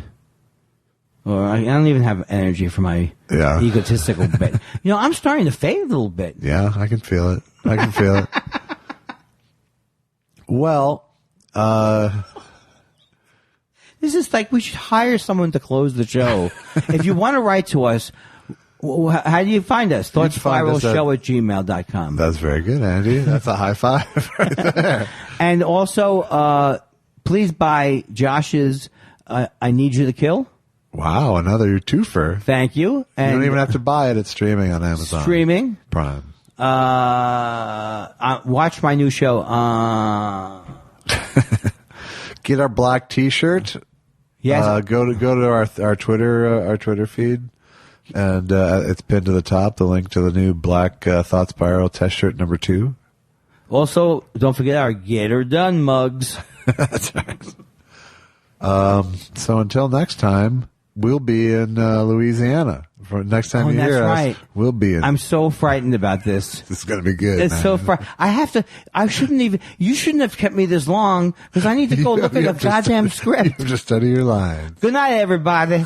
Or I don't even have energy for my egotistical bit. I'm starting to fade a little bit. Yeah, I can feel it. Well, this is like we should hire someone to close the show. If you want to write to us, how do you find us? ThoughtSpiralShow@gmail.com. That's very good, Andy. That's a high five right there. And also, please buy Josh's I Need You to Kill. Wow, another twofer. Thank you. And you don't even have to buy it. It's streaming on Amazon. Streaming. Prime. Watch my new show. Get our black T-shirt. Yes. Go to our Twitter feed, and it's pinned to the top. The link to the new black Thought Spiral test shirt number 2. Also, don't forget our Get Her Done mugs. That's right. So until next time, we'll be in Louisiana. For next time you hear us, we'll be in. I'm so frightened about this. This is going to be good. It's so you shouldn't have kept me this long because I need to go look at the goddamn script. You have to study your lines. Good night, everybody.